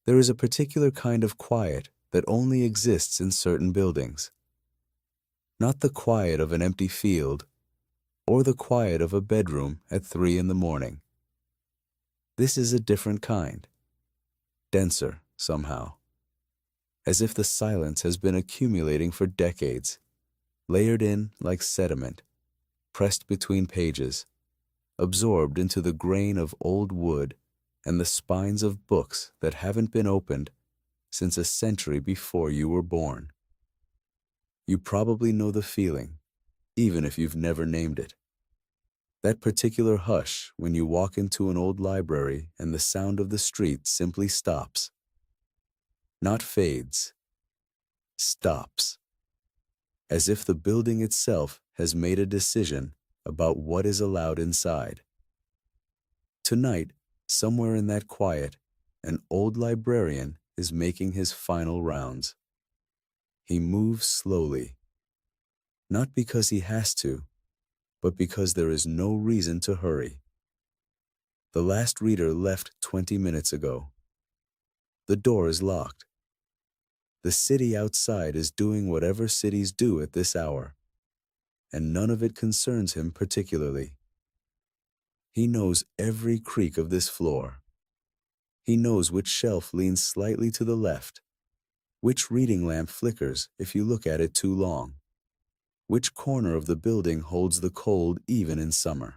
There is a particular kind of quiet that only exists in certain buildings. Not the quiet of an empty field or the quiet of a bedroom at 3 in the morning. This is a different kind, denser somehow, as if the silence has been accumulating for decades, layered in like sediment, pressed between pages, absorbed into the grain of old wood and the spines of books that haven't been opened since a century before you were born. You probably know the feeling, even if you've never named it. That particular hush when you walk into an old library and the sound of the street simply stops. Not fades, stops. As if the building itself has made a decision about what is allowed inside. Tonight, somewhere in that quiet, an old librarian is making his final rounds. He moves slowly, not because he has to, but because there is no reason to hurry. The last reader left 20 minutes ago. The door is locked. The city outside is doing whatever cities do at this hour, and none of it concerns him particularly. He knows every creak of this floor. He knows which shelf leans slightly to the left, which reading lamp flickers if you look at it too long, which corner of the building holds the cold even in summer.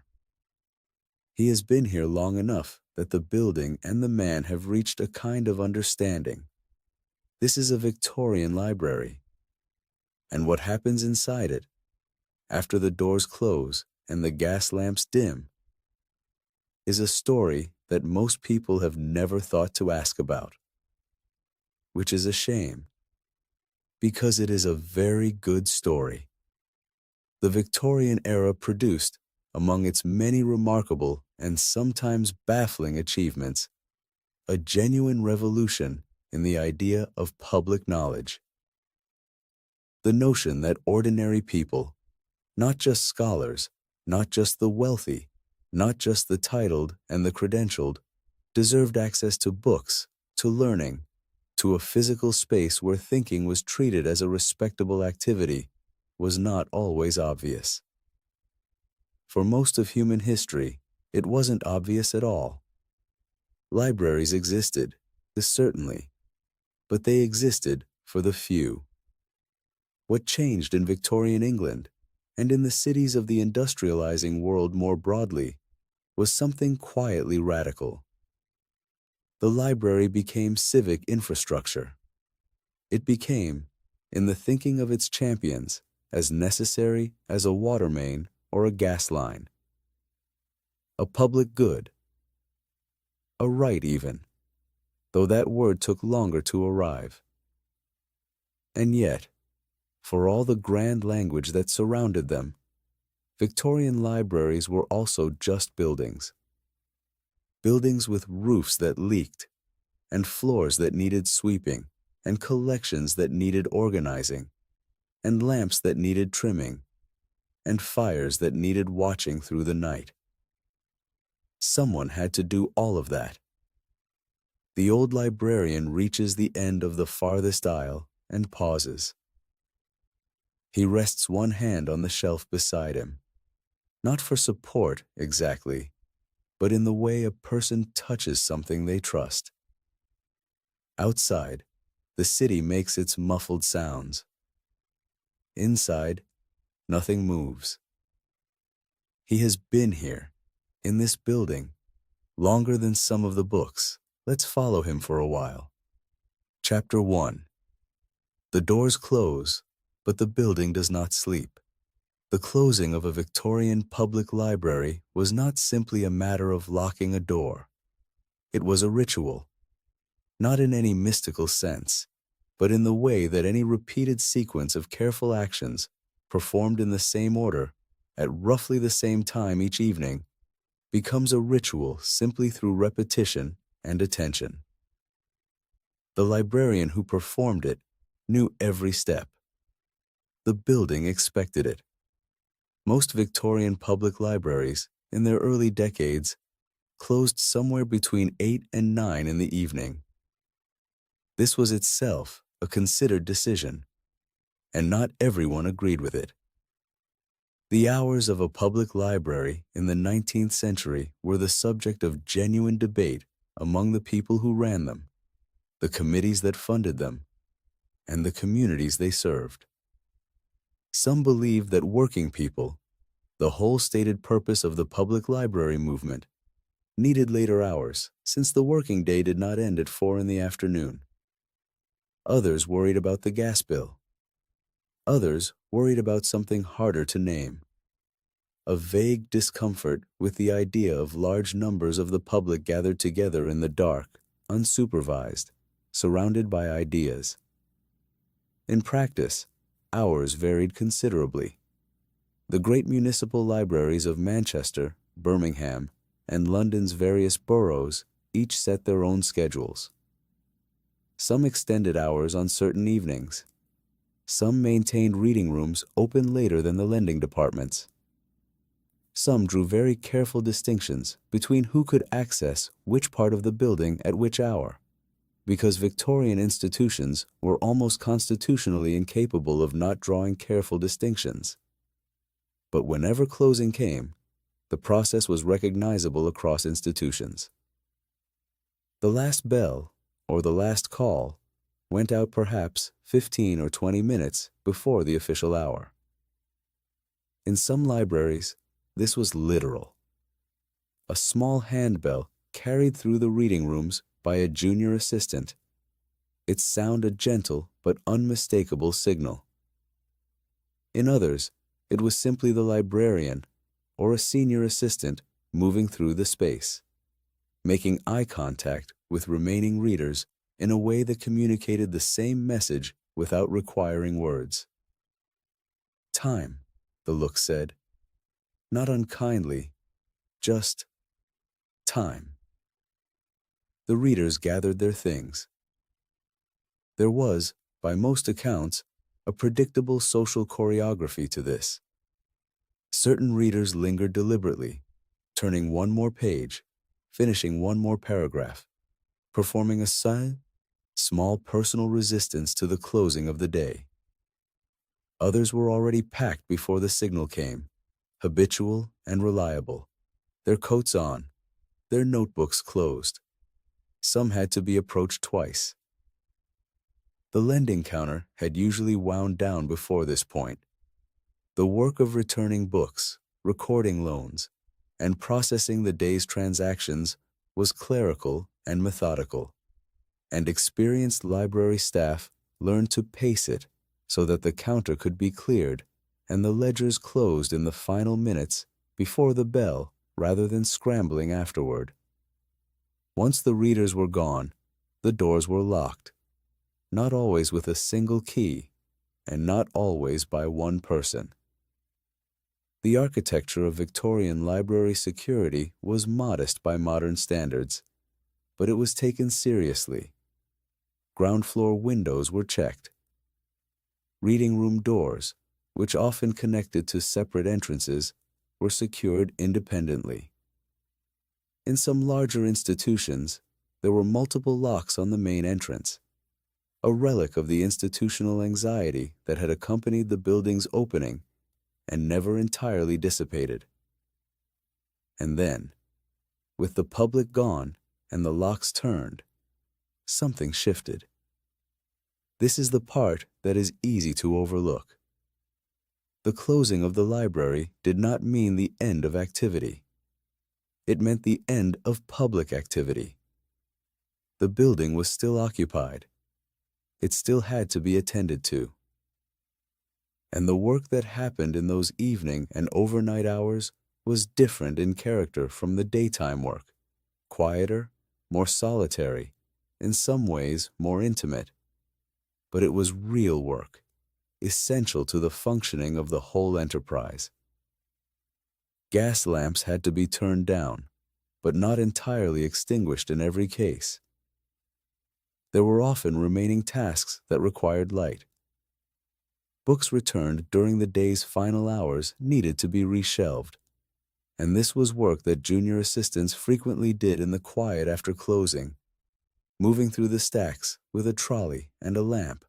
He has been here long enough that the building and the man have reached a kind of understanding. This is a Victorian library. And what happens inside it, after the doors close and the gas lamps dim, is a story that most people have never thought to ask about. Which is a shame, because it is a very good story. The Victorian era produced, among its many remarkable and sometimes baffling achievements, a genuine revolution in the idea of public knowledge. The notion that ordinary people, not just scholars, not just the wealthy, not just the titled and the credentialed, deserved access to books, to learning, to a physical space where thinking was treated as a respectable activity, was not always obvious. For most of human history, it wasn't obvious at all. Libraries existed, certainly, but they existed for the few. What changed in Victorian England, and in the cities of the industrializing world more broadly, was something quietly radical. The library became civic infrastructure. It became, in the thinking of its champions, as necessary as a water main or a gas line. A public good. A right even, though that word took longer to arrive. And yet, for all the grand language that surrounded them, Victorian libraries were also just buildings. Buildings with roofs that leaked, and floors that needed sweeping, and collections that needed organizing, and lamps that needed trimming, and fires that needed watching through the night. Someone had to do all of that. The old librarian reaches the end of the farthest aisle and pauses. He rests one hand on the shelf beside him, not for support exactly, but in the way a person touches something they trust. Outside, the city makes its muffled sounds. Inside, nothing moves. He has been here, in this building, longer than some of the books. Let's follow him for a while. Chapter 1. The doors close, but the building does not sleep. The closing of a Victorian public library was not simply a matter of locking a door. It was a ritual, not in any mystical sense, but in the way that any repeated sequence of careful actions, performed in the same order, at roughly the same time each evening, becomes a ritual simply through repetition and attention. The librarian who performed it knew every step. The building expected it. Most Victorian public libraries, in their early decades, closed somewhere between 8 and 9 in the evening. This was itself a considered decision, and not everyone agreed with it. The hours of a public library in the 19th century were the subject of genuine debate among the people who ran them, the committees that funded them, and the communities they served. Some believed that working people, the whole stated purpose of the public library movement, needed later hours since the working day did not end at 4 in the afternoon. Others worried about the gas bill. Others worried about something harder to name: a vague discomfort with the idea of large numbers of the public gathered together in the dark, unsupervised, surrounded by ideas. In practice, hours varied considerably. The great municipal libraries of Manchester, Birmingham, and London's various boroughs each set their own schedules. Some extended hours on certain evenings. Some maintained reading rooms open later than the lending departments. Some drew very careful distinctions between who could access which part of the building at which hour, because Victorian institutions were almost constitutionally incapable of not drawing careful distinctions. But whenever closing came, the process was recognizable across institutions. The last bell, or the last call, went out perhaps 15 or 20 minutes before the official hour. In some libraries, this was literal. A small handbell carried through the reading rooms by a junior assistant, its sound a gentle but unmistakable signal. In others, it was simply the librarian or a senior assistant moving through the space, making eye contact with remaining readers in a way that communicated the same message without requiring words. Time, the look said, not unkindly, just time. The readers gathered their things. There was, by most accounts, a predictable social choreography to this. Certain readers lingered deliberately, turning one more page, finishing one more paragraph, performing a small personal resistance to the closing of the day. Others were already packed before the signal came, habitual and reliable, their coats on, their notebooks closed. Some had to be approached twice. The lending counter had usually wound down before this point. The work of returning books, recording loans, and processing the day's transactions was clerical and methodical, and experienced library staff learned to pace it so that the counter could be cleared and the ledgers closed in the final minutes before the bell rather than scrambling afterward. Once the readers were gone, the doors were locked, not always with a single key, and not always by one person. The architecture of Victorian library security was modest by modern standards, but it was taken seriously. Ground floor windows were checked. Reading room doors, which often connected to separate entrances, were secured independently. In some larger institutions, there were multiple locks on the main entrance, a relic of the institutional anxiety that had accompanied the building's opening and never entirely dissipated. And then, with the public gone and the locks turned, something shifted. This is the part that is easy to overlook. The closing of the library did not mean the end of activity. It meant the end of public activity. The building was still occupied. It still had to be attended to. And the work that happened in those evening and overnight hours was different in character from the daytime work, quieter, more solitary, in some ways more intimate. But it was real work, essential to the functioning of the whole enterprise. Gas lamps had to be turned down, but not entirely extinguished in every case. There were often remaining tasks that required light. Books returned during the day's final hours needed to be reshelved, and this was work that junior assistants frequently did in the quiet after closing, moving through the stacks with a trolley and a lamp,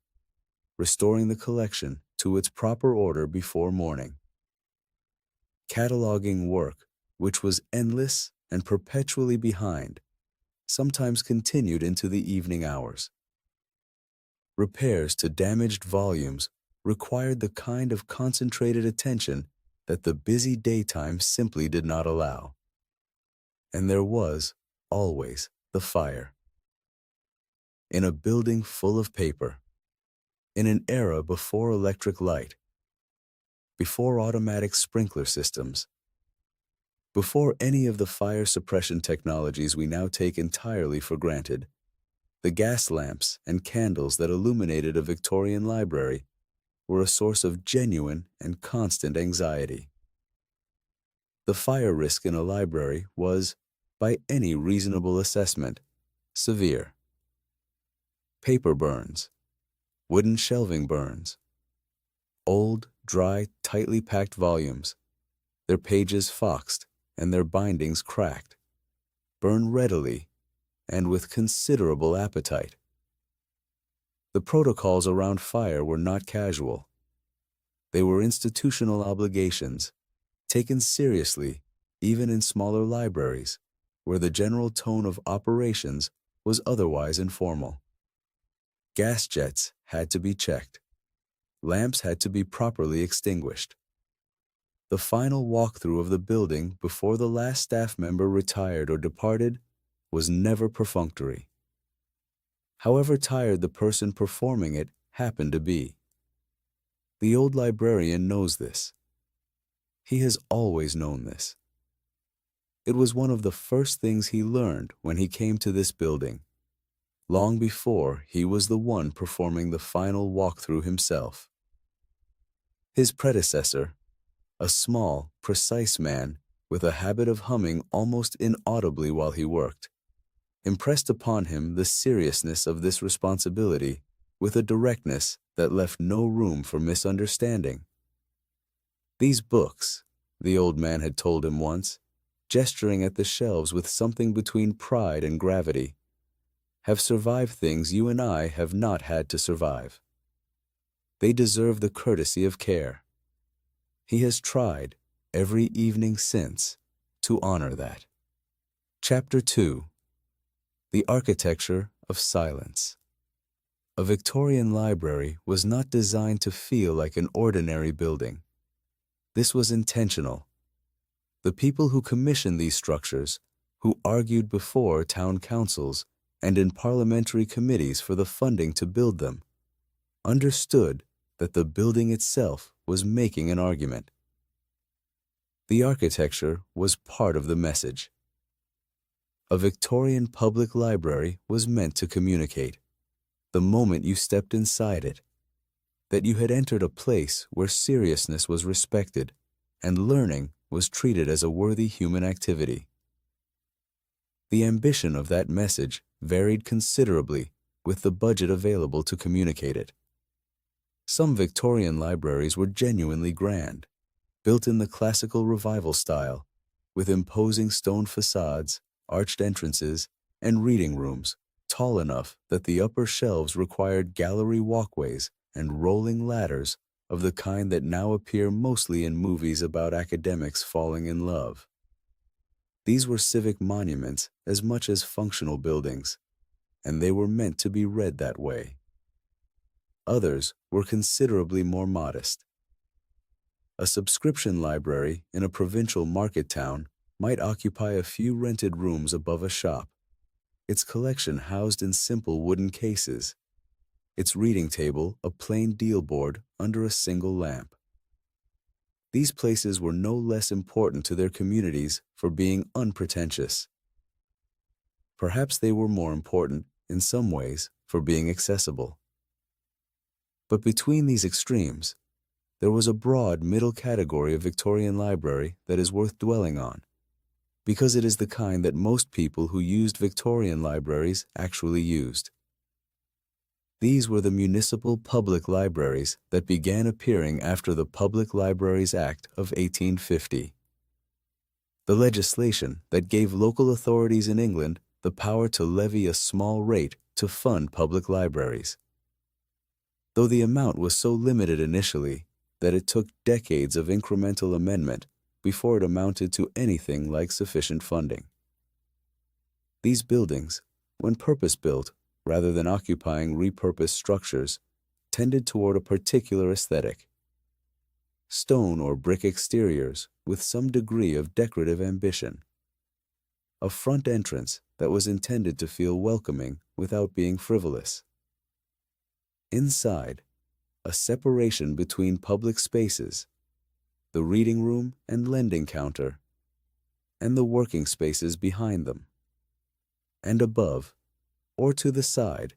restoring the collection to its proper order before morning. Cataloging work, which was endless and perpetually behind, sometimes continued into the evening hours. Repairs to damaged volumes required the kind of concentrated attention that the busy daytime simply did not allow. And there was, always, the fire. In a building full of paper, in an era before electric light, before automatic sprinkler systems, before any of the fire suppression technologies we now take entirely for granted, the gas lamps and candles that illuminated a Victorian library were a source of genuine and constant anxiety. The fire risk in a library was, by any reasonable assessment, severe. Paper burns, wooden shelving burns, old, dry, tightly packed volumes, their pages foxed and their bindings cracked, burn readily and with considerable appetite. The protocols around fire were not casual. They were institutional obligations, taken seriously even in smaller libraries, where the general tone of operations was otherwise informal. Gas jets had to be checked. Lamps had to be properly extinguished. The final walkthrough of the building before the last staff member retired or departed was never perfunctory, however tired the person performing it happened to be. The old librarian knows this. He has always known this. It was one of the first things he learned when he came to this building, long before he was the one performing the final walkthrough himself. His predecessor, a small, precise man with a habit of humming almost inaudibly while he worked, impressed upon him the seriousness of this responsibility with a directness that left no room for misunderstanding. These books, the old man had told him once, gesturing at the shelves with something between pride and gravity, have survived things you and I have not had to survive. They deserve the courtesy of care. He has tried, every evening since, to honor that. Chapter 2. The Architecture of Silence. A Victorian library was not designed to feel like an ordinary building. This was intentional. The people who commissioned these structures, who argued before town councils and in parliamentary committees for the funding to build them, understood that the building itself was making an argument. The architecture was part of the message. A Victorian public library was meant to communicate, the moment you stepped inside it, that you had entered a place where seriousness was respected and learning was treated as a worthy human activity. The ambition of that message varied considerably with the budget available to communicate it. Some Victorian libraries were genuinely grand, built in the classical revival style, with imposing stone facades, arched entrances, and reading rooms tall enough that the upper shelves required gallery walkways and rolling ladders of the kind that now appear mostly in movies about academics falling in love. These were civic monuments as much as functional buildings, and they were meant to be read that way. Others were considerably more modest. A subscription library in a provincial market town might occupy a few rented rooms above a shop, its collection housed in simple wooden cases, its reading table a plain deal board under a single lamp. These places were no less important to their communities for being unpretentious. Perhaps they were more important, in some ways, for being accessible. But between these extremes, there was a broad middle category of Victorian library that is worth dwelling on, because it is the kind that most people who used Victorian libraries actually used. These were the municipal public libraries that began appearing after the Public Libraries Act of 1850. The legislation that gave local authorities in England the power to levy a small rate to fund public libraries. Though the amount was so limited initially that it took decades of incremental amendment before it amounted to anything like sufficient funding. These buildings, when purpose-built rather than occupying repurposed structures, tended toward a particular aesthetic. Stone or brick exteriors with some degree of decorative ambition. A front entrance that was intended to feel welcoming without being frivolous. Inside, a separation between public spaces, the reading room and lending counter, and the working spaces behind them. And above, or to the side,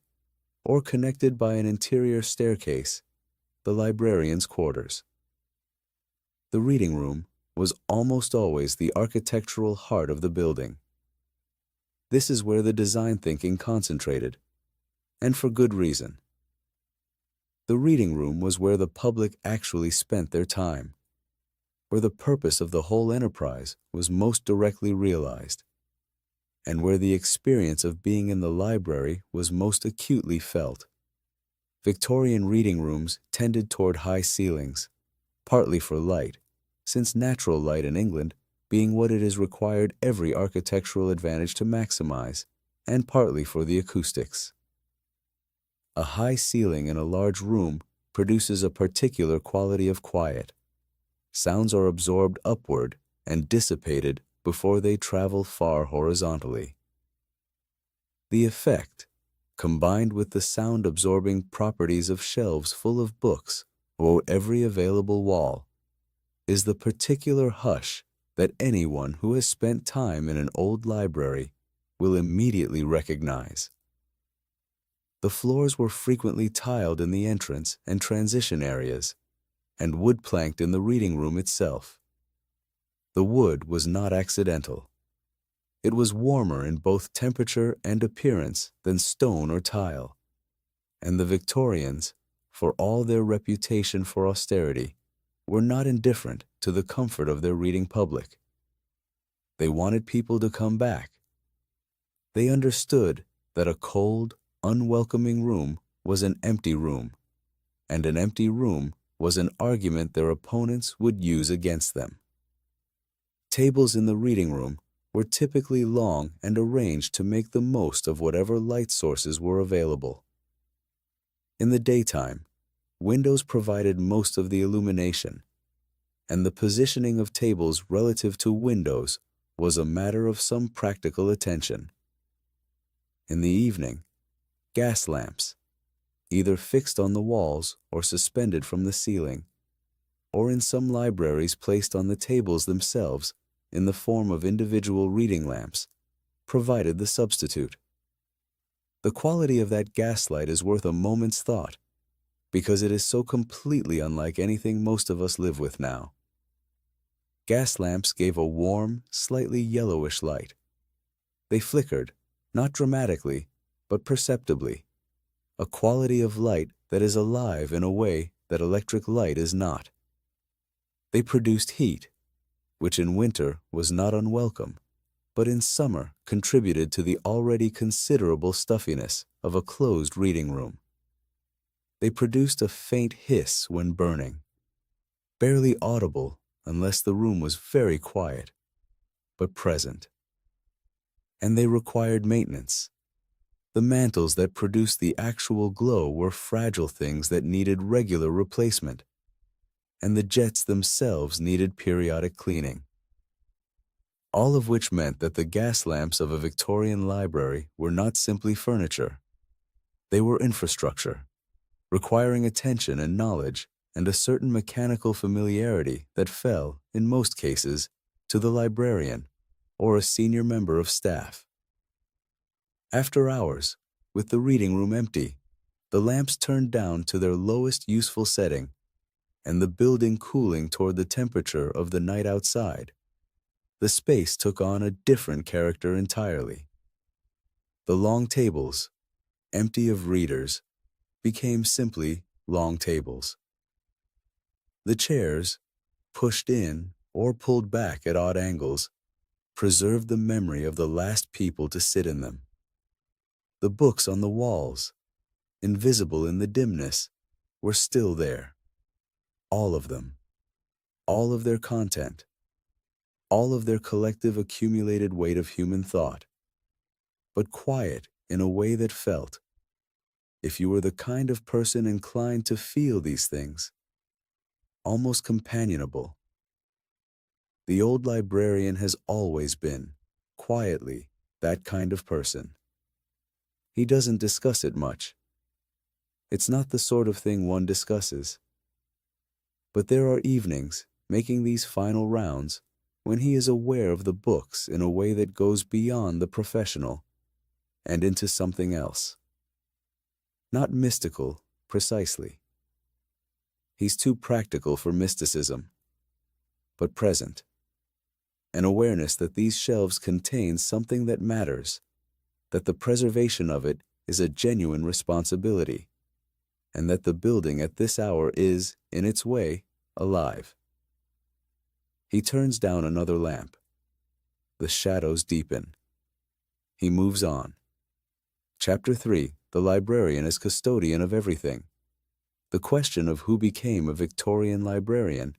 or connected by an interior staircase, the librarians' quarters. The reading room was almost always the architectural heart of the building. This is where the design thinking concentrated, and for good reason. The reading room was where the public actually spent their time, where the purpose of the whole enterprise was most directly realized, and where the experience of being in the library was most acutely felt. Victorian reading rooms tended toward high ceilings, partly for light, since natural light in England being what it is required every architectural advantage to maximize, and partly for the acoustics. A high ceiling in a large room produces a particular quality of quiet. Sounds are absorbed upward and dissipated before they travel far horizontally. The effect, combined with the sound-absorbing properties of shelves full of books or every available wall, is the particular hush that anyone who has spent time in an old library will immediately recognize. The floors were frequently tiled in the entrance and transition areas, and wood-planked in the reading room itself. The wood was not accidental. It was warmer in both temperature and appearance than stone or tile, and the Victorians, for all their reputation for austerity, were not indifferent to the comfort of their reading public. They wanted people to come back. They understood that a cold, unwelcoming room was an empty room, and an empty room was an argument their opponents would use against them. Tables in the reading room were typically long and arranged to make the most of whatever light sources were available. In the daytime, windows provided most of the illumination, and the positioning of tables relative to windows was a matter of some practical attention. In the evening, gas lamps, either fixed on the walls or suspended from the ceiling, or in some libraries placed on the tables themselves in the form of individual reading lamps, provided the substitute. The quality of that gaslight is worth a moment's thought, because it is so completely unlike anything most of us live with now. Gas lamps gave a warm, slightly yellowish light. They flickered, not dramatically, but perceptibly, a quality of light that is alive in a way that electric light is not. They produced heat, which in winter was not unwelcome, but in summer contributed to the already considerable stuffiness of a closed reading room. They produced a faint hiss when burning, barely audible unless the room was very quiet, but present. And they required maintenance. The mantles that produced the actual glow were fragile things that needed regular replacement, and the jets themselves needed periodic cleaning. All of which meant that the gas lamps of a Victorian library were not simply furniture. They were infrastructure, requiring attention and knowledge and a certain mechanical familiarity that fell, in most cases, to the librarian or a senior member of staff. After hours, with the reading room empty, the lamps turned down to their lowest useful setting, and the building cooling toward the temperature of the night outside, the space took on a different character entirely. The long tables, empty of readers, became simply long tables. The chairs, pushed in or pulled back at odd angles, preserved the memory of the last people to sit in them. The books on the walls, invisible in the dimness, were still there. All of them. All of their content. All of their collective accumulated weight of human thought. But quiet in a way that felt, if you were the kind of person inclined to feel these things, almost companionable. The old librarian has always been, quietly, that kind of person. He doesn't discuss it much. It's not the sort of thing one discusses. But there are evenings, making these final rounds, when he is aware of the books in a way that goes beyond the professional and into something else. Not mystical, precisely. He's too practical for mysticism, but present. An awareness that these shelves contain something that matters, that the preservation of it is a genuine responsibility, and that the building at this hour is, in its way, alive. He turns down another lamp. The shadows deepen. He moves on. Chapter 3, The Librarian as Custodian of Everything. The question of who became a Victorian librarian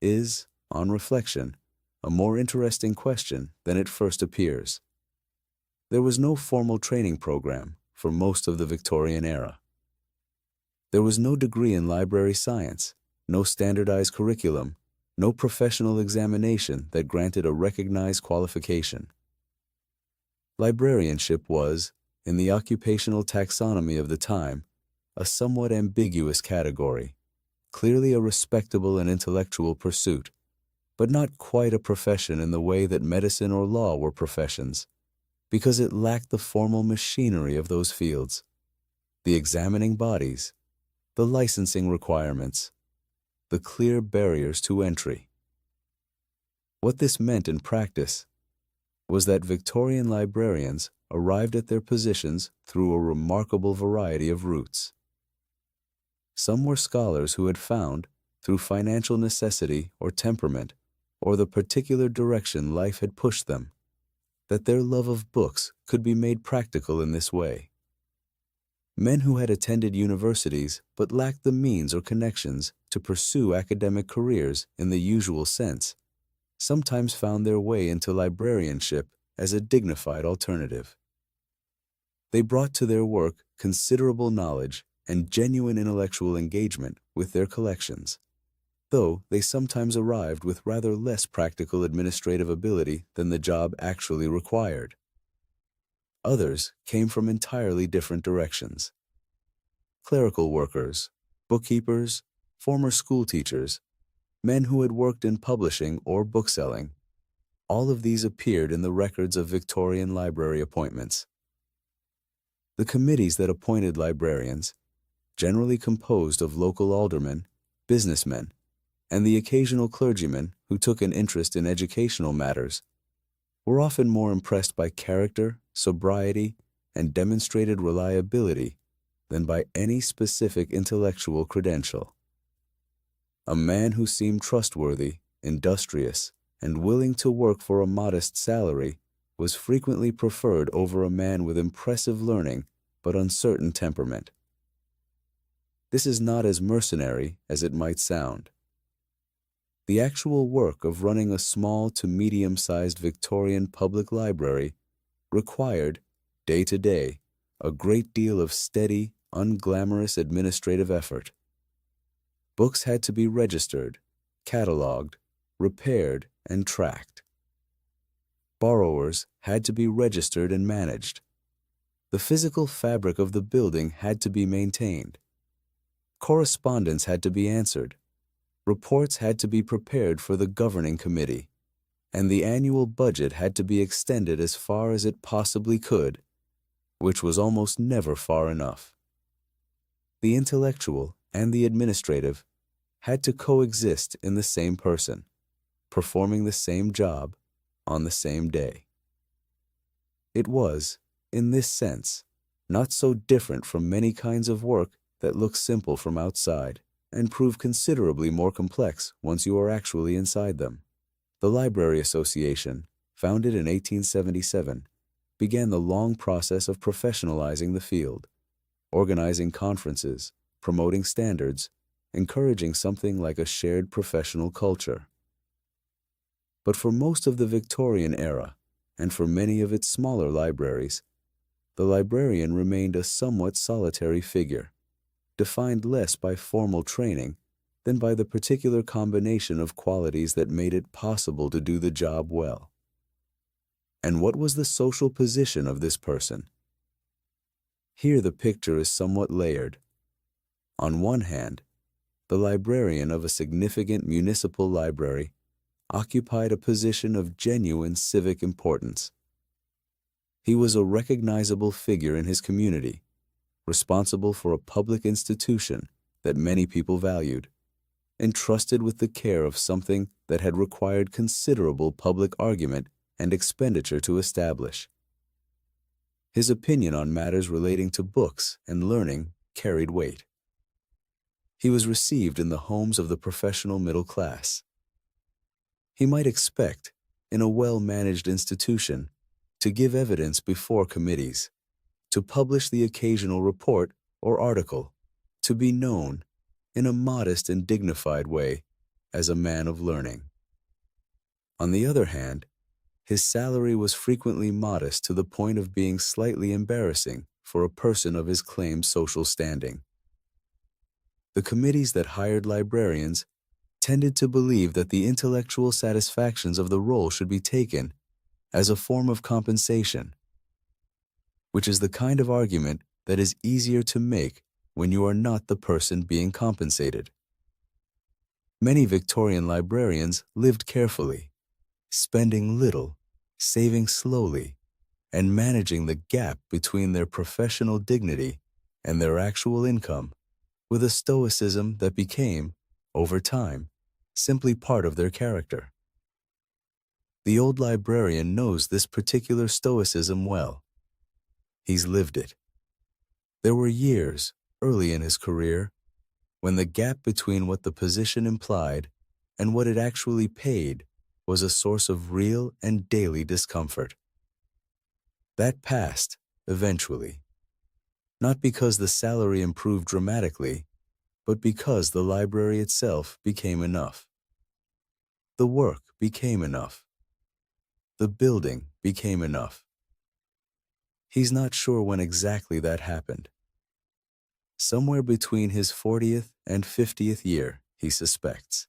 is, on reflection, a more interesting question than it first appears. There was no formal training program for most of the Victorian era. There was no degree in library science, no standardized curriculum, no professional examination that granted a recognized qualification. Librarianship was, in the occupational taxonomy of the time, a somewhat ambiguous category, clearly a respectable and intellectual pursuit, but not quite a profession in the way that medicine or law were professions, because it lacked the formal machinery of those fields, the examining bodies, the licensing requirements, the clear barriers to entry. What this meant in practice was that Victorian librarians arrived at their positions through a remarkable variety of routes. Some were scholars who had found, through financial necessity or temperament, or the particular direction life had pushed them, that their love of books could be made practical in this way. Men who had attended universities but lacked the means or connections to pursue academic careers in the usual sense sometimes found their way into librarianship as a dignified alternative. They brought to their work considerable knowledge and genuine intellectual engagement with their collections, though they sometimes arrived with rather less practical administrative ability than the job actually required. Others came from entirely different directions. Clerical workers, bookkeepers, former school teachers, men who had worked in publishing or bookselling, all of these appeared in the records of Victorian library appointments. The committees that appointed librarians, generally composed of local aldermen, businessmen, and the occasional clergyman who took an interest in educational matters, were often more impressed by character, sobriety, and demonstrated reliability than by any specific intellectual credential. A man who seemed trustworthy, industrious, and willing to work for a modest salary was frequently preferred over a man with impressive learning but uncertain temperament. This is not as mercenary as it might sound. The actual work of running a small to medium-sized Victorian public library required, day to day, a great deal of steady, unglamorous administrative effort. Books had to be registered, catalogued, repaired, and tracked. Borrowers had to be registered and managed. The physical fabric of the building had to be maintained. Correspondence had to be answered. Reports had to be prepared for the governing committee, and the annual budget had to be extended as far as it possibly could, which was almost never far enough. The intellectual and the administrative had to coexist in the same person, performing the same job on the same day. It was, in this sense, not so different from many kinds of work that look simple from outside and prove considerably more complex once you are actually inside them. The Library Association founded in 1877, began the long process of professionalizing the field, organizing conferences, promoting standards, encouraging something like a shared professional culture. But for most of the Victorian era, and for many of its smaller libraries, the librarian remained a somewhat solitary figure, defined less by formal training than by the particular combination of qualities that made it possible to do the job well. And what was the social position of this person? Here the picture is somewhat layered. On one hand, the librarian of a significant municipal library occupied a position of genuine civic importance. He was a recognizable figure in his community, responsible for a public institution that many people valued, entrusted with the care of something that had required considerable public argument and expenditure to establish. His opinion on matters relating to books and learning carried weight. He was received in the homes of the professional middle class. He might expect, in a well-managed institution, to give evidence before committees, to publish the occasional report or article, to be known, in a modest and dignified way, as a man of learning. On the other hand, his salary was frequently modest to the point of being slightly embarrassing for a person of his claimed social standing. The committees that hired librarians tended to believe that the intellectual satisfactions of the role should be taken as a form of compensation, which is the kind of argument that is easier to make when you are not the person being compensated. Many Victorian librarians lived carefully, spending little, saving slowly, and managing the gap between their professional dignity and their actual income with a stoicism that became, over time, simply part of their character. The old librarian knows this particular stoicism well. He's lived it. There were years, early in his career, when the gap between what the position implied and what it actually paid was a source of real and daily discomfort. That passed, eventually, not because the salary improved dramatically, but because the library itself became enough. The work became enough. The building became enough. He's not sure when exactly that happened. Somewhere between his 40th and 50th year, he suspects.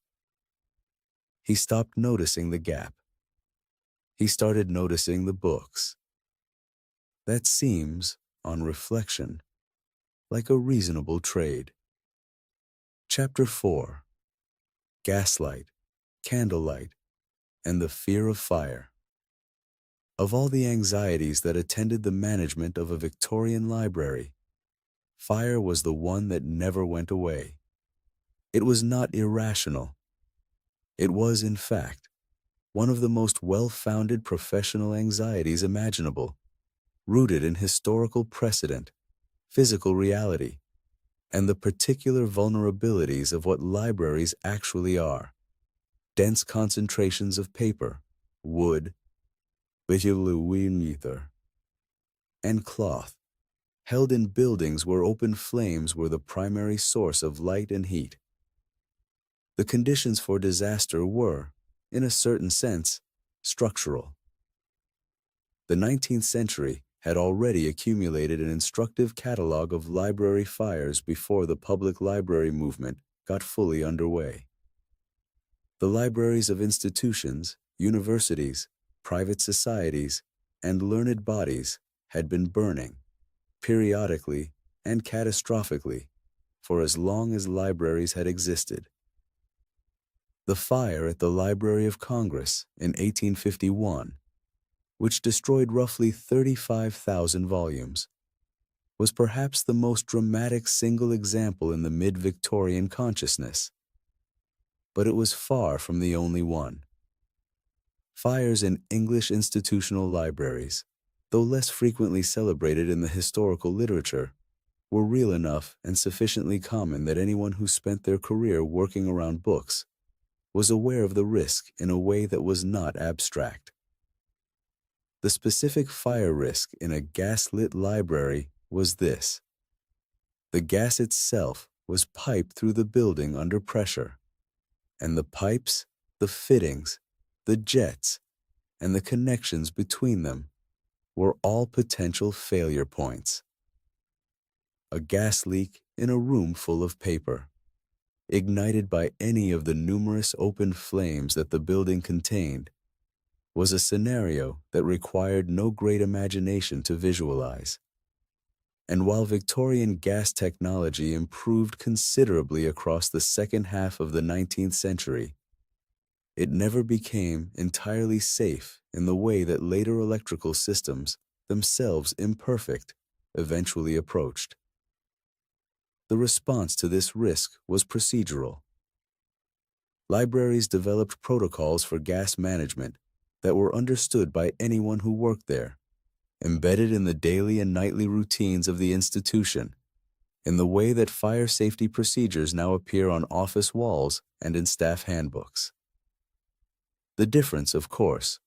He stopped noticing the gap. He started noticing the books. That seems, on reflection, like a reasonable trade. Chapter 4. Gaslight, Candlelight, and the Fear of Fire. Of all the anxieties that attended the management of a Victorian library, fire was the one that never went away. It was not irrational. It was, in fact, one of the most well-founded professional anxieties imaginable, rooted in historical precedent, physical reality, and the particular vulnerabilities of what libraries actually are: dense concentrations of paper, wood, and cloth, held in buildings where open flames were the primary source of light and heat. The conditions for disaster were, in a certain sense, structural. The 19th century had already accumulated an instructive catalog of library fires before the public library movement got fully underway. The libraries of institutions, universities, private societies, and learned bodies had been burning, periodically and catastrophically, for as long as libraries had existed. The fire at the Library of Congress in 1851, which destroyed roughly 35,000 volumes, was perhaps the most dramatic single example in the mid-Victorian consciousness. But it was far from the only one. Fires in English institutional libraries, though less frequently celebrated in the historical literature, were real enough and sufficiently common that anyone who spent their career working around books was aware of the risk in a way that was not abstract. The specific fire risk in a gas-lit library was this. The gas itself was piped through the building under pressure, and the pipes, the fittings, the jets, and the connections between them were all potential failure points. A gas leak in a room full of paper, ignited by any of the numerous open flames that the building contained, was a scenario that required no great imagination to visualize. And while Victorian gas technology improved considerably across the second half of the 19th century, it never became entirely safe in the way that later electrical systems, themselves imperfect, eventually approached. The response to this risk was procedural. Libraries developed protocols for gas management that were understood by anyone who worked there, embedded in the daily and nightly routines of the institution, in the way that fire safety procedures now appear on office walls and in staff handbooks. The difference, of course,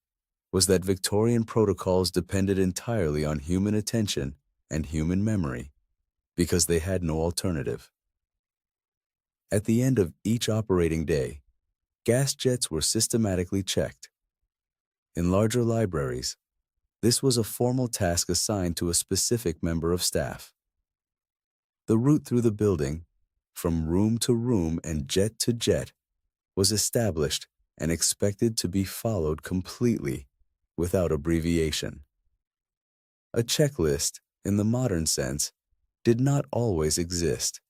was that Victorian protocols depended entirely on human attention and human memory, because they had no alternative. At the end of each operating day, gas jets were systematically checked. In larger libraries, this was a formal task assigned to a specific member of staff. The route through the building, from room to room and jet to jet, was established and expected to be followed completely, without abbreviation. A checklist, in the modern sense, did not always exist.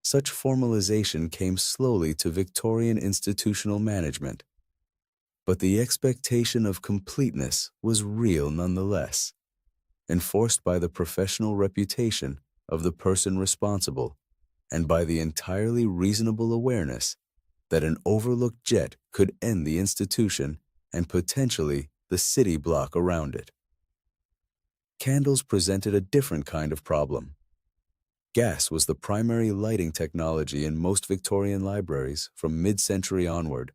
Such formalization came slowly to Victorian institutional management, but the expectation of completeness was real nonetheless, enforced by the professional reputation of the person responsible and by the entirely reasonable awareness that an overlooked jet could end the institution and potentially the city block around it. Candles presented a different kind of problem. Gas was the primary lighting technology in most Victorian libraries from mid-century onward,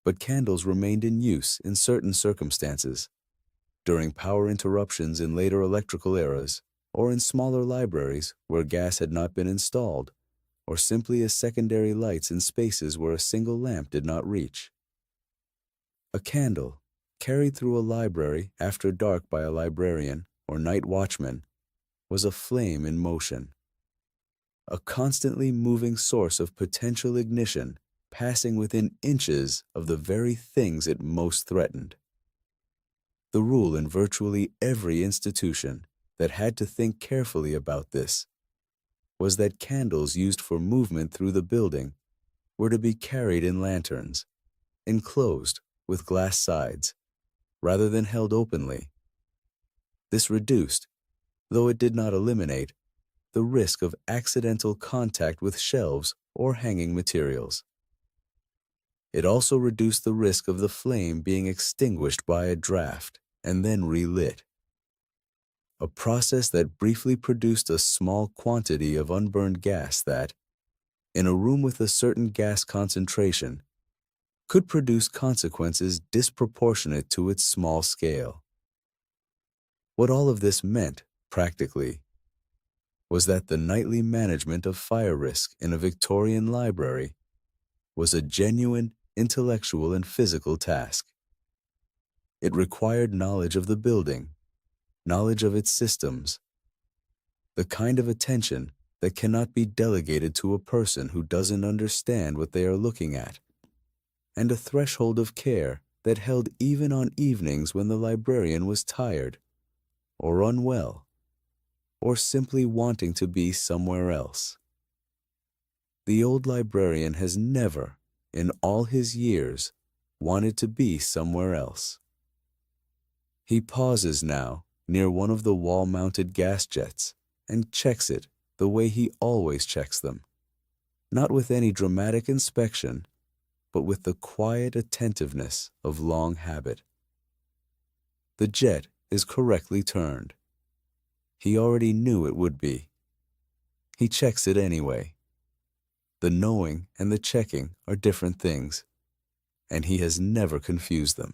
but candles remained in use in certain circumstances, during power interruptions in later electrical eras, or in smaller libraries where gas had not been installed, or simply as secondary lights in spaces where a single lamp did not reach. A candle, carried through a library after dark by a librarian or night watchman, was a flame in motion, a constantly moving source of potential ignition passing within inches of the very things it most threatened. The rule in virtually every institution that had to think carefully about this was that candles used for movement through the building were to be carried in lanterns, enclosed with glass sides, rather than held openly. This reduced, though it did not eliminate, the risk of accidental contact with shelves or hanging materials. It also reduced the risk of the flame being extinguished by a draft and then relit, a process that briefly produced a small quantity of unburned gas that, in a room with a certain gas concentration, could produce consequences disproportionate to its small scale. What all of this meant, practically, was that the nightly management of fire risk in a Victorian library was a genuine intellectual and physical task. It required knowledge of the building, knowledge of its systems, the kind of attention that cannot be delegated to a person who doesn't understand what they are looking at, and a threshold of care that held even on evenings when the librarian was tired, or unwell, or simply wanting to be somewhere else. The old librarian has never, in all his years, wanted to be somewhere else. He pauses now near one of the wall-mounted gas jets and checks it the way he always checks them, not with any dramatic inspection, but with the quiet attentiveness of long habit. The jet is correctly turned. He already knew it would be. He checks it anyway. The knowing and the checking are different things, and he has never confused them.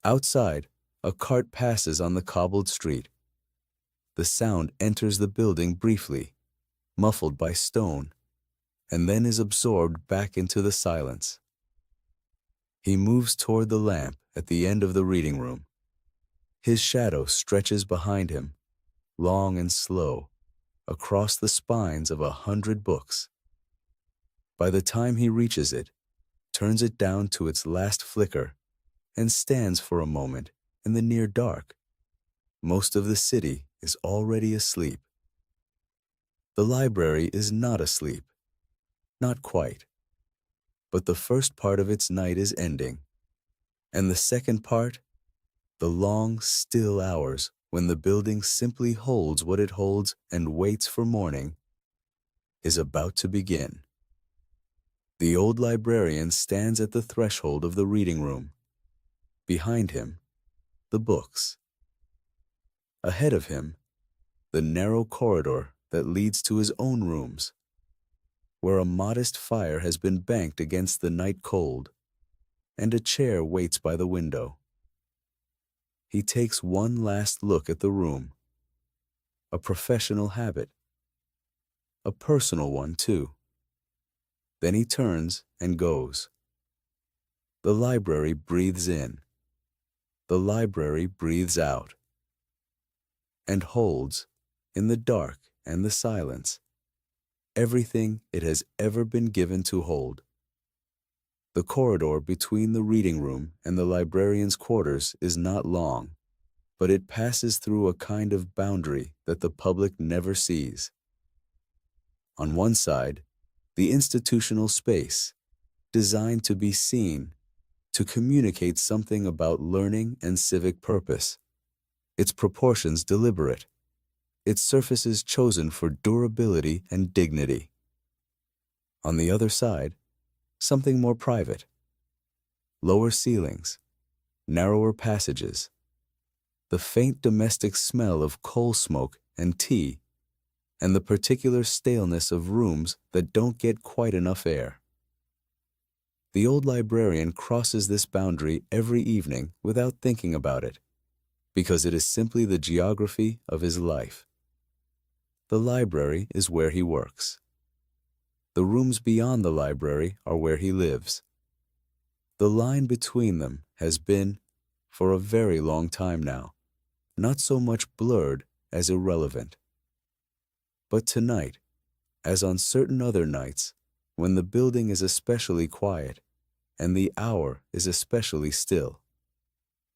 Outside, A cart passes on the cobbled street. The sound enters the building briefly, muffled by stone, and then is absorbed back into the silence. He moves toward the lamp at the end of the reading room. His shadow stretches behind him, long and slow, across the spines of 100 books. By the time he reaches it, turns it down to its last flicker, and stands for a moment in the near dark. Most of the city is already asleep. The library is not asleep. Not quite. But the first part of its night is ending, and the second part, the long, still hours when the building simply holds what it holds and waits for morning, is about to begin. The old librarian stands at the threshold of the reading room. Behind him, the books. Ahead of him, the narrow corridor that leads to his own rooms, where a modest fire has been banked against the night cold, and a chair waits by the window. He takes one last look at the room. A professional habit. A personal one, too. Then he turns and goes. The library breathes in. The library breathes out. And holds, in the dark and the silence, everything it has ever been given to hold. The corridor between the reading room and the librarian's quarters is not long, but it passes through a kind of boundary that the public never sees. On one side, the institutional space, designed to be seen, to communicate something about learning and civic purpose, its proportions deliberate, its surfaces chosen for durability and dignity. On the other side, something more private. Lower ceilings, narrower passages, the faint domestic smell of coal smoke and tea, and the particular staleness of rooms that don't get quite enough air. The old librarian crosses this boundary every evening without thinking about it, because it is simply the geography of his life. The library is where he works. The rooms beyond the library are where he lives. The line between them has been, for a very long time now, not so much blurred as irrelevant. But tonight, as on certain other nights, when the building is especially quiet and the hour is especially still,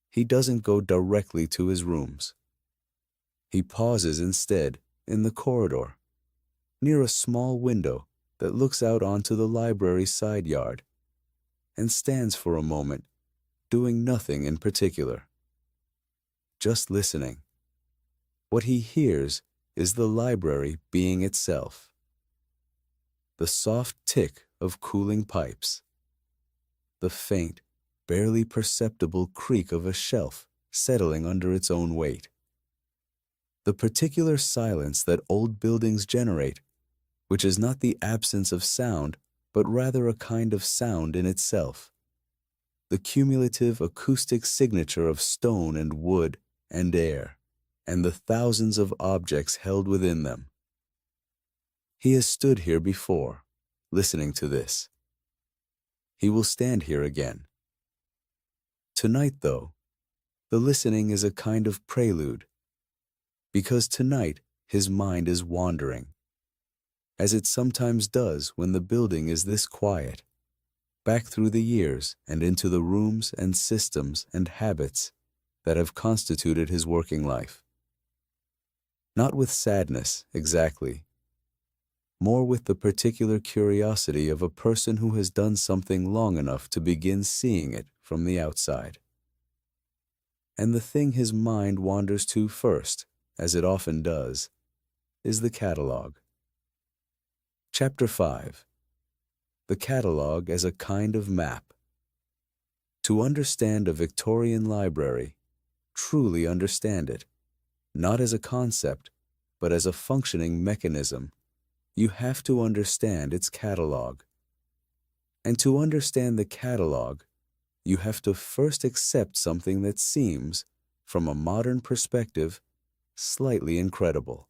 he doesn't go directly to his rooms. He pauses instead in the corridor, near a small window that looks out onto the library's side yard, and stands for a moment, doing nothing in particular. Just listening. What he hears is the library being itself. The soft tick of cooling pipes. The faint, barely perceptible creak of a shelf settling under its own weight. The particular silence that old buildings generate, which is not the absence of sound, but rather a kind of sound in itself. The cumulative acoustic signature of stone and wood and air, and the thousands of objects held within them. He has stood here before, listening to this. He will stand here again. Tonight, though, the listening is a kind of prelude, because tonight his mind is wandering, as it sometimes does when the building is this quiet, back through the years and into the rooms and systems and habits that have constituted his working life. Not with sadness, exactly, more with the particular curiosity of a person who has done something long enough to begin seeing it from the outside. And the thing his mind wanders to first, as it often does, is the catalog. Chapter 5. The catalog as a kind of map. To understand a Victorian library, truly understand it, not as a concept, but as a functioning mechanism, you have to understand its catalog. And to understand the catalog, you have to first accept something that seems, from a modern perspective, slightly incredible.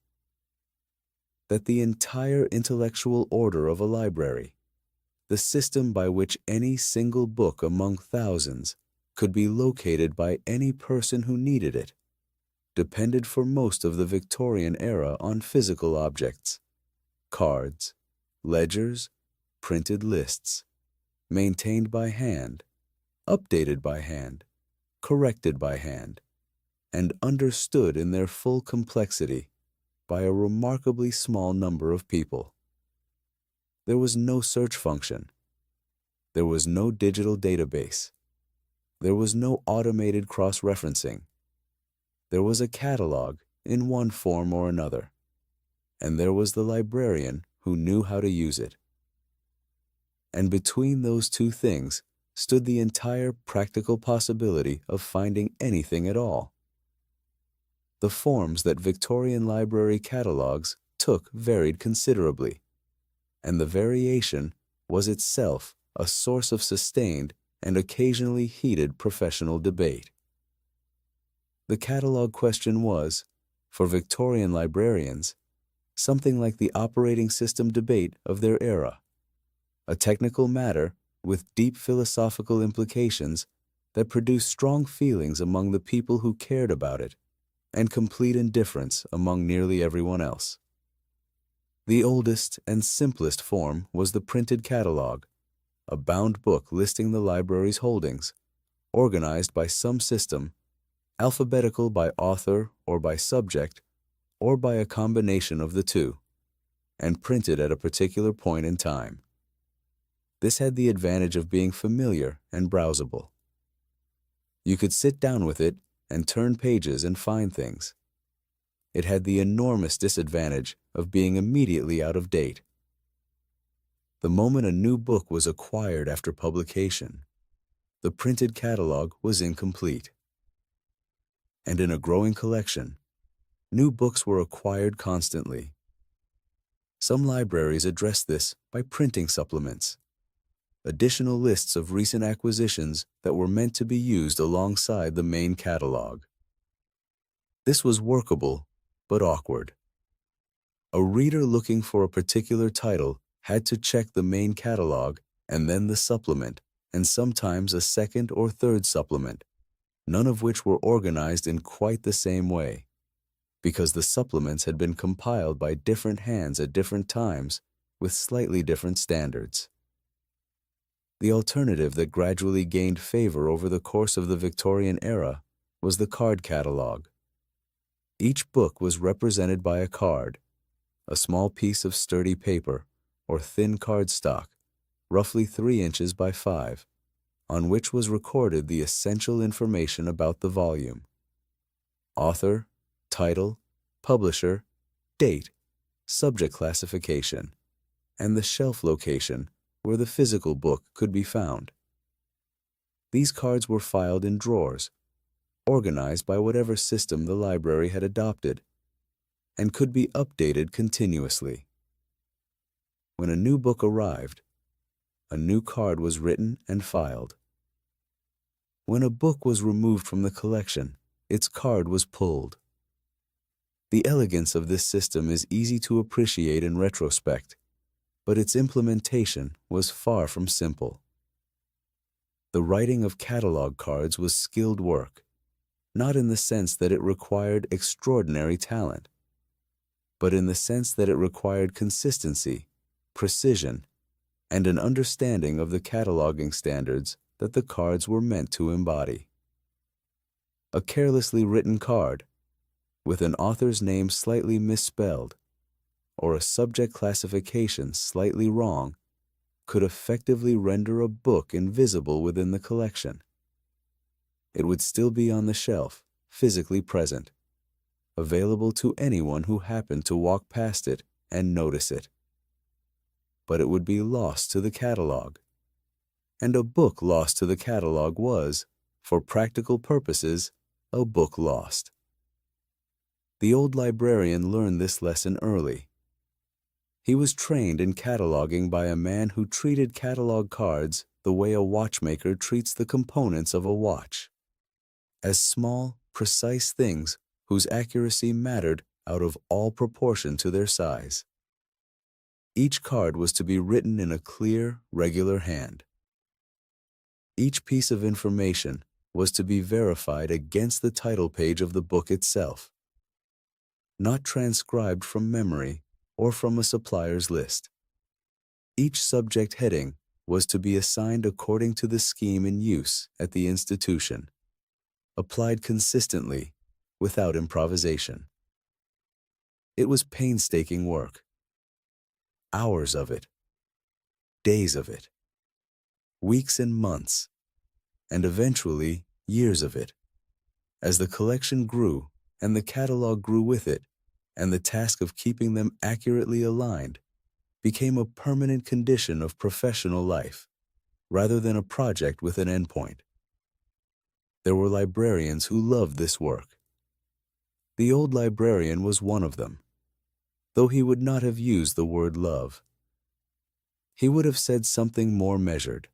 That the entire intellectual order of a library, the system by which any single book among thousands could be located by any person who needed it, depended for most of the Victorian era on physical objects, cards, ledgers, printed lists, maintained by hand, updated by hand, corrected by hand, and understood in their full complexity by a remarkably small number of people. There was no search function. There was no digital database. There was no automated cross-referencing. There was a catalog in one form or another, and there was the librarian who knew how to use it. And between those two things stood the entire practical possibility of finding anything at all. The forms that Victorian library catalogs took varied considerably, and the variation was itself a source of sustained and occasionally heated professional debate. The catalog question was, for Victorian librarians, something like the operating system debate of their era, a technical matter with deep philosophical implications that produced strong feelings among the people who cared about it and complete indifference among nearly everyone else. The oldest and simplest form was the printed catalog, a bound book listing the library's holdings, organized by some system, alphabetical by author or by subject, or by a combination of the two, and printed at a particular point in time. This had the advantage of being familiar and browsable. You could sit down with it and turn pages and find things. It had the enormous disadvantage of being immediately out of date. The moment a new book was acquired after publication, the printed catalog was incomplete. And in a growing collection, new books were acquired constantly. Some libraries addressed this by printing supplements, additional lists of recent acquisitions that were meant to be used alongside the main catalog. This was workable, but awkward. A reader looking for a particular title had to check the main catalog and then the supplement, and sometimes a second or third supplement, none of which were organized in quite the same way, because the supplements had been compiled by different hands at different times with slightly different standards. The alternative that gradually gained favor over the course of the Victorian era was the card catalog. Each book was represented by a card, a small piece of sturdy paper or thin cardstock, roughly 3 inches by 5, on which was recorded the essential information about the volume: author, title, publisher, date, subject classification, and the shelf location where the physical book could be found. These cards were filed in drawers, organized by whatever system the library had adopted, and could be updated continuously. When a new book arrived, a new card was written and filed. When a book was removed from the collection, its card was pulled. The elegance of this system is easy to appreciate in retrospect, but its implementation was far from simple. The writing of catalog cards was skilled work, not in the sense that it required extraordinary talent, but in the sense that it required consistency, precision, and an understanding of the cataloging standards that the cards were meant to embody. A carelessly written card, with an author's name slightly misspelled, or a subject classification slightly wrong, could effectively render a book invisible within the collection. It would still be on the shelf, physically present, available to anyone who happened to walk past it and notice it. But it would be lost to the catalog. And a book lost to the catalog was, for practical purposes, a book lost. The old librarian learned this lesson early. He was trained in cataloging by a man who treated catalog cards the way a watchmaker treats the components of a watch, as small precise things whose accuracy mattered out of all proportion to their size. Each card was to be written in a clear, regular hand. Each piece of information was to be verified against the title page of the book itself, not transcribed from memory or from a supplier's list. Each subject heading was to be assigned according to the scheme in use at the institution, applied consistently, without improvisation. It was painstaking work. Hours of it, days of it, weeks and months, and eventually years of it, as the collection grew and the catalog grew with it, and the task of keeping them accurately aligned became a permanent condition of professional life, rather than a project with an endpoint. There were librarians who loved this work. The old librarian was one of them, though he would not have used the word love. He would have said something more measured.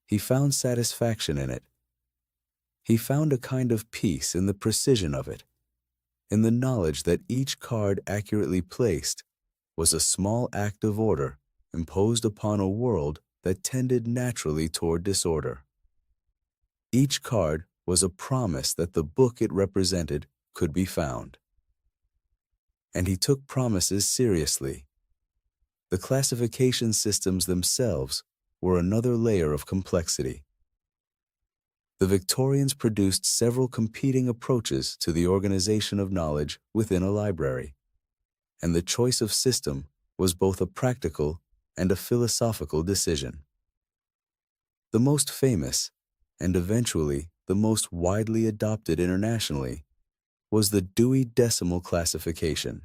He found satisfaction in it. He found a kind of peace in the precision of it, in the knowledge that each card accurately placed was a small act of order imposed upon a world that tended naturally toward disorder. Each card was a promise that the book it represented could be found. And he took promises seriously. The classification systems themselves were another layer of complexity. The Victorians produced several competing approaches to the organization of knowledge within a library, and the choice of system was both a practical and a philosophical decision. The most famous, and eventually the most widely adopted internationally, was the Dewey Decimal Classification,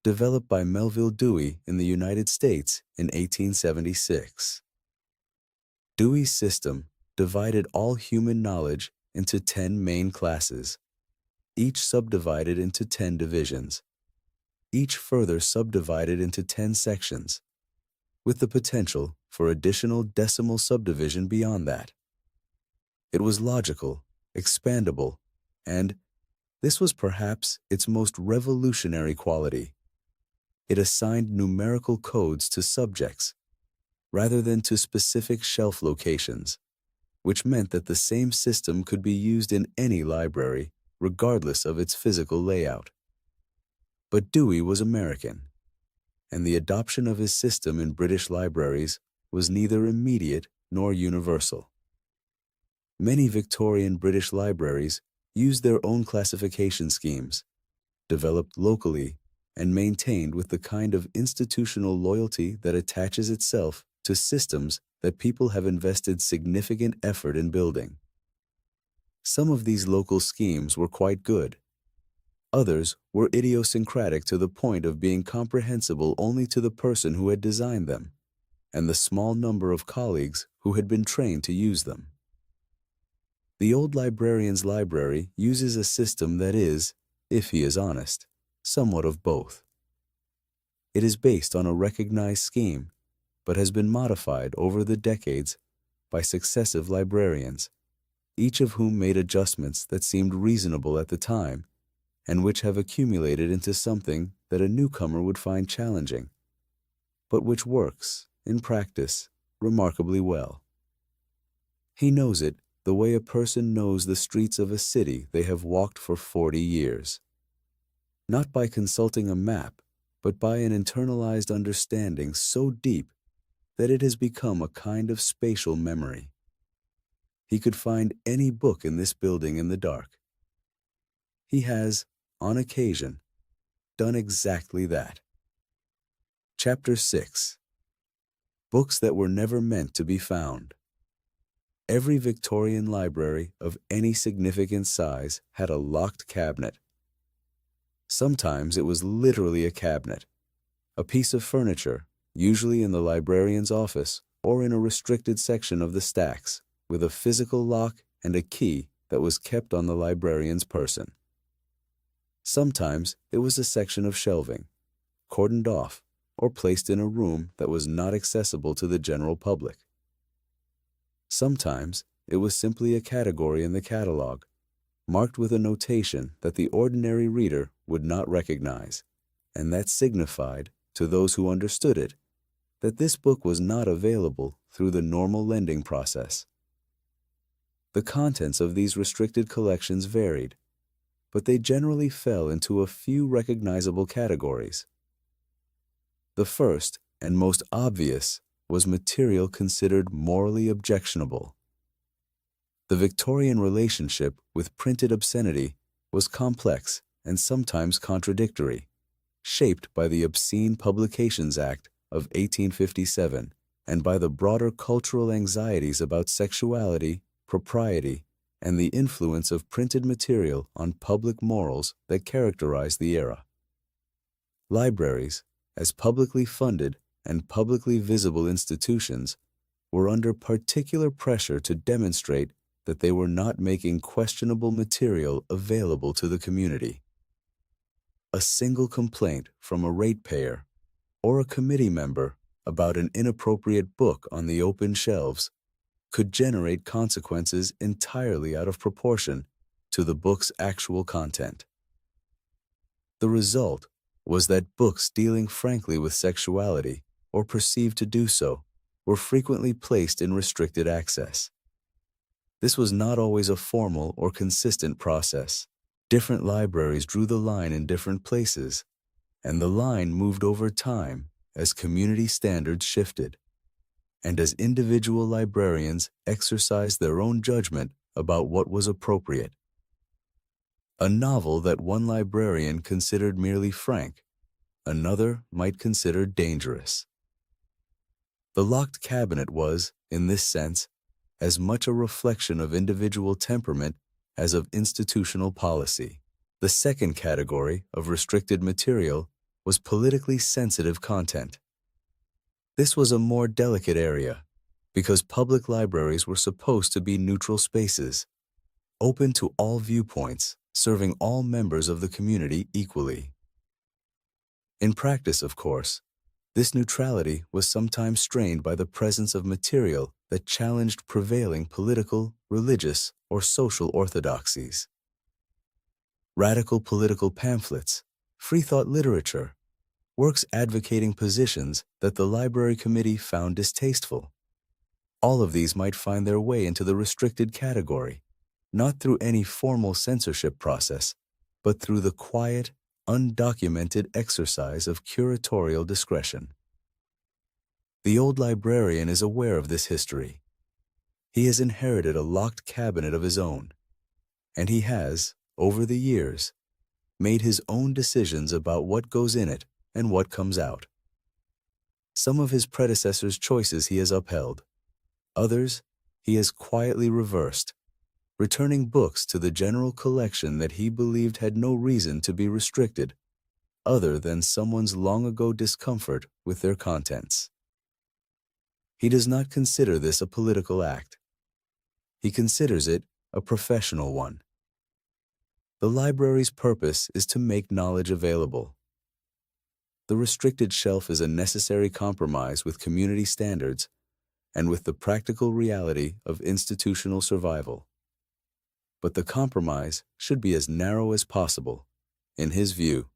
developed by Melville Dewey in the United States in 1876. Dewey's system divided all human knowledge into 10 main classes, each subdivided into 10 divisions, each further subdivided into 10 sections, with the potential for additional decimal subdivision beyond that. It was logical, expandable, and this was perhaps its most revolutionary quality. It assigned numerical codes to subjects rather than to specific shelf locations, which meant that the same system could be used in any library regardless of its physical layout. But Dewey was American, and the adoption of his system in British libraries was neither immediate nor universal. Many Victorian British libraries used their own classification schemes, developed locally and maintained with the kind of institutional loyalty that attaches itself to systems that people have invested significant effort in building. Some of these local schemes were quite good. Others were idiosyncratic to the point of being comprehensible only to the person who had designed them, and the small number of colleagues who had been trained to use them. The old librarian's library uses a system that is, if he is honest, somewhat of both. It is based on a recognized scheme, but has been modified over the decades by successive librarians, each of whom made adjustments that seemed reasonable at the time and which have accumulated into something that a newcomer would find challenging, but which works, in practice, remarkably well. He knows it the way a person knows the streets of a city they have walked for 40 years. Not by consulting a map, but by an internalized understanding so deep that it has become a kind of spatial memory. He could find any book in this building in the dark. He has, on occasion, done exactly that. Chapter 6. Books that were never meant to be found. Every Victorian library of any significant size had a locked cabinet. Sometimes it was literally a cabinet, a piece of furniture, usually in the librarian's office or in a restricted section of the stacks, with a physical lock and a key that was kept on the librarian's person. Sometimes it was a section of shelving, cordoned off or placed in a room that was not accessible to the general public. Sometimes it was simply a category in the catalog, marked with a notation that the ordinary reader would not recognize, and that signified, to those who understood it, that this book was not available through the normal lending process. The contents of these restricted collections varied, but they generally fell into a few recognizable categories. The first and most obvious was material considered morally objectionable. The Victorian relationship with printed obscenity was complex and sometimes contradictory, shaped by the Obscene Publications Act of 1857 and by the broader cultural anxieties about sexuality, propriety, and the influence of printed material on public morals that characterized the era. Libraries, as publicly funded and publicly visible institutions, were under particular pressure to demonstrate that they were not making questionable material available to the community. A single complaint from a ratepayer or a committee member about an inappropriate book on the open shelves could generate consequences entirely out of proportion to the book's actual content. The result was that books dealing frankly with sexuality, or perceived to do so, were frequently placed in restricted access. This was not always a formal or consistent process. Different libraries drew the line in different places, and the line moved over time as community standards shifted, and as individual librarians exercised their own judgment about what was appropriate. A novel that one librarian considered merely frank, another might consider dangerous. The locked cabinet was, in this sense, as much a reflection of individual temperament as of institutional policy. The second category of restricted material was politically sensitive content. This was a more delicate area because public libraries were supposed to be neutral spaces, open to all viewpoints, serving all members of the community equally. In practice, of course, this neutrality was sometimes strained by the presence of material that challenged prevailing political, religious, or social orthodoxies. Radical political pamphlets, freethought literature, works advocating positions that the library committee found distasteful. All of these might find their way into the restricted category, not through any formal censorship process, but through the quiet, undocumented exercise of curatorial discretion. The old librarian is aware of this history. He has inherited a locked cabinet of his own, and he has, over the years, made his own decisions about what goes in it and what comes out. Some of his predecessors' choices he has upheld. Others he has quietly reversed, returning books to the general collection that he believed had no reason to be restricted, other than someone's long-ago discomfort with their contents. He does not consider this a political act. He considers it a professional one. The library's purpose is to make knowledge available. The restricted shelf is a necessary compromise with community standards and with the practical reality of institutional survival. But the compromise should be as narrow as possible, in his view,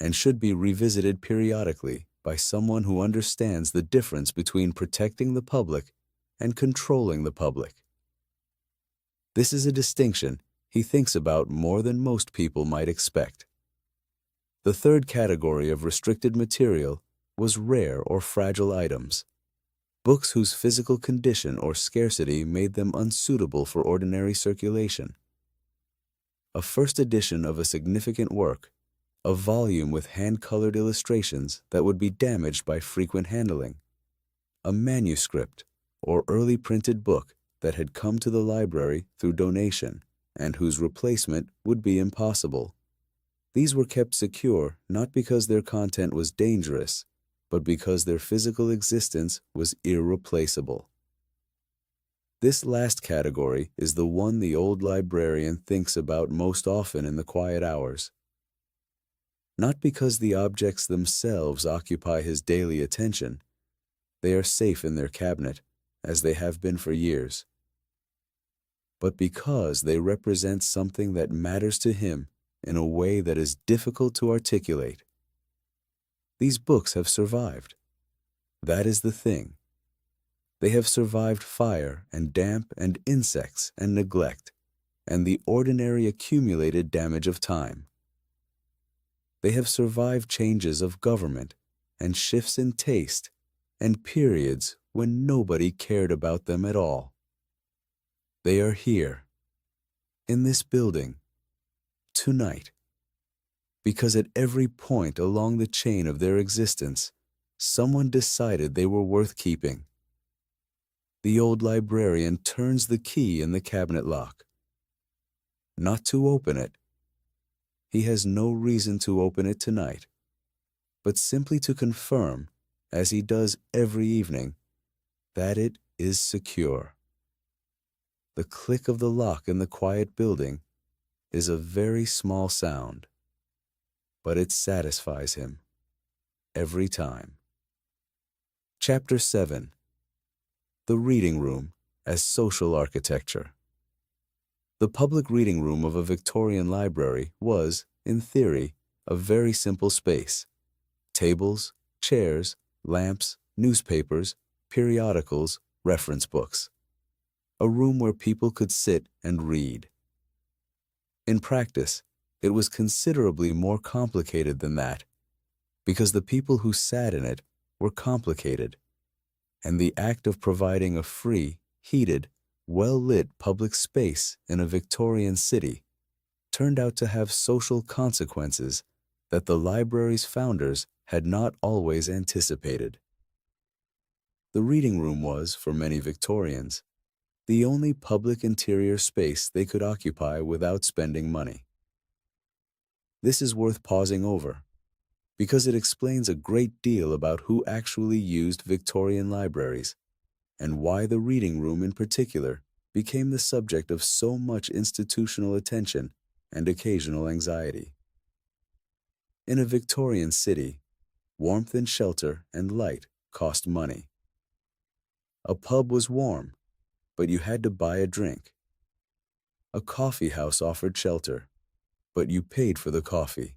and should be revisited periodically by someone who understands the difference between protecting the public and controlling the public. This is a distinction he thinks about more than most people might expect. The third category of restricted material was rare or fragile items, books whose physical condition or scarcity made them unsuitable for ordinary circulation. A first edition of a significant work, a volume with hand-colored illustrations that would be damaged by frequent handling, a manuscript or early printed book that had come to the library through donation and whose replacement would be impossible. These were kept secure not because their content was dangerous, but because their physical existence was irreplaceable. This last category is the one the old librarian thinks about most often in the quiet hours. Not because the objects themselves occupy his daily attention. They are safe in their cabinet, as they have been for years. but because they represent something that matters to him in a way that is difficult to articulate. These books have survived. That is the thing. They have survived fire and damp and insects and neglect and the ordinary accumulated damage of time. They have survived changes of government and shifts in taste and periods when nobody cared about them at all. They are here, in this building, tonight, because at every point along the chain of their existence, someone decided they were worth keeping. The old librarian turns the key in the cabinet lock. Not to open it. He has no reason to open it tonight, but simply to confirm, as he does every evening, that it is secure. The click of the lock in the quiet building is a very small sound, but it satisfies him every time. Chapter 7. The Reading Room as Social Architecture. The public reading room of a Victorian library was, in theory, a very simple space. Tables, chairs, lamps, newspapers, periodicals, reference books. A room where people could sit and read. In practice, it was considerably more complicated than that, because the people who sat in it were complicated, and the act of providing a free, heated, well-lit public space in a Victorian city turned out to have social consequences that the library's founders had not always anticipated. The reading room was, for many Victorians, the only public interior space they could occupy without spending money. This is worth pausing over, because it explains a great deal about who actually used Victorian libraries, and why the reading room in particular became the subject of so much institutional attention and occasional anxiety. In a Victorian city, warmth and shelter and light cost money. A pub was warm, but you had to buy a drink. A coffee house offered shelter, but you paid for the coffee.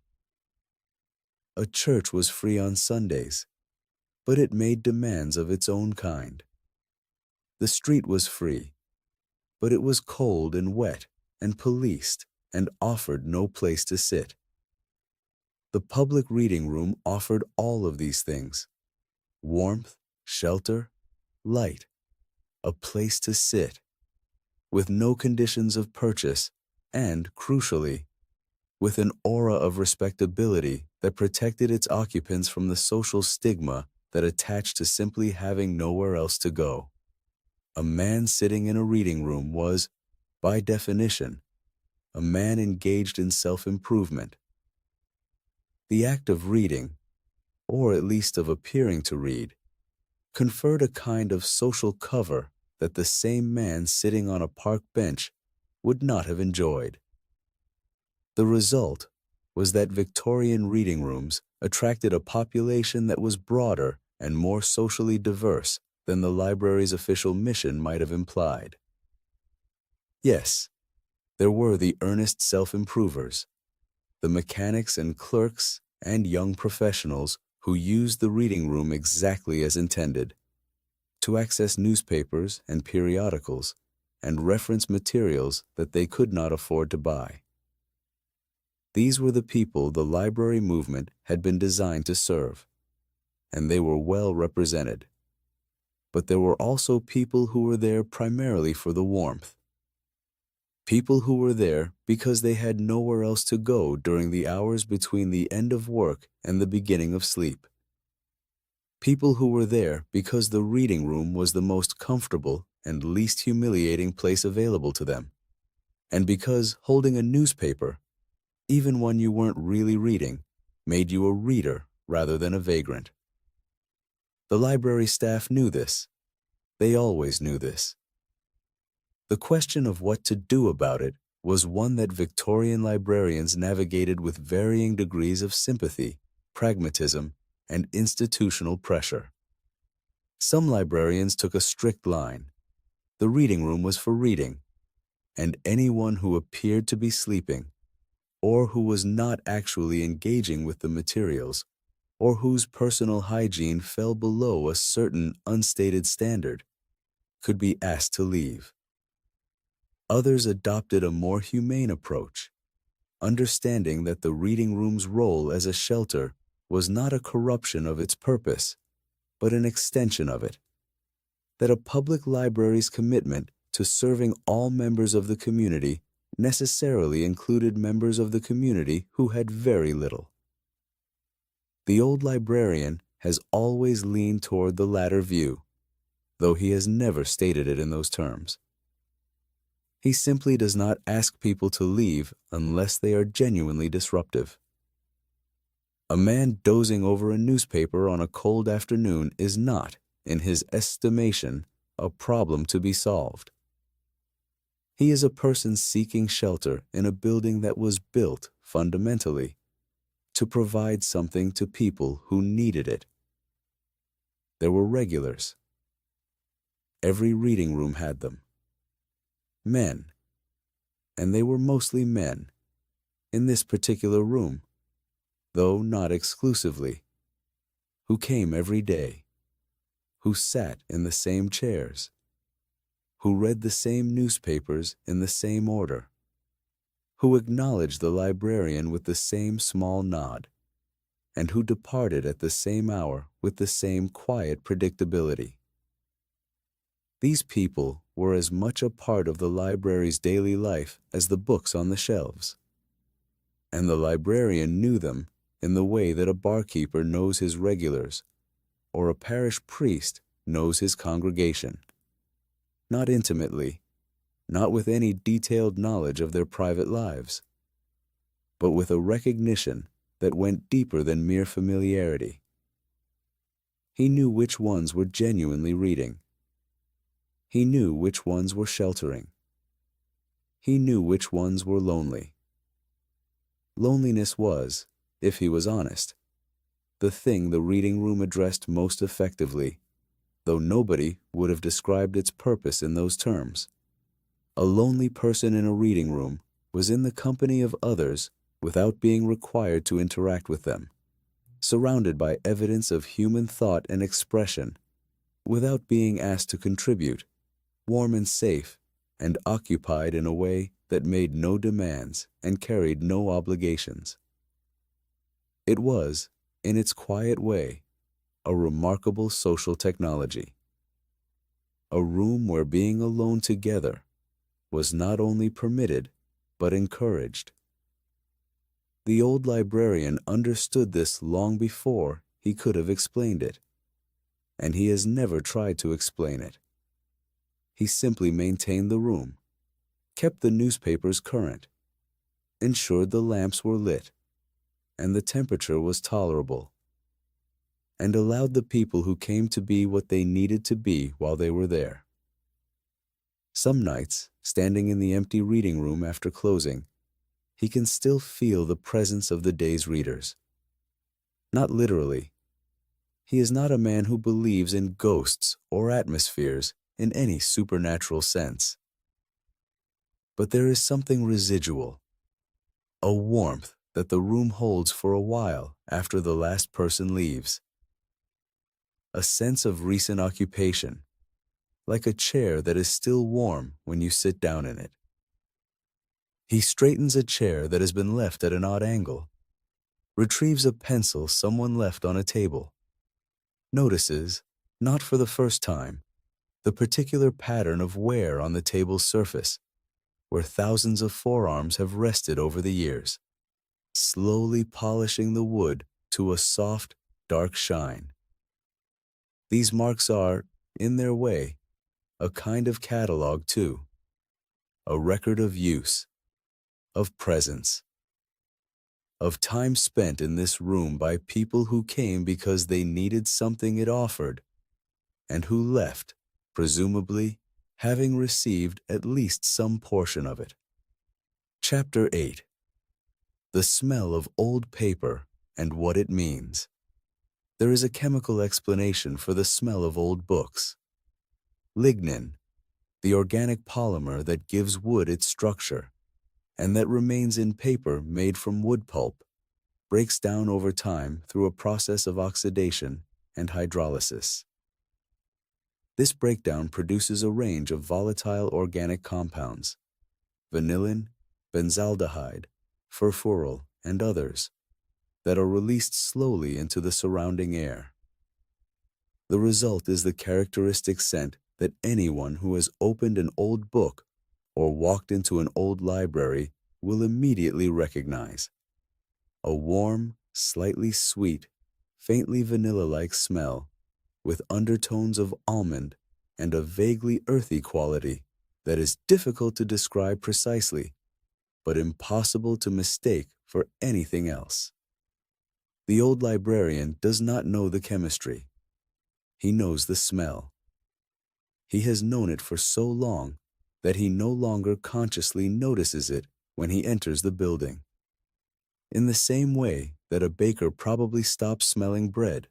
A church was free on Sundays, but it made demands of its own kind. The street was free, but it was cold and wet and policed and offered no place to sit. The public reading room offered all of these things: warmth, shelter, light, a place to sit, with no conditions of purchase, and, crucially, with an aura of respectability that protected its occupants from the social stigma that attached to simply having nowhere else to go. A man sitting in a reading room was, by definition, a man engaged in self-improvement. The act of reading, or at least of appearing to read, conferred a kind of social cover that the same man sitting on a park bench would not have enjoyed. The result was that Victorian reading rooms attracted a population that was broader and more socially diverse than the library's official mission might have implied. Yes, there were the earnest self-improvers, the mechanics and clerks and young professionals who used the reading room exactly as intended, to access newspapers and periodicals and reference materials that they could not afford to buy. These were the people the library movement had been designed to serve, and they were well represented. But there were also people who were there primarily for the warmth. People who were there because they had nowhere else to go during the hours between the end of work and the beginning of sleep. People who were there because the reading room was the most comfortable and least humiliating place available to them, and because holding a newspaper, even when you weren't really reading, made you a reader rather than a vagrant. The library staff knew this. They always knew this. The question of what to do about it was one that Victorian librarians navigated with varying degrees of sympathy, pragmatism, and institutional pressure. Some librarians took a strict line. The reading room was for reading. and anyone who appeared to be sleeping, or who was not actually engaging with the materials, or whose personal hygiene fell below a certain unstated standard, could be asked to leave. Others adopted a more humane approach, understanding that the reading room's role as a shelter was not a corruption of its purpose, but an extension of it. That a public library's commitment to serving all members of the community necessarily included members of the community who had very little. The old librarian has always leaned toward the latter view, though he has never stated it in those terms. He simply does not ask people to leave unless they are genuinely disruptive. A man dozing over a newspaper on a cold afternoon is not, in his estimation, a problem to be solved. He is a person seeking shelter in a building that was built, fundamentally, to provide something to people who needed it. There were regulars. Every reading room had them. Men, and they were mostly men, in this particular room, though not exclusively, who came every day, who sat in the same chairs, who read the same newspapers in the same order, who acknowledged the librarian with the same small nod, and who departed at the same hour with the same quiet predictability. These people were as much a part of the library's daily life as the books on the shelves, and the librarian knew them in the way that a barkeeper knows his regulars, or a parish priest knows his congregation. Not intimately, not with any detailed knowledge of their private lives, but with a recognition that went deeper than mere familiarity. He knew which ones were genuinely reading. He knew which ones were sheltering. He knew which ones were lonely. Loneliness was, if he was honest, the thing the reading room addressed most effectively, though nobody would have described its purpose in those terms. A lonely person in a reading room was in the company of others without being required to interact with them, surrounded by evidence of human thought and expression, without being asked to contribute, warm and safe, and occupied in a way that made no demands and carried no obligations. It was, in its quiet way, a remarkable social technology. A room where being alone together was not only permitted, but encouraged. The old librarian understood this long before he could have explained it, and he has never tried to explain it. He simply maintained the room, kept the newspapers current, ensured the lamps were lit, and the temperature was tolerable, and allowed the people who came to be what they needed to be while they were there. Some nights, standing in the empty reading room after closing, he can still feel the presence of the day's readers. Not literally. He is not a man who believes in ghosts or atmospheres in any supernatural sense. But there is something residual, a warmth that the room holds for a while after the last person leaves. A sense of recent occupation, like a chair that is still warm when you sit down in it. He straightens a chair that has been left at an odd angle, retrieves a pencil someone left on a table, notices, not for the first time, the particular pattern of wear on the table's surface, where thousands of forearms have rested over the years, slowly polishing the wood to a soft, dark shine. These marks are, in their way, a kind of catalog too, a record of use, of presence, of time spent in this room by people who came because they needed something it offered, and who left, presumably, having received at least some portion of it. Chapter 8. The smell of old paper and what it means. There is a chemical explanation for the smell of old books. Lignin, the organic polymer that gives wood its structure and that remains in paper made from wood pulp, breaks down over time through a process of oxidation and hydrolysis. This breakdown produces a range of volatile organic compounds, vanillin, benzaldehyde, furfuryl, and others, that are released slowly into the surrounding air. The result is the characteristic scent that anyone who has opened an old book or walked into an old library will immediately recognize. A warm, slightly sweet, faintly vanilla-like smell with undertones of almond and a vaguely earthy quality that is difficult to describe precisely, but impossible to mistake for anything else. The old librarian does not know the chemistry. He knows the smell. He has known it for so long that he no longer consciously notices it when he enters the building. In the same way that a baker probably stops smelling bread,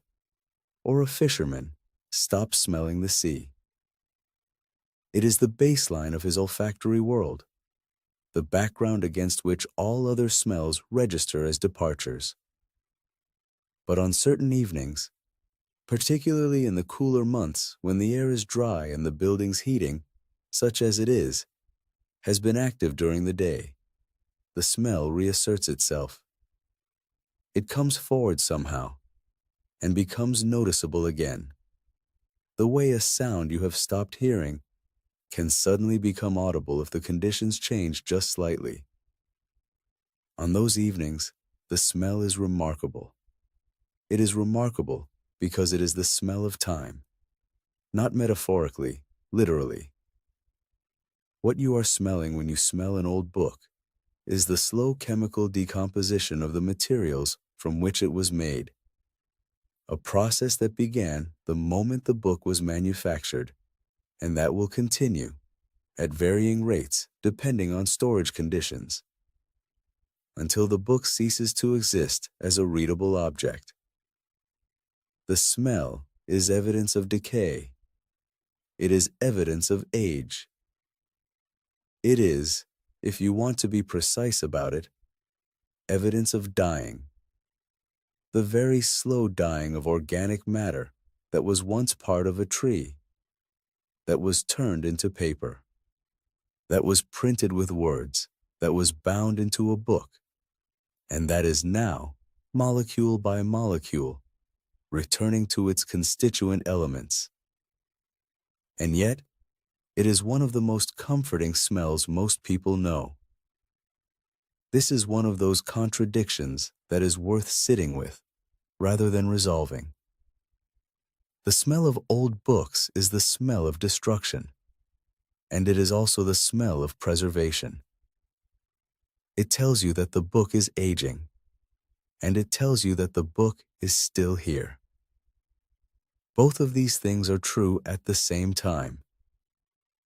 or a fisherman stops smelling the sea. It is the baseline of his olfactory world, the background against which all other smells register as departures. But on certain evenings, particularly in the cooler months when the air is dry and the building's heating, such as it is, has been active during the day, the smell reasserts itself. It comes forward somehow and becomes noticeable again. The way a sound you have stopped hearing can suddenly become audible if the conditions change just slightly. On those evenings, the smell is remarkable. It is remarkable because it is the smell of time, not metaphorically, literally. What you are smelling when you smell an old book is the slow chemical decomposition of the materials from which it was made, a process that began the moment the book was manufactured, and that will continue, at varying rates depending on storage conditions, until the book ceases to exist as a readable object. The smell is evidence of decay. It is evidence of age. It is, if you want to be precise about it, evidence of dying. The very slow dying of organic matter that was once part of a tree, that was turned into paper, that was printed with words, that was bound into a book, and that is now, molecule by molecule, returning to its constituent elements. And yet, it is one of the most comforting smells most people know. This is one of those contradictions that is worth sitting with, rather than resolving. The smell of old books is the smell of destruction, and it is also the smell of preservation. It tells you that the book is aging, and it tells you that the book is still here. Both of these things are true at the same time,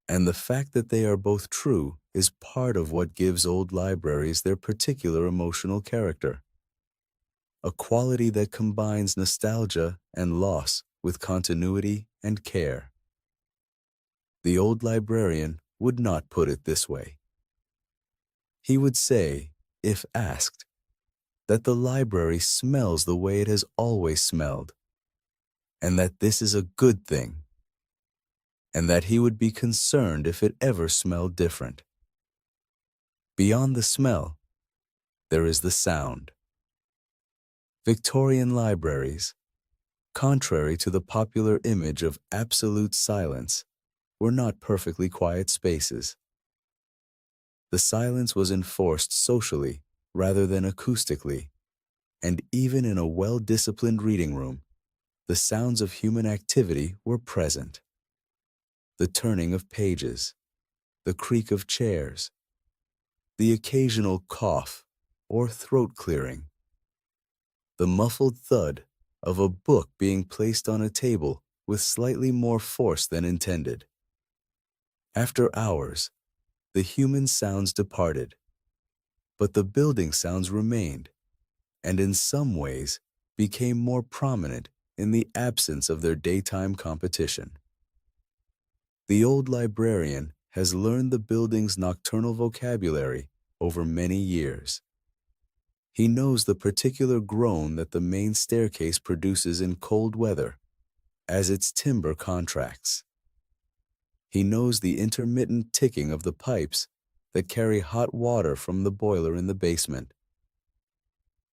and the fact that they are both true is part of what gives old libraries their particular emotional character, a quality that combines nostalgia and loss with continuity and care. The old librarian would not put it this way. He would say, if asked, that the library smells the way it has always smelled, and that this is a good thing, and that he would be concerned if it ever smelled different. Beyond the smell, there is the sound. Victorian libraries, contrary to the popular image of absolute silence, were not perfectly quiet spaces. The silence was enforced socially rather than acoustically, and even in a well-disciplined reading room, the sounds of human activity were present. The turning of pages, the creak of chairs, the occasional cough or throat clearing, the muffled thud of a book being placed on a table with slightly more force than intended. After hours, the human sounds departed, but the building sounds remained, and in some ways became more prominent in the absence of their daytime competition. The old librarian has learned the building's nocturnal vocabulary over many years. He knows the particular groan that the main staircase produces in cold weather as its timber contracts. He knows the intermittent ticking of the pipes that carry hot water from the boiler in the basement.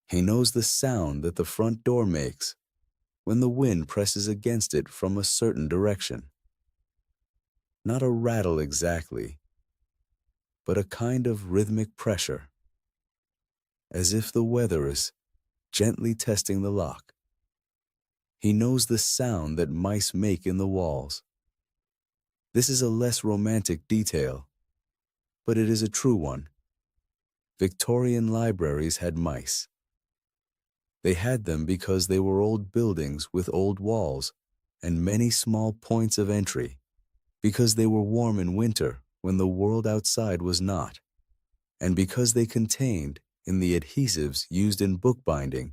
He knows the sound that the front door makes when the wind presses against it from a certain direction. Not a rattle exactly, but a kind of rhythmic pressure, as if the weather is gently testing the lock. He knows the sound that mice make in the walls. This is a less romantic detail, but it is a true one. Victorian libraries had mice. They had them because they were old buildings with old walls and many small points of entry, because they were warm in winter when the world outside was not, and because they contained, in the adhesives used in bookbinding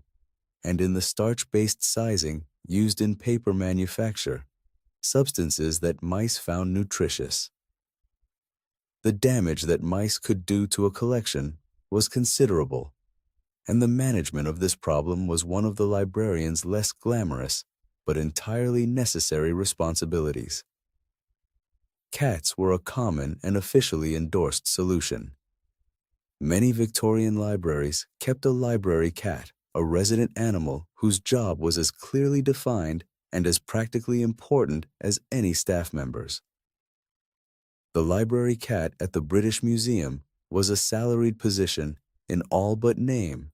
and in the starch-based sizing used in paper manufacture, substances that mice found nutritious. The damage that mice could do to a collection was considerable, and the management of this problem was one of the librarian's less glamorous but entirely necessary responsibilities. Cats were a common and officially endorsed solution. Many Victorian libraries kept a library cat, a resident animal whose job was as clearly defined and as practically important as any staff members. The library cat at the British Museum was a salaried position in all but name.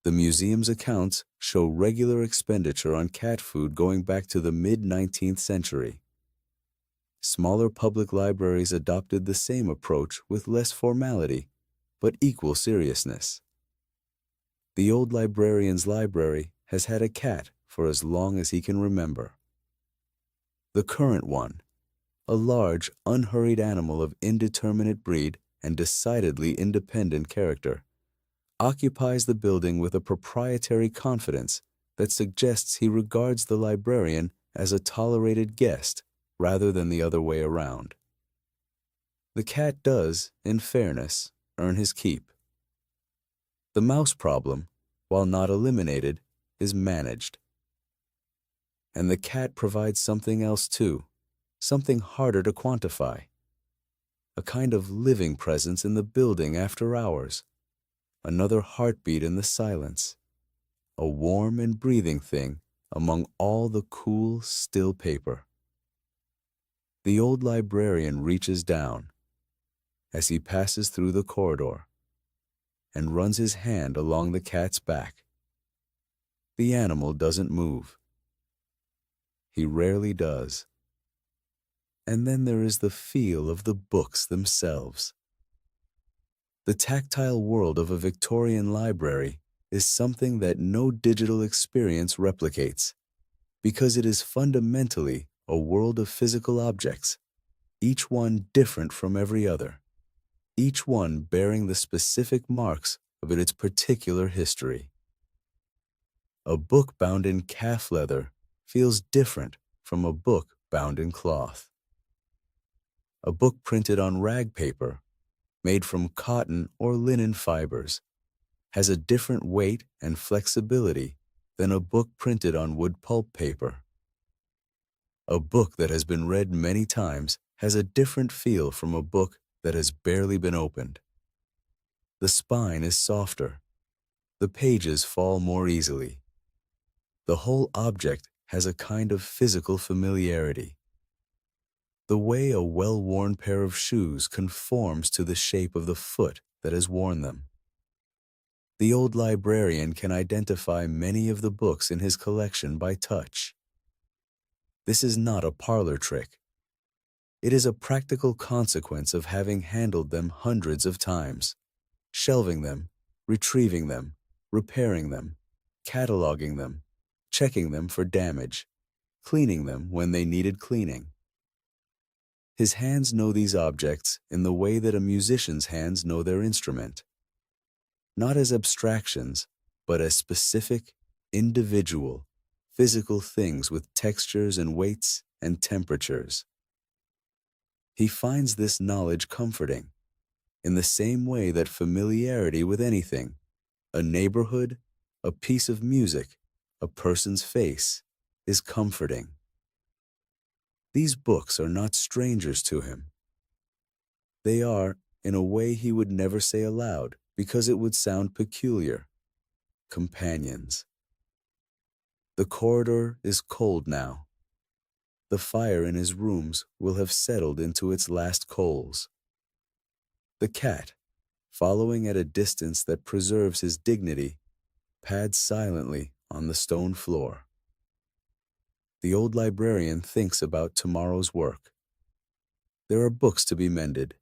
The museum's accounts show regular expenditure on cat food going back to the mid-19th century. Smaller public libraries adopted the same approach with less formality, but equal seriousness. The old librarian's library has had a cat for as long as he can remember. The current one, a large, unhurried animal of indeterminate breed and decidedly independent character, occupies the building with a proprietary confidence that suggests he regards the librarian as a tolerated guest rather than the other way around. The cat does, in fairness, earn his keep. The mouse problem, while not eliminated, is managed. And the cat provides something else too, something harder to quantify. A kind of living presence in the building after hours, another heartbeat in the silence, a warm and breathing thing among all the cool, still paper. The old librarian reaches down as he passes through the corridor and runs his hand along the cat's back. The animal doesn't move. He rarely does. And then there is the feel of the books themselves. The tactile world of a Victorian library is something that no digital experience replicates, because it is fundamentally a world of physical objects, each one different from every other, each one bearing the specific marks of its particular history. A book bound in calf leather feels different from a book bound in cloth. A book printed on rag paper, made from cotton or linen fibers, has a different weight and flexibility than a book printed on wood pulp paper. A book that has been read many times has a different feel from a book that has barely been opened. The spine is softer. The pages fall more easily. The whole object has a kind of physical familiarity. The way a well-worn pair of shoes conforms to the shape of the foot that has worn them. The old librarian can identify many of the books in his collection by touch. This is not a parlor trick. It is a practical consequence of having handled them hundreds of times, shelving them, retrieving them, repairing them, cataloging them, checking them for damage, cleaning them when they needed cleaning. His hands know these objects in the way that a musician's hands know their instrument. Not as abstractions, but as specific, individual, physical things with textures and weights and temperatures. He finds this knowledge comforting, in the same way that familiarity with anything, a neighborhood, a piece of music, a person's face, is comforting. These books are not strangers to him. They are, in a way he would never say aloud because it would sound peculiar, companions. The corridor is cold now. The fire in his rooms will have settled into its last coals. The cat, following at a distance that preserves his dignity, pads silently on the stone floor. The old librarian thinks about tomorrow's work. There are books to be mended.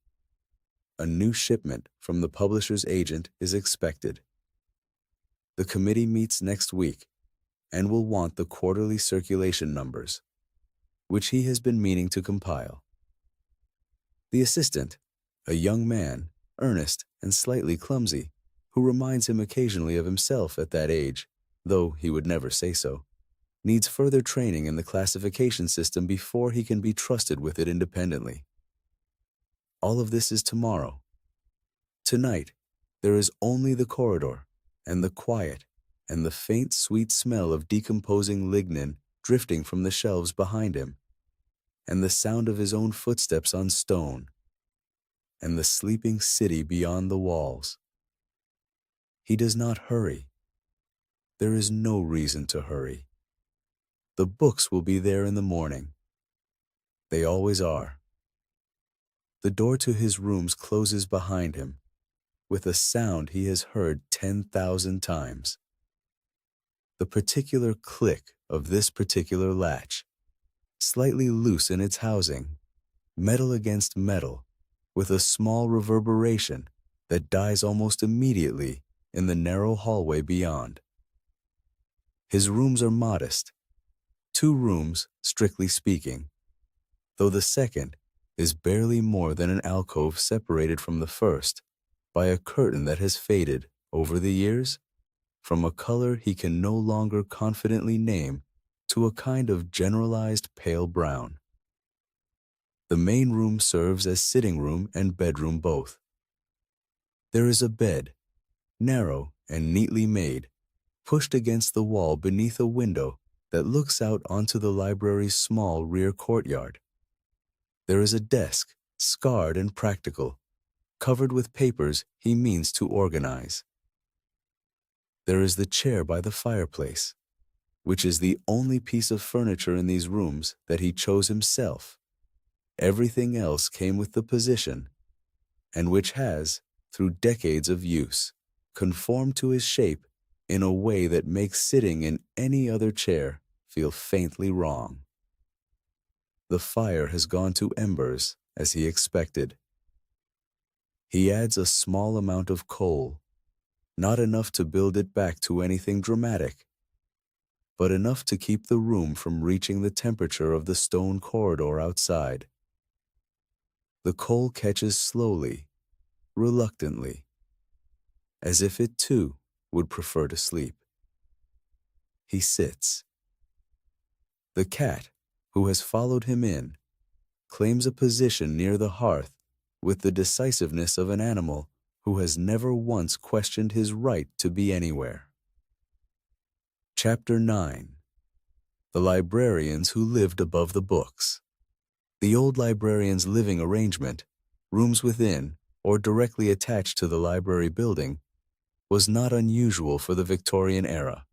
A new shipment from the publisher's agent is expected. The committee meets next week and will want the quarterly circulation numbers, which he has been meaning to compile. The assistant, a young man, earnest and slightly clumsy, who reminds him occasionally of himself at that age, though he would never say so, needs further training in the classification system before he can be trusted with it independently. All of this is tomorrow. Tonight, there is only the corridor and the quiet and the faint sweet smell of decomposing lignin drifting from the shelves behind him, and the sound of his own footsteps on stone, and the sleeping city beyond the walls. He does not hurry. There is no reason to hurry. The books will be there in the morning. They always are. The door to his rooms closes behind him, with a sound he has heard 10,000 times. The particular click of this particular latch, slightly loose in its housing, metal against metal, with a small reverberation that dies almost immediately in the narrow hallway beyond. His rooms are modest, 2 rooms, strictly speaking, though the second is barely more than an alcove separated from the first by a curtain that has faded, over the years, from a color he can no longer confidently name to a kind of generalized pale brown. The main room serves as sitting room and bedroom both. There is a bed, narrow and neatly made, pushed against the wall beneath a window that looks out onto the library's small rear courtyard. There is a desk, scarred and practical, covered with papers he means to organize. There is the chair by the fireplace, which is the only piece of furniture in these rooms that he chose himself. Everything else came with the position, and which has, through decades of use, conformed to his shape in a way that makes sitting in any other chair feel faintly wrong. The fire has gone to embers, as he expected. He adds a small amount of coal, not enough to build it back to anything dramatic, but enough to keep the room from reaching the temperature of the stone corridor outside. The coal catches slowly, reluctantly, as if it too would prefer to sleep. He sits. The cat, who has followed him in, claims a position near the hearth with the decisiveness of an animal who has never once questioned his right to be anywhere. Chapter 9. The Librarians Who Lived Above the Books. The old librarian's living arrangement, rooms within or directly attached to the library building, was not unusual for the Victorian era.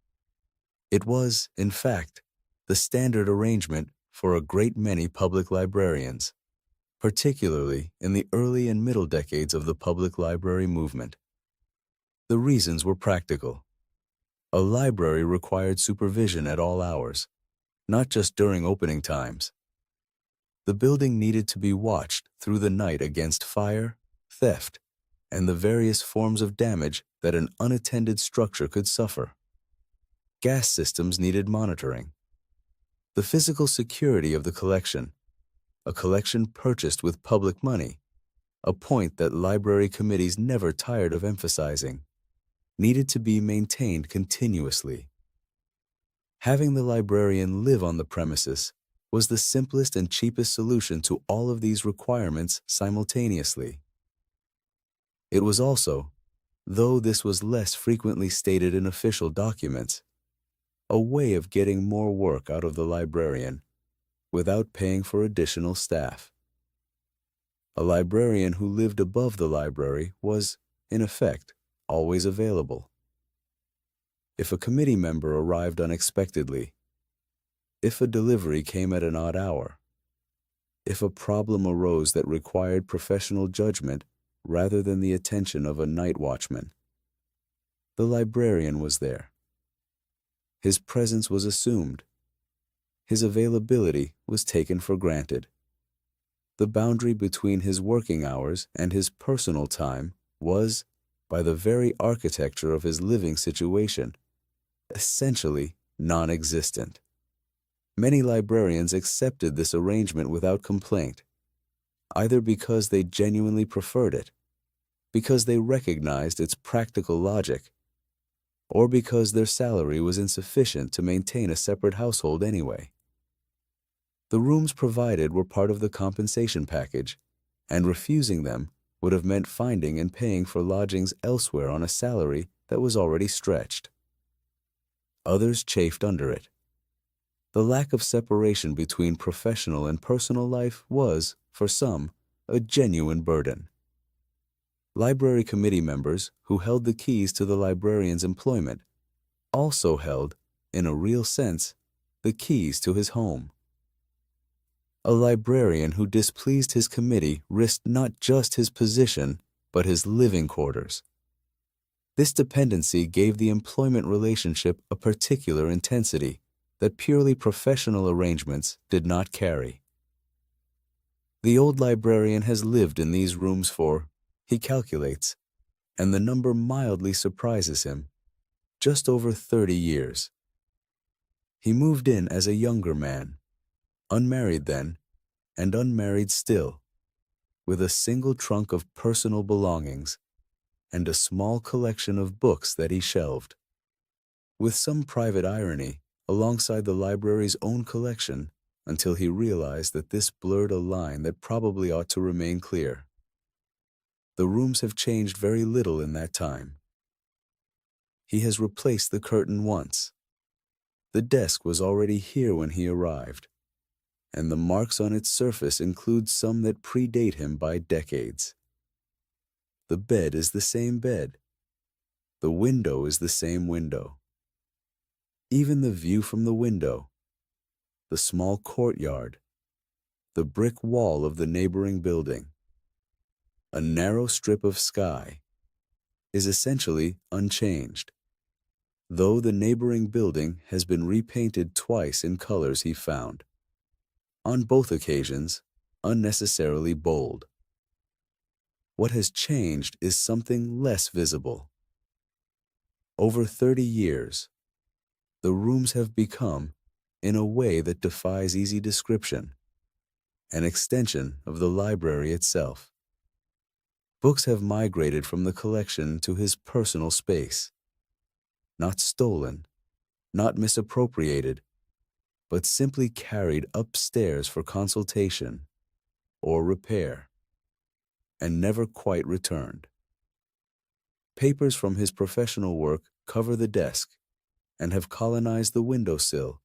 It was, in fact, the standard arrangement for a great many public librarians, particularly in the early and middle decades of the public library movement. The reasons were practical. A library required supervision at all hours, not just during opening times. The building needed to be watched through the night against fire, theft, and the various forms of damage that an unattended structure could suffer. Gas systems needed monitoring. The physical security of the collection, a collection purchased with public money, a point that library committees never tired of emphasizing, needed to be maintained continuously. Having the librarian live on the premises was the simplest and cheapest solution to all of these requirements simultaneously. It was also, though this was less frequently stated in official documents, a way of getting more work out of the librarian without paying for additional staff. A librarian who lived above the library was, in effect, always available. If a committee member arrived unexpectedly, if a delivery came at an odd hour, if a problem arose that required professional judgment rather than the attention of a night watchman, the librarian was there. His presence was assumed. His availability was taken for granted. The boundary between his working hours and his personal time was, by the very architecture of his living situation, essentially non-existent. Many librarians accepted this arrangement without complaint, either because they genuinely preferred it, because they recognized its practical logic, or because their salary was insufficient to maintain a separate household anyway. The rooms provided were part of the compensation package, and refusing them would have meant finding and paying for lodgings elsewhere on a salary that was already stretched. Others chafed under it. The lack of separation between professional and personal life was, for some, a genuine burden. Library committee members who held the keys to the librarian's employment also held, in a real sense, the keys to his home. A librarian who displeased his committee risked not just his position, but his living quarters. This dependency gave the employment relationship a particular intensity that purely professional arrangements did not carry. The old librarian has lived in these rooms for, he calculates, and the number mildly surprises him, just over 30 years. He moved in as a younger man, unmarried then, and unmarried still, with a single trunk of personal belongings and a small collection of books that he shelved. With some private irony, alongside the library's own collection, until he realized that this blurred a line that probably ought to remain clear. The rooms have changed very little in that time. He has replaced the curtain once. The desk was already here when he arrived, and the marks on its surface include some that predate him by decades. The bed is the same bed. The window is the same window. Even the view from the window, the small courtyard, the brick wall of the neighboring building, a narrow strip of sky, is essentially unchanged, though the neighboring building has been repainted twice in colors he found, on both occasions unnecessarily bold. What has changed is something less visible. Over 30 years, the rooms have become, in a way that defies easy description, an extension of the library itself. Books have migrated from the collection to his personal space, not stolen, not misappropriated, but simply carried upstairs for consultation or repair, and never quite returned. Papers from his professional work cover the desk and have colonized the windowsill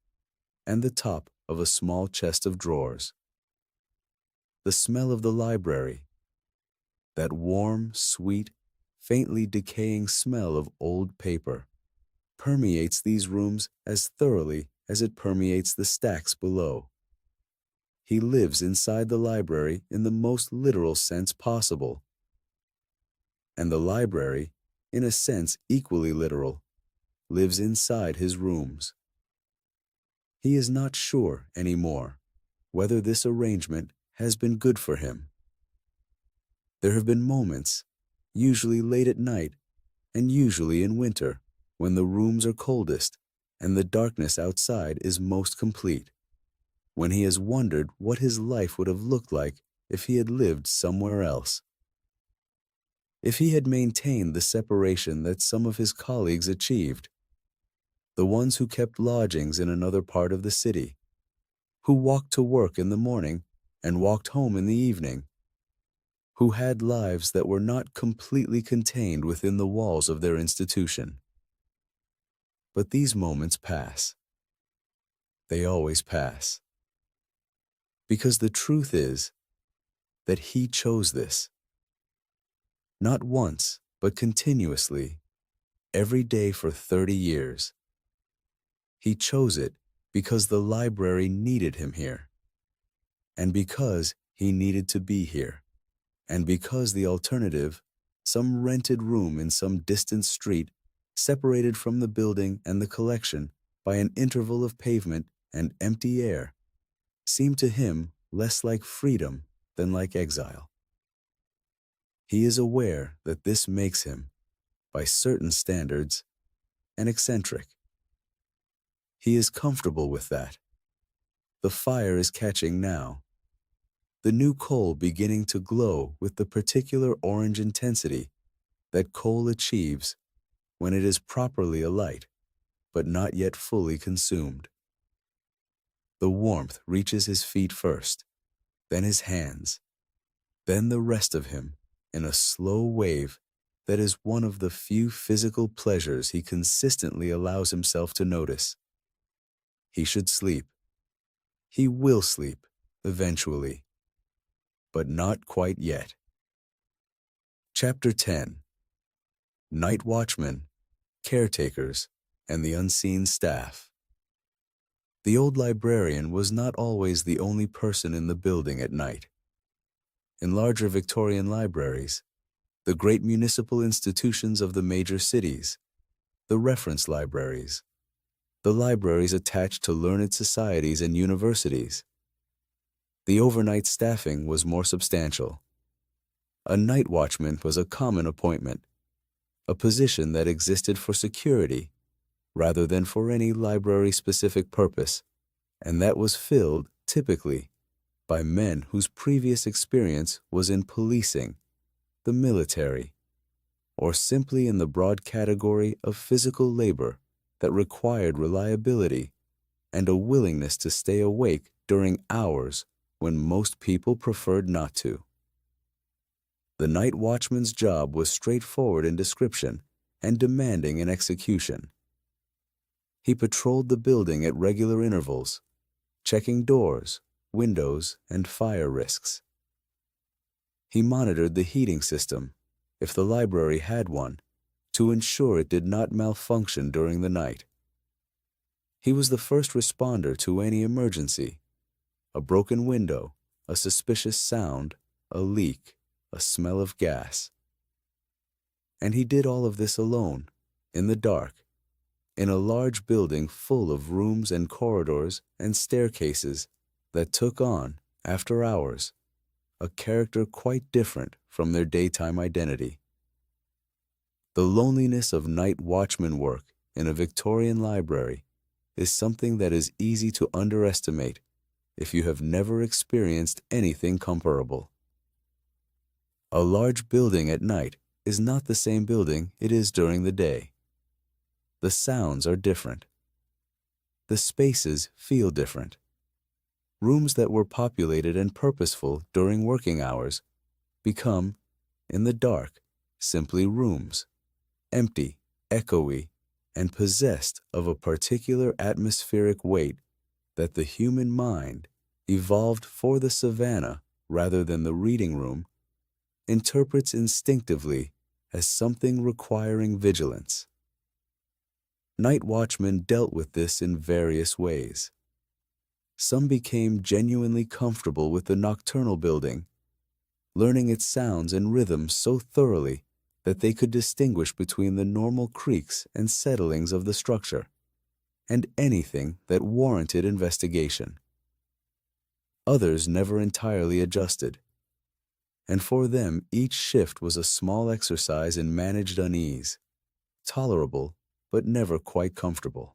and the top of a small chest of drawers. The smell of the library, that warm, sweet, faintly decaying smell of old paper, permeates these rooms as thoroughly as it permeates the stacks below. He lives inside the library in the most literal sense possible. And the library, in a sense equally literal, lives inside his rooms. He is not sure anymore whether this arrangement has been good for him. There have been moments, usually late at night and usually in winter, when the rooms are coldest and the darkness outside is most complete, when he has wondered what his life would have looked like if he had lived somewhere else. If he had maintained the separation that some of his colleagues achieved, the ones who kept lodgings in another part of the city, who walked to work in the morning and walked home in the evening, who had lives that were not completely contained within the walls of their institution. But these moments pass. They always pass. Because the truth is that he chose this. Not once, but continuously, every day for 30 years. He chose it because the library needed him here, and because he needed to be here, and because the alternative, some rented room in some distant street, separated from the building and the collection by an interval of pavement and empty air, seemed to him less like freedom than like exile. He is aware that this makes him, by certain standards, an eccentric. He is comfortable with that. The fire is catching now, the new coal beginning to glow with the particular orange intensity that coal achieves when it is properly alight, but not yet fully consumed. The warmth reaches his feet first, then his hands, then the rest of him in a slow wave that is one of the few physical pleasures he consistently allows himself to notice. He should sleep. He will sleep, eventually, but not quite yet. Chapter 10. Night Watchmen, Caretakers, and the Unseen Staff. The old librarian was not always the only person in the building at night. In larger Victorian libraries, the great municipal institutions of the major cities, the reference libraries, the libraries attached to learned societies and universities, the overnight staffing was more substantial. A night watchman was a common appointment, a position that existed for security rather than for any library-specific purpose, and that was filled, typically, by men whose previous experience was in policing, the military, or simply in the broad category of physical labor that required reliability and a willingness to stay awake during hours when most people preferred not to. The night watchman's job was straightforward in description and demanding in execution. He patrolled the building at regular intervals, checking doors, windows, and fire risks. He monitored the heating system, if the library had one, to ensure it did not malfunction during the night. He was the first responder to any emergency: a broken window, a suspicious sound, a leak, a smell of gas. And he did all of this alone, in the dark, in a large building full of rooms and corridors and staircases that took on, after hours, a character quite different from their daytime identity. The loneliness of night watchman work in a Victorian library is something that is easy to underestimate if you have never experienced anything comparable. A large building at night is not the same building it is during the day. The sounds are different. The spaces feel different. Rooms that were populated and purposeful during working hours become, in the dark, simply rooms, empty, echoey, and possessed of a particular atmospheric weight that the human mind, evolved for the savannah rather than the reading room, interprets instinctively as something requiring vigilance. Night watchmen dealt with this in various ways. Some became genuinely comfortable with the nocturnal building, learning its sounds and rhythms so thoroughly that they could distinguish between the normal creaks and settlings of the structure and anything that warranted investigation. Others never entirely adjusted, and for them each shift was a small exercise in managed unease, tolerable but never quite comfortable.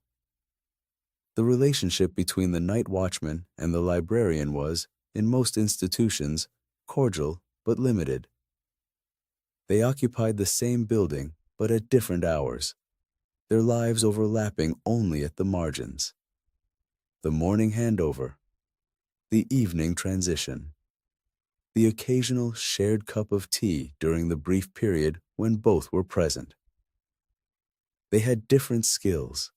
The relationship between the night watchman and the librarian was, in most institutions, cordial but limited. They occupied the same building but at different hours, their lives overlapping only at the margins. The morning handover, the evening transition, the occasional shared cup of tea during the brief period when both were present. They had different skills,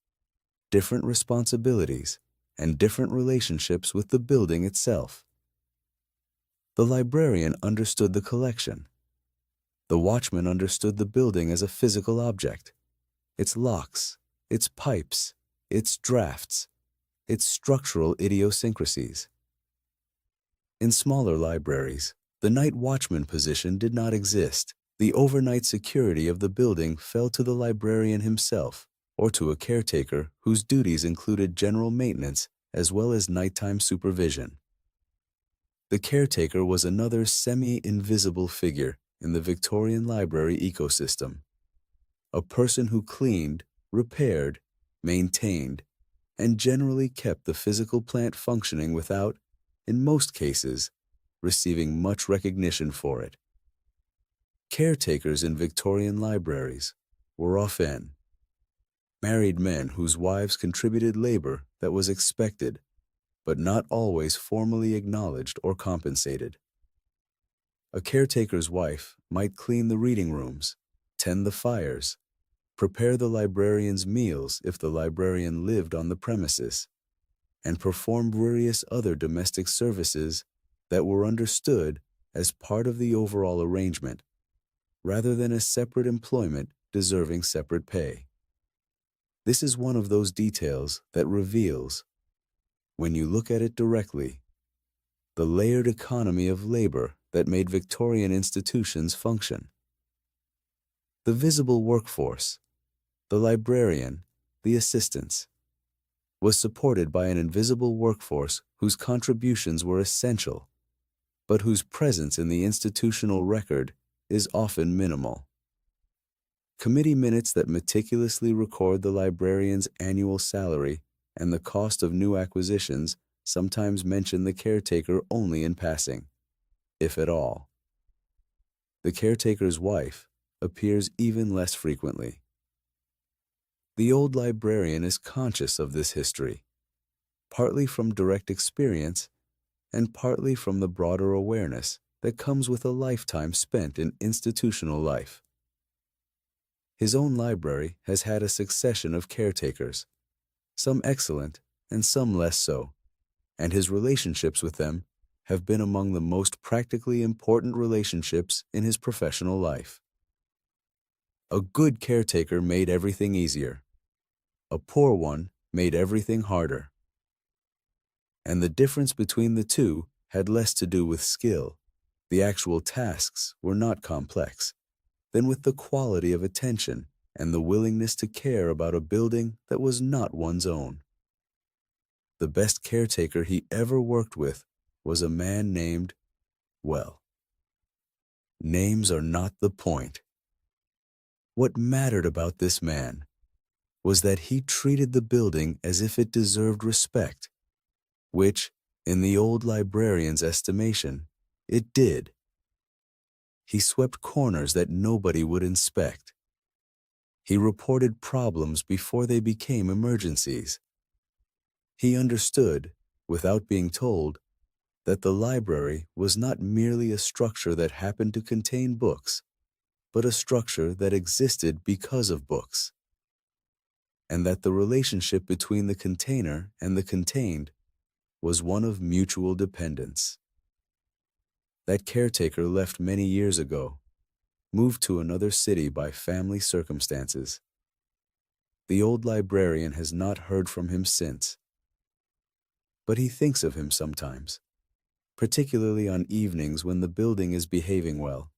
different responsibilities, and different relationships with the building itself. The librarian understood the collection. The watchman understood the building as a physical object, its locks, its pipes, its drafts, its structural idiosyncrasies. In smaller libraries, the night watchman position did not exist. The overnight security of the building fell to the librarian himself or to a caretaker whose duties included general maintenance as well as nighttime supervision. The caretaker was another semi-invisible figure in the Victorian library ecosystem, a person who cleaned, repaired, maintained, and generally kept the physical plant functioning without, in most cases, receiving much recognition for it. Caretakers in Victorian libraries were often married men whose wives contributed labor that was expected, but not always formally acknowledged or compensated. A caretaker's wife might clean the reading rooms, tend the fires, prepare the librarian's meals if the librarian lived on the premises, and perform various other domestic services that were understood as part of the overall arrangement, rather than as separate employment deserving separate pay. This is one of those details that reveals, when you look at it directly, the layered economy of labor that made Victorian institutions function. The visible workforce, the librarian, the assistants, was supported by an invisible workforce whose contributions were essential, but whose presence in the institutional record is often minimal. Committee minutes that meticulously record the librarian's annual salary and the cost of new acquisitions sometimes mention the caretaker only in passing, if at all. The caretaker's wife appears even less frequently. The old librarian is conscious of this history, partly from direct experience and partly from the broader awareness that comes with a lifetime spent in institutional life. His own library has had a succession of caretakers, some excellent and some less so, and his relationships with them have been among the most practically important relationships in his professional life. A good caretaker made everything easier. A poor one made everything harder. And the difference between the two had less to do with skill, the actual tasks were not complex, than with the quality of attention and the willingness to care about a building that was not one's own. The best caretaker he ever worked with was a man named, well, names are not the point. What mattered about this man was that he treated the building as if it deserved respect, which, in the old librarian's estimation, it did. He swept corners that nobody would inspect. He reported problems before they became emergencies. He understood, without being told, that the library was not merely a structure that happened to contain books, but a structure that existed because of books, and that the relationship between the container and the contained was one of mutual dependence. That caretaker left many years ago, moved to another city by family circumstances. The old librarian has not heard from him since, but he thinks of him sometimes, particularly on evenings when the building is behaving well,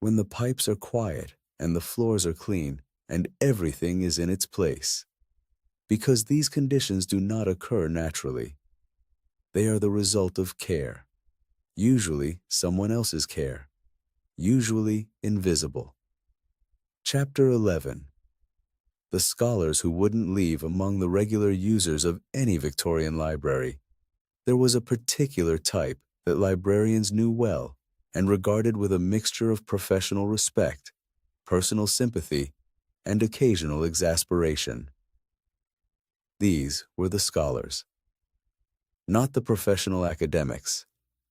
when the pipes are quiet and the floors are clean and everything is in its place. Because these conditions do not occur naturally. They are the result of care, usually someone else's care, usually invisible. Chapter 11. The scholars who wouldn't leave among the regular users of any Victorian library. There was a particular type that librarians knew well and regarded with a mixture of professional respect, personal sympathy, and occasional exasperation. These were the scholars. Not the professional academics,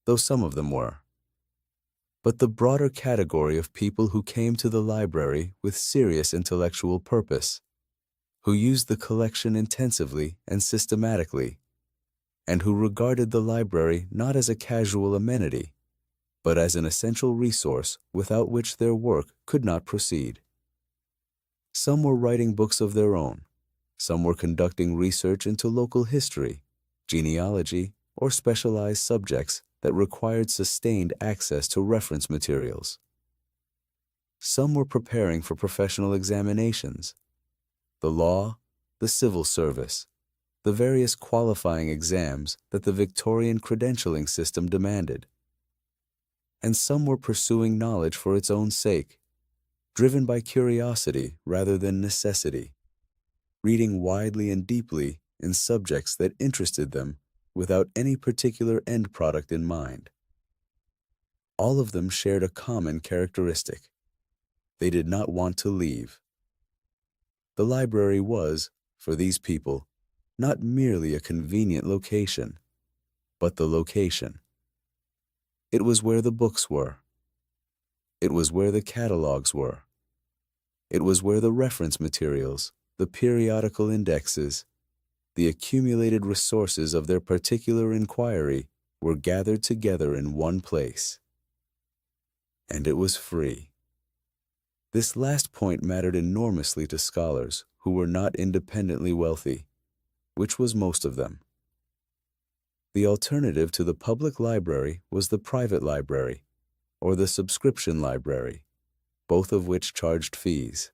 though some of them were, but the broader category of people who came to the library with serious intellectual purpose, who used the collection intensively and systematically, and who regarded the library not as a casual amenity, but as an essential resource without which their work could not proceed. Some were writing books of their own. Some were conducting research into local history, genealogy, or specialized subjects that required sustained access to reference materials. Some were preparing for professional examinations, the law, the civil service, the various qualifying exams that the Victorian credentialing system demanded. And some were pursuing knowledge for its own sake, driven by curiosity rather than necessity, reading widely and deeply in subjects that interested them without any particular end product in mind. All of them shared a common characteristic. They did not want to leave. The library was, for these people, not merely a convenient location, but the location. It was where the books were. It was where the catalogs were. It was where the reference materials, the periodical indexes, the accumulated resources of their particular inquiry were gathered together in one place. And it was free. This last point mattered enormously to scholars who were not independently wealthy, which was most of them. The alternative to the public library was the private library, or the subscription library, both of which charged fees.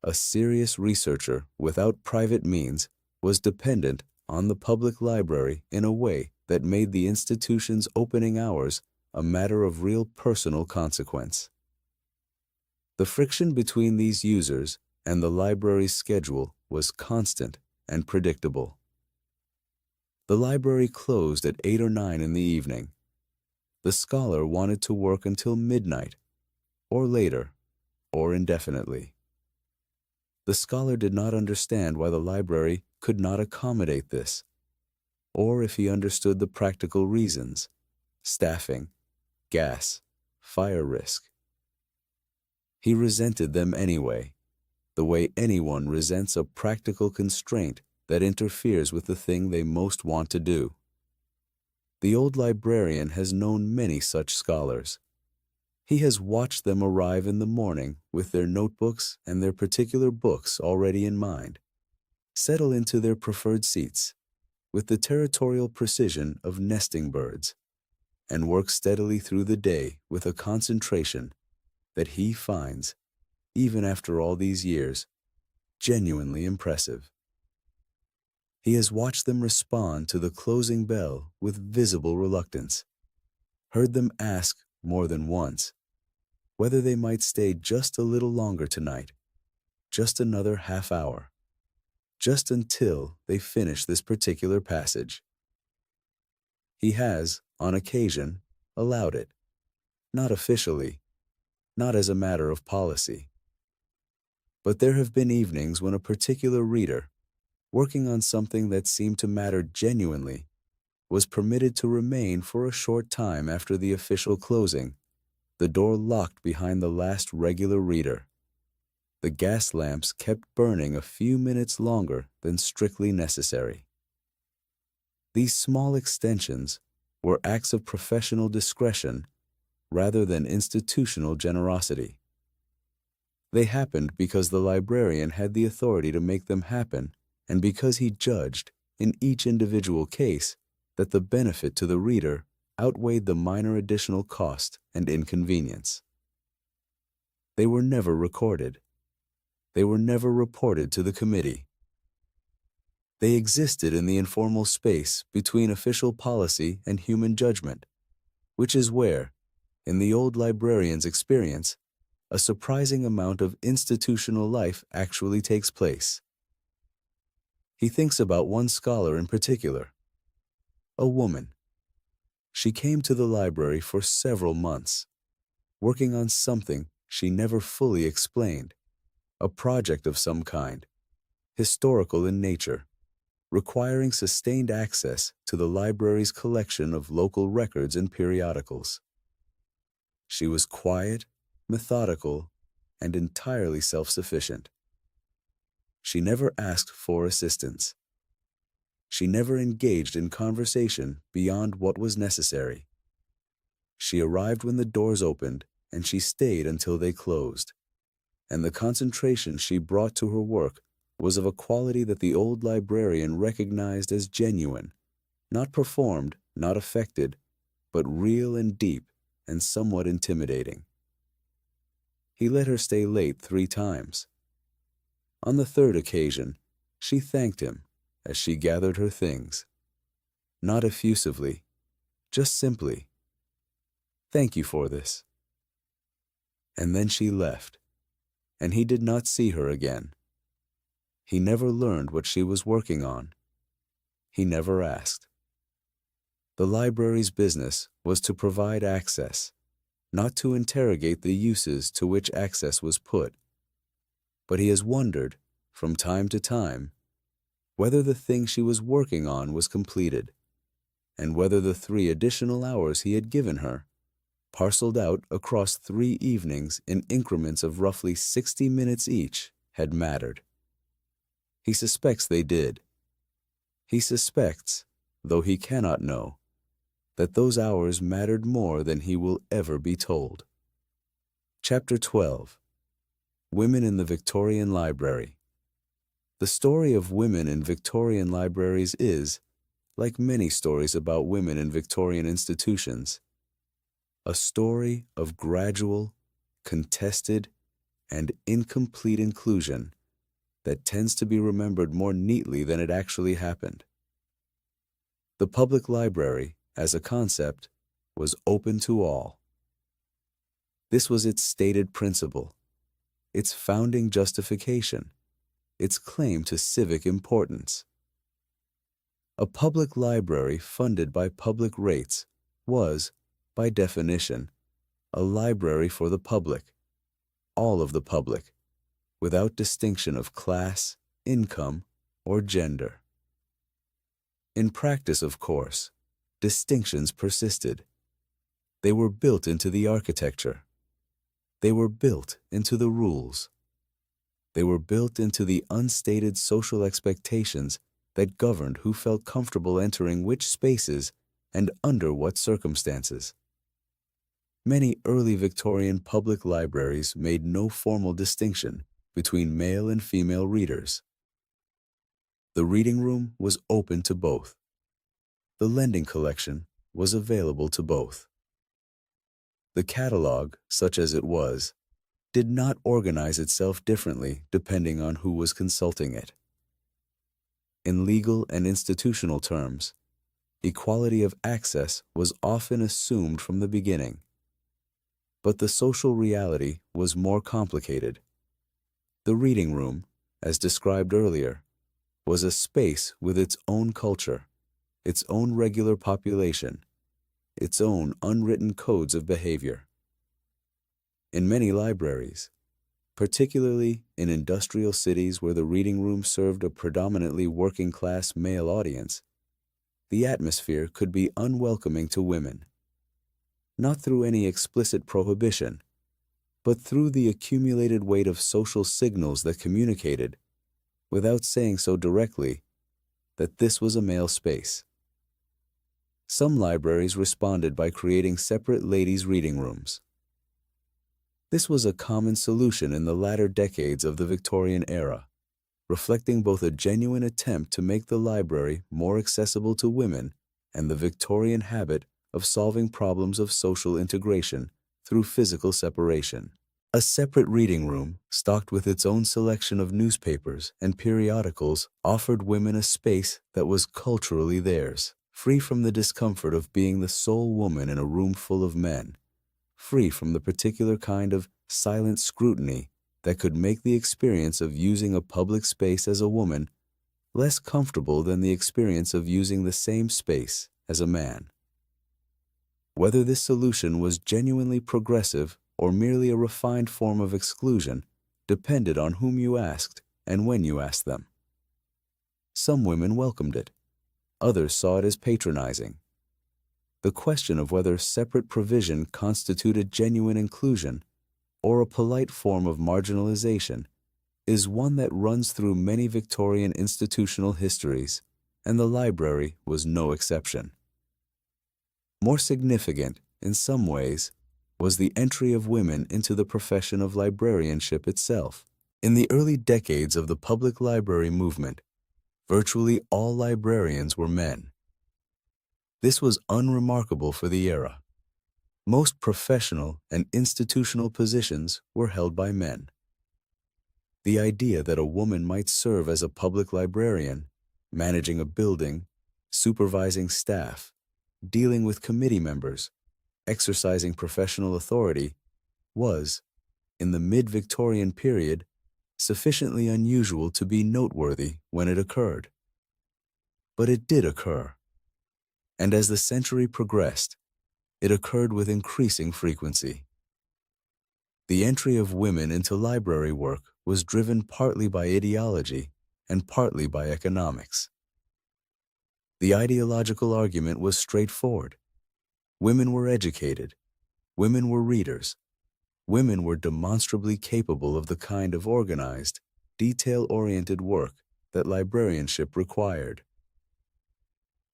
A serious researcher without private means was dependent on the public library in a way that made the institution's opening hours a matter of real personal consequence. The friction between these users and the library's schedule was constant and predictable. The library closed at 8 or 9 in the evening. The scholar wanted to work until midnight, or later, or indefinitely. The scholar did not understand why the library could not accommodate this, or if he understood the practical reasons: staffing, gas, fire risk. He resented them anyway, the way anyone resents a practical constraint that interferes with the thing they most want to do. The old librarian has known many such scholars. He has watched them arrive in the morning with their notebooks and their particular books already in mind, settle into their preferred seats with the territorial precision of nesting birds, and work steadily through the day with a concentration that he finds, even after all these years, genuinely impressive. He has watched them respond to the closing bell with visible reluctance, heard them ask more than once whether they might stay just a little longer tonight, just another half hour, just until they finish this particular passage. He has, on occasion, allowed it, not officially, not as a matter of policy. But there have been evenings when a particular reader, working on something that seemed to matter genuinely, was permitted to remain for a short time after the official closing, the door locked behind the last regular reader. The gas lamps kept burning a few minutes longer than strictly necessary. These small extensions were acts of professional discretion rather than institutional generosity. They happened because the librarian had the authority to make them happen, and because he judged, in each individual case, that the benefit to the reader outweighed the minor additional cost and inconvenience. They were never recorded. They were never reported to the committee. They existed in the informal space between official policy and human judgment, which is where, in the old librarian's experience, a surprising amount of institutional life actually takes place. He thinks about one scholar in particular, a woman. She came to the library for several months, working on something she never fully explained, a project of some kind, historical in nature, requiring sustained access to the library's collection of local records and periodicals. She was quiet, methodical, and entirely self-sufficient. She never asked for assistance. She never engaged in conversation beyond what was necessary. She arrived when the doors opened, and she stayed until they closed. And the concentration she brought to her work was of a quality that the old librarian recognized as genuine, not performed, not affected, but real and deep and somewhat intimidating. He let her stay late 3 times. On the 3rd occasion, she thanked him as she gathered her things. Not effusively, just simply, "Thank you for this." And then she left, and he did not see her again. He never learned what she was working on. He never asked. The library's business was to provide access, not to interrogate the uses to which access was put. But he has wondered, from time to time, whether the thing she was working on was completed, and whether the 3 additional hours he had given her, parceled out across 3 evenings in increments of roughly 60 minutes each, had mattered. He suspects they did. He suspects, though he cannot know, that those hours mattered more than he will ever be told. Chapter 12. Women in the Victorian Library. The story of women in Victorian libraries is, like many stories about women in Victorian institutions, a story of gradual, contested, and incomplete inclusion that tends to be remembered more neatly than it actually happened. The public library, as a concept, was open to all. This was its stated principle, its founding justification, its claim to civic importance. A public library funded by public rates was, by definition, a library for the public, all of the public, without distinction of class, income, or gender. In practice, of course, distinctions persisted. They were built into the architecture. They were built into the rules. They were built into the unstated social expectations that governed who felt comfortable entering which spaces and under what circumstances. Many early Victorian public libraries made no formal distinction between male and female readers. The reading room was open to both. The lending collection was available to both. The catalog, such as it was, did not organize itself differently depending on who was consulting it. In legal and institutional terms, equality of access was often assumed from the beginning. But the social reality was more complicated. The reading room, as described earlier, was a space with its own culture, its own regular population, its own unwritten codes of behavior. In many libraries, particularly in industrial cities where the reading room served a predominantly working-class male audience, the atmosphere could be unwelcoming to women. Not through any explicit prohibition, but through the accumulated weight of social signals that communicated, without saying so directly, that this was a male space. Some libraries responded by creating separate ladies' reading rooms. This was a common solution in the latter decades of the Victorian era, reflecting both a genuine attempt to make the library more accessible to women and the Victorian habit of solving problems of social integration through physical separation. A separate reading room, stocked with its own selection of newspapers and periodicals, offered women a space that was culturally theirs, free from the discomfort of being the sole woman in a room full of men, free from the particular kind of silent scrutiny that could make the experience of using a public space as a woman less comfortable than the experience of using the same space as a man. Whether this solution was genuinely progressive or merely a refined form of exclusion depended on whom you asked and when you asked them. Some women welcomed it. Others saw it as patronizing. The question of whether separate provision constituted genuine inclusion or a polite form of marginalization is one that runs through many Victorian institutional histories, and the library was no exception. More significant, in some ways, was the entry of women into the profession of librarianship itself. In the early decades of the public library movement, virtually all librarians were men. This was unremarkable for the era. Most professional and institutional positions were held by men. The idea that a woman might serve as a public librarian, managing a building, supervising staff, dealing with committee members, exercising professional authority, was, in the mid-Victorian period, sufficiently unusual to be noteworthy when it occurred. But it did occur. And as the century progressed, it occurred with increasing frequency. The entry of women into library work was driven partly by ideology and partly by economics. The ideological argument was straightforward. Women were educated. Women were readers. Women were demonstrably capable of the kind of organized, detail-oriented work that librarianship required.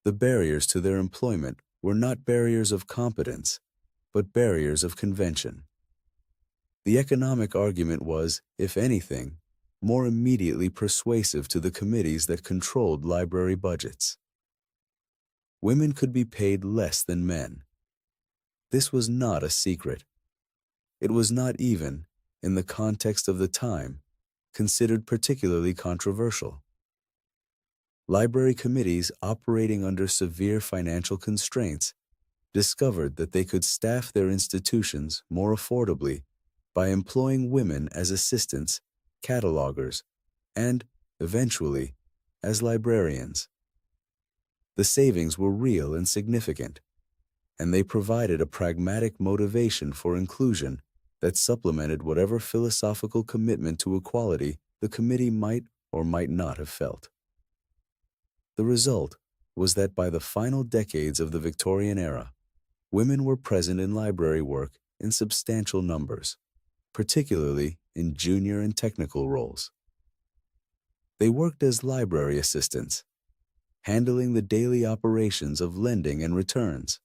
The barriers to their employment were not barriers of competence, but barriers of convention. The economic argument was, if anything, more immediately persuasive to the committees that controlled library budgets. Women could be paid less than men. This was not a secret. It was not even, in the context of the time, considered particularly controversial. Library committees operating under severe financial constraints discovered that they could staff their institutions more affordably by employing women as assistants, catalogers, and, eventually, as librarians. The savings were real and significant, and they provided a pragmatic motivation for inclusion that supplemented whatever philosophical commitment to equality the committee might or might not have felt. The result was that by the final decades of the Victorian era, women were present in library work in substantial numbers, particularly in junior and technical roles. They worked as library assistants, handling the daily operations of lending and returns.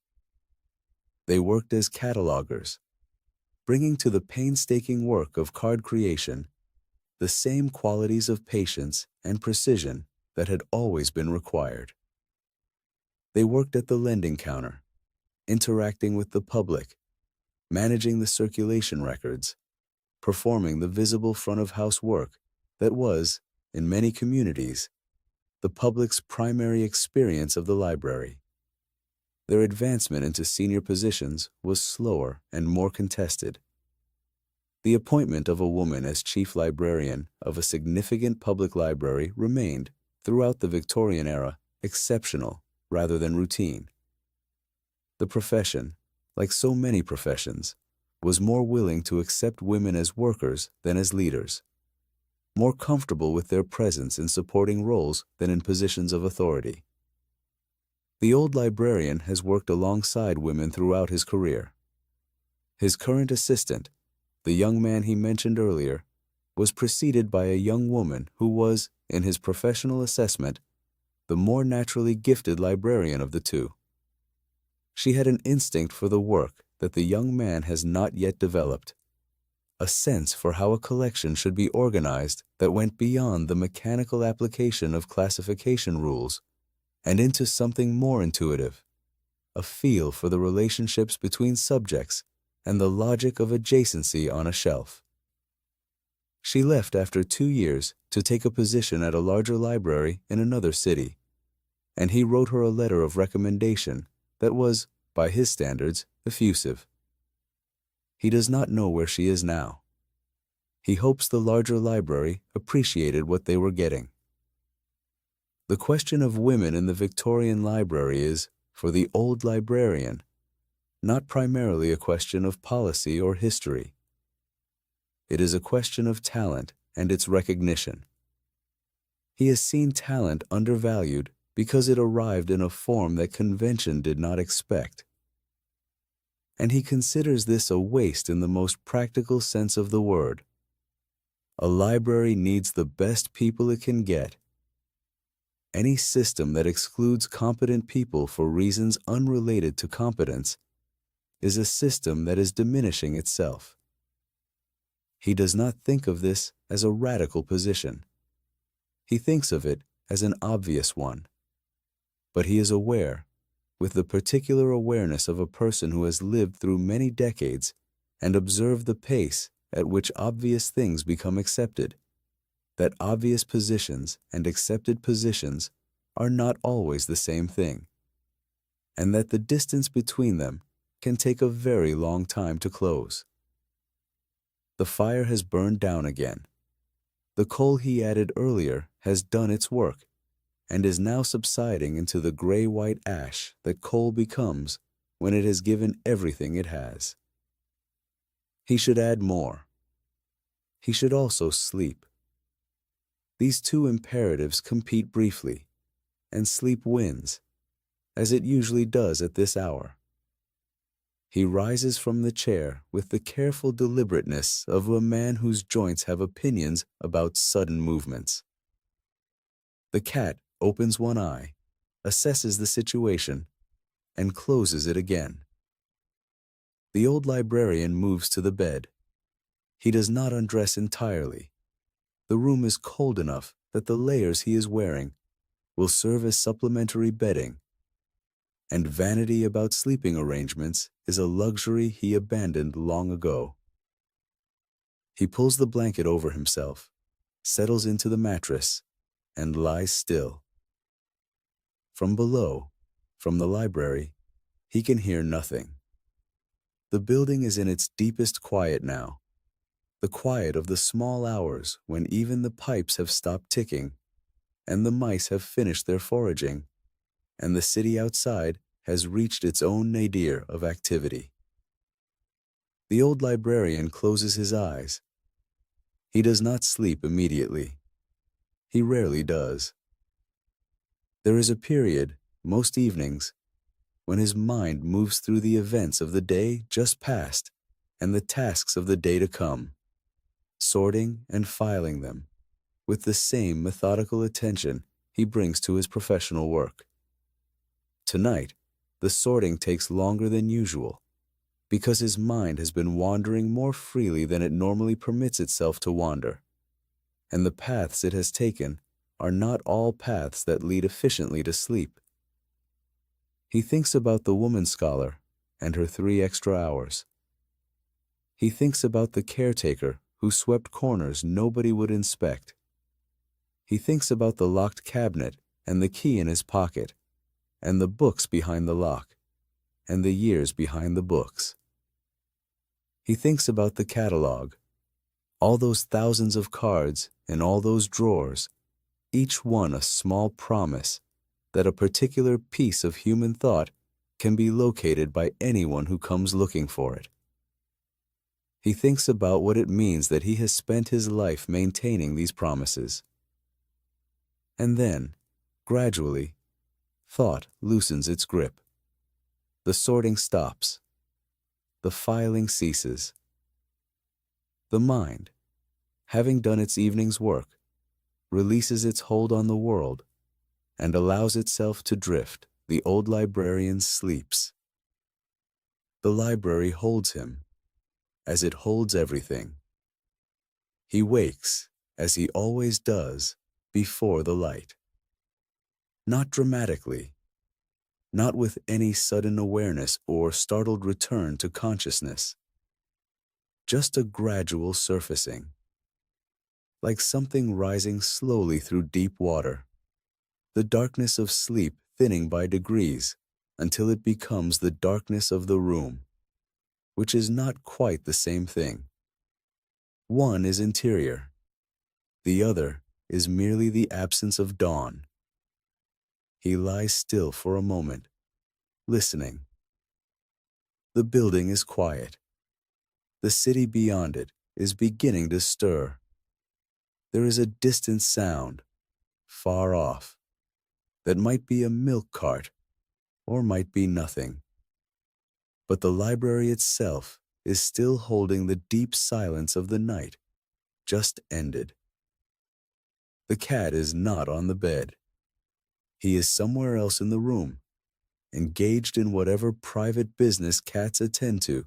They worked as catalogers, bringing to the painstaking work of card creation the same qualities of patience and precision that had always been required. They worked at the lending counter, interacting with the public, managing the circulation records, performing the visible front-of-house work that was, in many communities, the public's primary experience of the library. Their advancement into senior positions was slower and more contested. The appointment of a woman as chief librarian of a significant public library remained, throughout the Victorian era, exceptional rather than routine. The profession, like so many professions, was more willing to accept women as workers than as leaders, more comfortable with their presence in supporting roles than in positions of authority. The old librarian has worked alongside women throughout his career. His current assistant, the young man he mentioned earlier, was preceded by a young woman who was, in his professional assessment, the more naturally gifted librarian of the two. She had an instinct for the work that the young man has not yet developed, a sense for how a collection should be organized that went beyond the mechanical application of classification rules and into something more intuitive, a feel for the relationships between subjects and the logic of adjacency on a shelf. She left after 2 years to take a position at a larger library in another city, and he wrote her a letter of recommendation that was, by his standards, effusive. He does not know where she is now. He hopes the larger library appreciated what they were getting. The question of women in the Victorian library is, for the old librarian, not primarily a question of policy or history. It is a question of talent and its recognition. He has seen talent undervalued because it arrived in a form that convention did not expect. And he considers this a waste in the most practical sense of the word. A library needs the best people it can get. Any system that excludes competent people for reasons unrelated to competence is a system that is diminishing itself. He does not think of this as a radical position. He thinks of it as an obvious one. But he is aware, with the particular awareness of a person who has lived through many decades and observed the pace at which obvious things become accepted, that obvious positions and accepted positions are not always the same thing, and that the distance between them can take a very long time to close. The fire has burned down again. The coal he added earlier has done its work and is now subsiding into the gray-white ash that coal becomes when it has given everything it has. He should add more. He should also sleep. These two imperatives compete briefly, and sleep wins, as it usually does at this hour. He rises from the chair with the careful deliberateness of a man whose joints have opinions about sudden movements. The cat opens one eye, assesses the situation, and closes it again. The old librarian moves to the bed. He does not undress entirely. The room is cold enough that the layers he is wearing will serve as supplementary bedding, and vanity about sleeping arrangements is a luxury he abandoned long ago. He pulls the blanket over himself, settles into the mattress, and lies still. From below, from the library, he can hear nothing. The building is in its deepest quiet now, the quiet of the small hours when even the pipes have stopped ticking, and the mice have finished their foraging, and the city outside has reached its own nadir of activity. The old librarian closes his eyes. He does not sleep immediately. He rarely does. There is a period, most evenings, when his mind moves through the events of the day just past and the tasks of the day to come, sorting and filing them with the same methodical attention he brings to his professional work. Tonight, the sorting takes longer than usual because his mind has been wandering more freely than it normally permits itself to wander, and the paths it has taken are not all paths that lead efficiently to sleep. He thinks about the woman scholar and her 3 extra hours. He thinks about the caretaker who swept corners nobody would inspect. He thinks about the locked cabinet and the key in his pocket, and the books behind the lock, and the years behind the books. He thinks about the catalog, all those thousands of cards and all those drawers, each one a small promise that a particular piece of human thought can be located by anyone who comes looking for it. He thinks about what it means that he has spent his life maintaining these promises. And then, gradually, thought loosens its grip. The sorting stops. The filing ceases. The mind, having done its evening's work, releases its hold on the world and allows itself to drift. The old librarian sleeps. The library holds him, as it holds everything. He wakes, as he always does, before the light. Not dramatically, not with any sudden awareness or startled return to consciousness. Just a gradual surfacing, like something rising slowly through deep water, the darkness of sleep thinning by degrees until it becomes the darkness of the room, which is not quite the same thing. One is interior. The other is merely the absence of dawn. He lies still for a moment, listening. The building is quiet. The city beyond it is beginning to stir. There is a distant sound, far off, that might be a milk cart or might be nothing. But the library itself is still holding the deep silence of the night just ended. The cat is not on the bed. He is somewhere else in the room, engaged in whatever private business cats attend to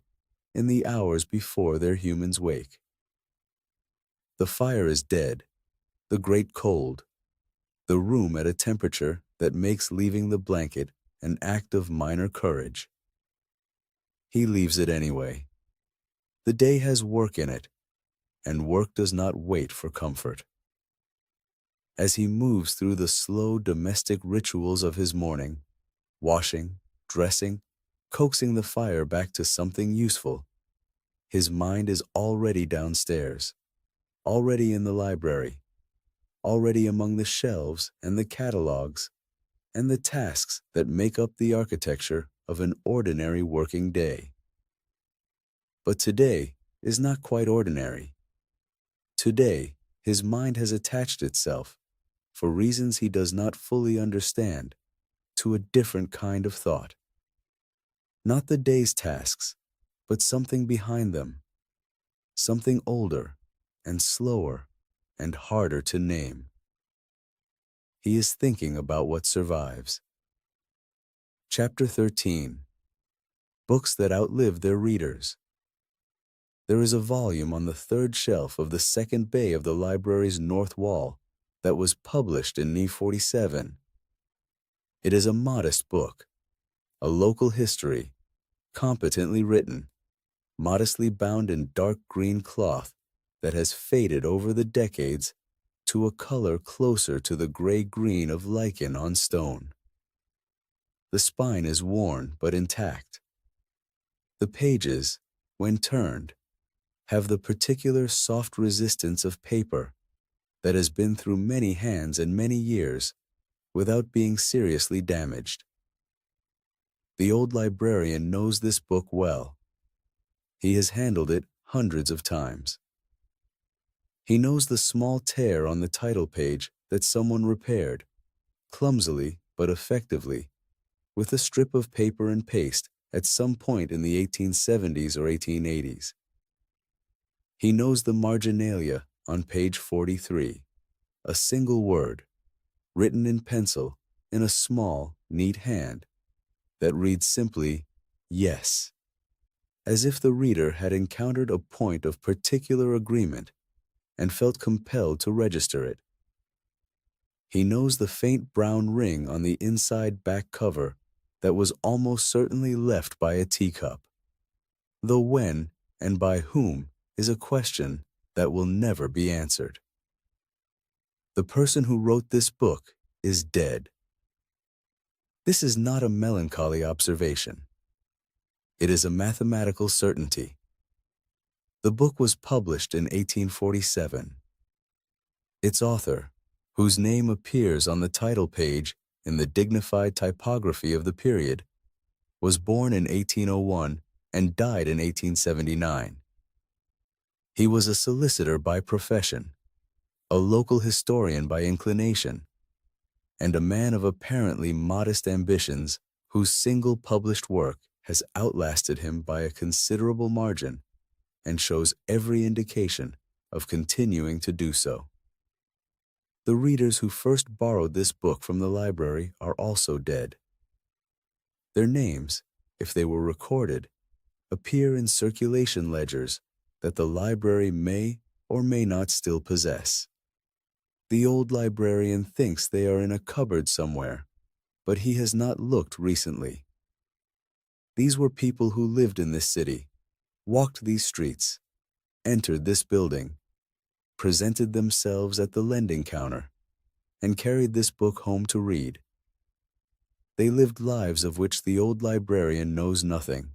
in the hours before their humans wake. The fire is dead, the grate cold, the room at a temperature that makes leaving the blanket an act of minor courage. He leaves it anyway. The day has work in it, and work does not wait for comfort. As he moves through the slow domestic rituals of his morning, washing, dressing, coaxing the fire back to something useful, his mind is already downstairs, already in the library, already among the shelves and the catalogs and the tasks that make up the architecture of an ordinary working day. But today is not quite ordinary. Today, his mind has attached itself, for reasons he does not fully understand, to a different kind of thought. Not the day's tasks, but something behind them, something older and slower and harder to name. He is thinking about what survives. Chapter 13. Books that outlive their readers. There is a volume on the third shelf of the second bay of the library's north wall that was published in Ni 47. It is a modest book, a local history, competently written, modestly bound in dark green cloth that has faded over the decades to a color closer to the gray-green of lichen on stone. The spine is worn but intact. The pages, when turned, have the particular soft resistance of paper that has been through many hands and many years without being seriously damaged. The old librarian knows this book well. He has handled it hundreds of times. He knows the small tear on the title page that someone repaired, clumsily but effectively, with a strip of paper and paste at some point in the 1870s or 1880s. He knows the marginalia on page 43, a single word, written in pencil in a small, neat hand, that reads simply, yes, as if the reader had encountered a point of particular agreement and felt compelled to register it. He knows the faint brown ring on the inside back cover that was almost certainly left by a teacup, though when and by whom is a question that will never be answered. The person who wrote this book is dead. This is not a melancholy observation. It is a mathematical certainty. The book was published in 1847. Its author, whose name appears on the title page in the dignified typography of the period, was born in 1801 and died in 1879. He was a solicitor by profession, a local historian by inclination, and a man of apparently modest ambitions whose single published work has outlasted him by a considerable margin and shows every indication of continuing to do so. The readers who first borrowed this book from the library are also dead. Their names, if they were recorded, appear in circulation ledgers that the library may or may not still possess. The old librarian thinks they are in a cupboard somewhere, but he has not looked recently. These were people who lived in this city, walked these streets, entered this building, presented themselves at the lending counter, and carried this book home to read. They lived lives of which the old librarian knows nothing.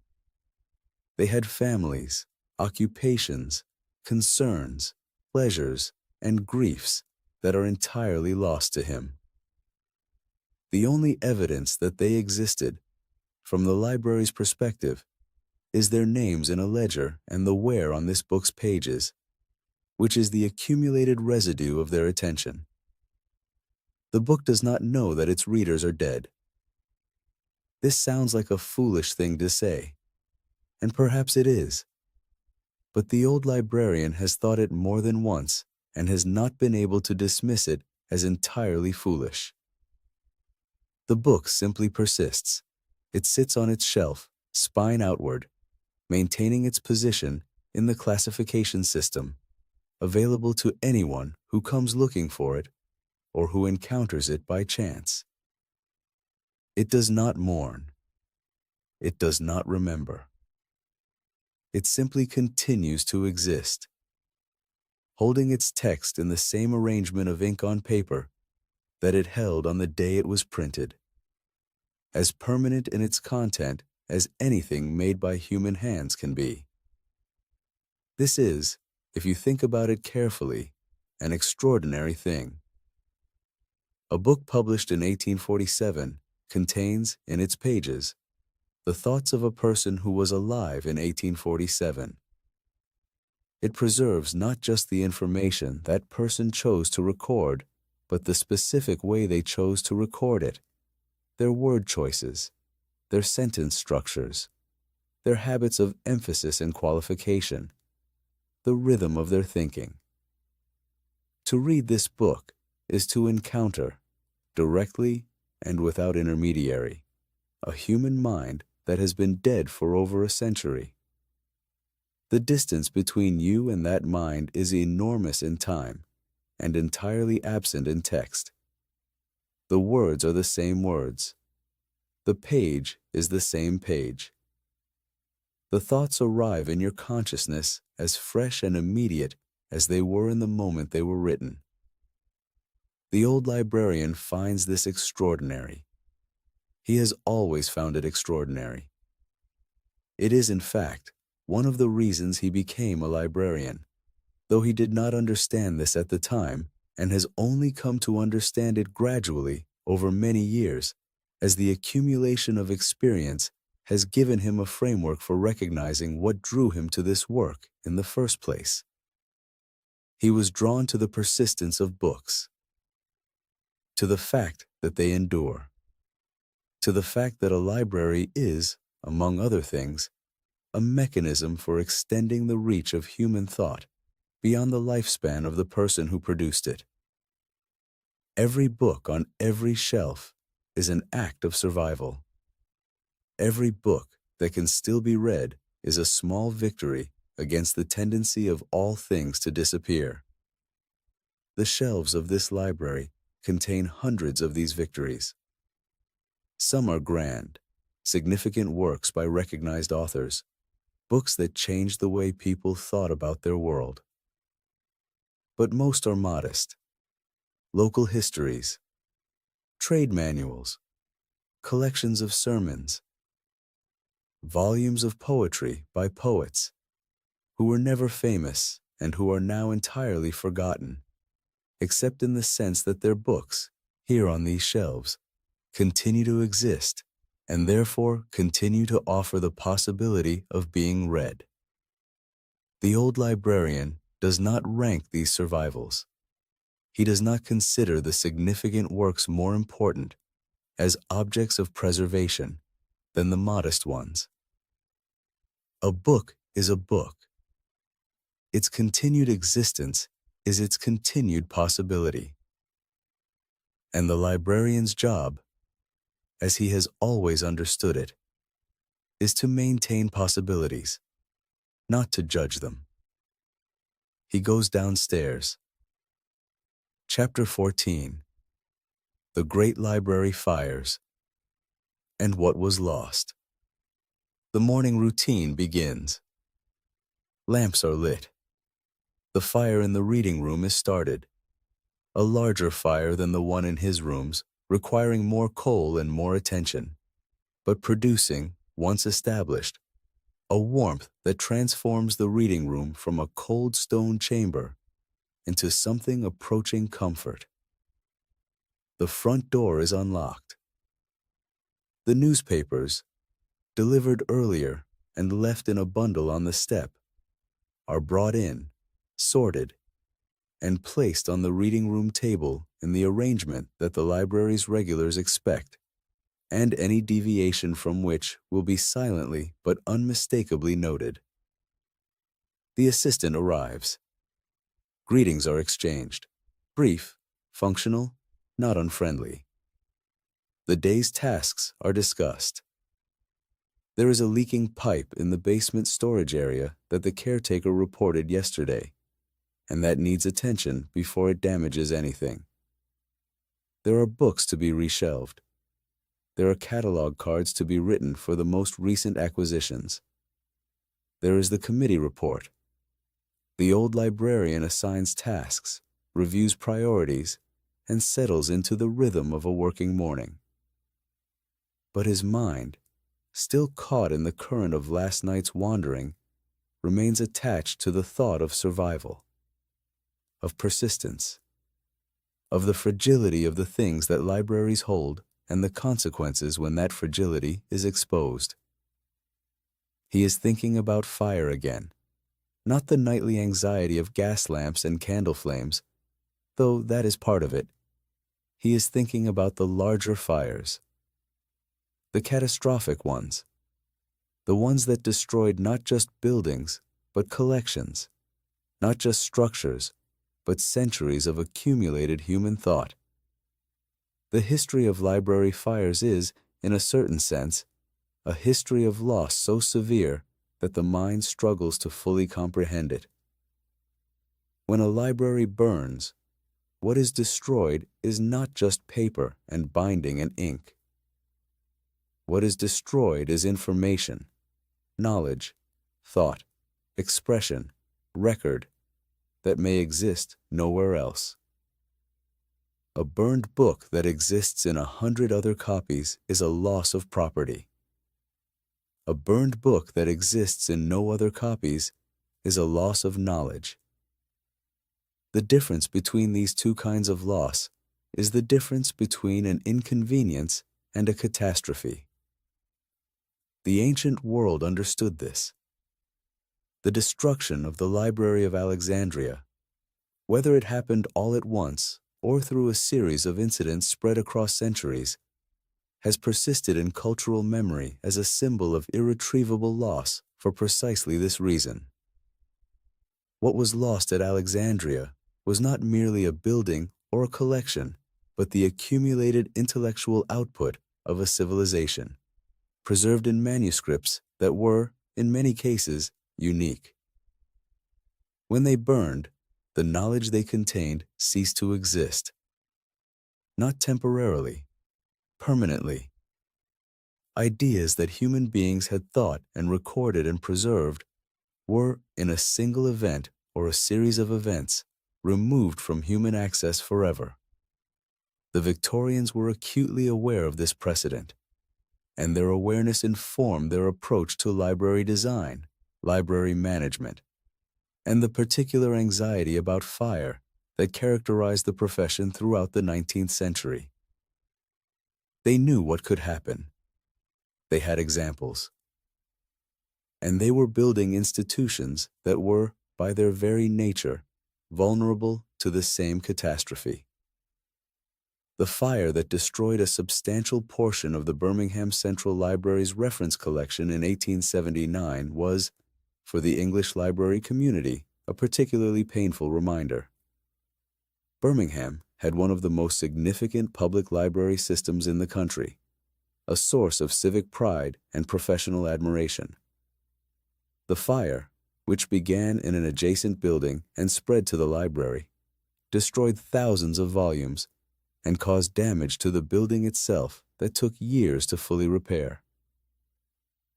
They had families, occupations, concerns, pleasures, and griefs that are entirely lost to him. The only evidence that they existed, from the library's perspective, is their names in a ledger and the wear on this book's pages, which is the accumulated residue of their attention. The book does not know that its readers are dead. This sounds like a foolish thing to say, and perhaps it is. But the old librarian has thought it more than once and has not been able to dismiss it as entirely foolish. The book simply persists. It sits on its shelf, spine outward, maintaining its position in the classification system, available to anyone who comes looking for it or who encounters it by chance. It does not mourn. It does not remember. It simply continues to exist, holding its text in the same arrangement of ink on paper that it held on the day it was printed, as permanent in its content as anything made by human hands can be. This is, if you think about it carefully, an extraordinary thing. A book published in 1847 contains, in its pages, the thoughts of a person who was alive in 1847. It preserves not just the information that person chose to record, but the specific way they chose to record it, their word choices, their sentence structures, their habits of emphasis and qualification, the rhythm of their thinking. To read this book is to encounter, directly and without intermediary, a human mind that has been dead for over a century. The distance between you and that mind is enormous in time and entirely absent in text. The words are the same words. The page is the same page. The thoughts arrive in your consciousness as fresh and immediate as they were in the moment they were written. The old librarian finds this extraordinary. He has always found it extraordinary. It is, in fact, one of the reasons he became a librarian, though he did not understand this at the time and has only come to understand it gradually over many years as the accumulation of experience has given him a framework for recognizing what drew him to this work in the first place. He was drawn to the persistence of books, to the fact that they endure, to the fact that a library is, among other things, a mechanism for extending the reach of human thought beyond the lifespan of the person who produced it. Every book on every shelf is an act of survival. Every book that can still be read is a small victory against the tendency of all things to disappear. The shelves of this library contain hundreds of these victories. Some are grand, significant works by recognized authors, books that changed the way people thought about their world. But most are modest, local histories, trade manuals, collections of sermons, volumes of poetry by poets who were never famous and who are now entirely forgotten, except in the sense that their books, here on these shelves, continue to exist and therefore continue to offer the possibility of being read. The old librarian does not rank these survivals. He does not consider the significant works more important as objects of preservation than the modest ones. A book is a book. Its continued existence is its continued possibility. And the librarian's job, as he has always understood it, is to maintain possibilities, not to judge them. He goes downstairs. Chapter 14. The Great Library Fires and What Was Lost. The morning routine begins. Lamps are lit. The fire in the reading room is started, a larger fire than the one in his rooms, requiring more coal and more attention, but producing, once established, a warmth that transforms the reading room from a cold stone chamber into something approaching comfort. The front door is unlocked. The newspapers, delivered earlier and left in a bundle on the step, are brought in, sorted, and placed on the reading room table in the arrangement that the library's regulars expect, and any deviation from which will be silently but unmistakably noted. The assistant arrives. Greetings are exchanged. Brief, functional, not unfriendly. The day's tasks are discussed. There is a leaking pipe in the basement storage area that the caretaker reported yesterday, and that needs attention before it damages anything. There are books to be reshelved. There are catalog cards to be written for the most recent acquisitions. There is the committee report. The old librarian assigns tasks, reviews priorities, and settles into the rhythm of a working morning. But his mind, still caught in the current of last night's wandering, remains attached to the thought of survival, of persistence, of the fragility of the things that libraries hold and the consequences when that fragility is exposed. He is thinking about fire again, not the nightly anxiety of gas lamps and candle flames, though that is part of it. He is thinking about the larger fires, the catastrophic ones, the ones that destroyed not just buildings, but collections, not just structures, but centuries of accumulated human thought. The history of library fires is, in a certain sense, a history of loss so severe that the mind struggles to fully comprehend it. When a library burns, what is destroyed is not just paper and binding and ink. What is destroyed is information, knowledge, thought, expression, record that may exist nowhere else. A burned book that exists in 100 other copies is a loss of property. A burned book that exists in no other copies is a loss of knowledge. The difference between these two kinds of loss is the difference between an inconvenience and a catastrophe. The ancient world understood this. The destruction of the Library of Alexandria, whether it happened all at once or through a series of incidents spread across centuries, has persisted in cultural memory as a symbol of irretrievable loss for precisely this reason. What was lost at Alexandria was not merely a building or a collection, but the accumulated intellectual output of a civilization, preserved in manuscripts that were, in many cases, unique. When they burned, the knowledge they contained ceased to exist. Not temporarily, permanently. Ideas that human beings had thought and recorded and preserved were, in a single event or a series of events, removed from human access forever. The Victorians were acutely aware of this precedent, and their awareness informed their approach to library design, library management, and the particular anxiety about fire that characterized the profession throughout the 19th century. They knew what could happen. They had examples. And they were building institutions that were, by their very nature, vulnerable to the same catastrophe. The fire that destroyed a substantial portion of the Birmingham Central Library's reference collection in 1879 was, for the English library community, a particularly painful reminder. Birmingham had one of the most significant public library systems in the country, a source of civic pride and professional admiration. The fire, which began in an adjacent building and spread to the library, destroyed thousands of volumes and caused damage to the building itself that took years to fully repair.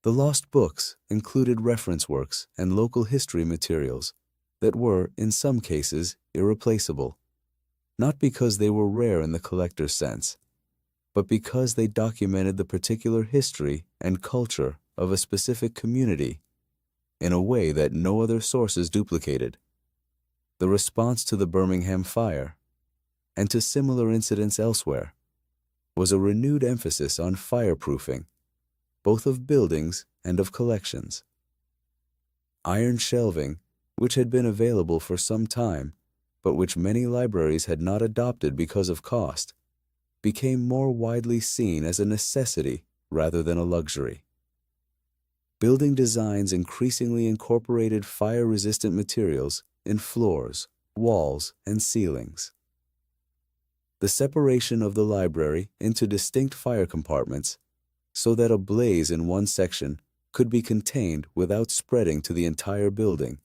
The lost books included reference works and local history materials that were, in some cases, irreplaceable, not because they were rare in the collector's sense, but because they documented the particular history and culture of a specific community in a way that no other sources duplicated. The response to the Birmingham fire, and to similar incidents elsewhere, was a renewed emphasis on fireproofing, both of buildings and of collections. Iron shelving, which had been available for some time, but which many libraries had not adopted because of cost, became more widely seen as a necessity rather than a luxury. Building designs increasingly incorporated fire-resistant materials in floors, walls, and ceilings. The separation of the library into distinct fire compartments so that a blaze in one section could be contained without spreading to the entire building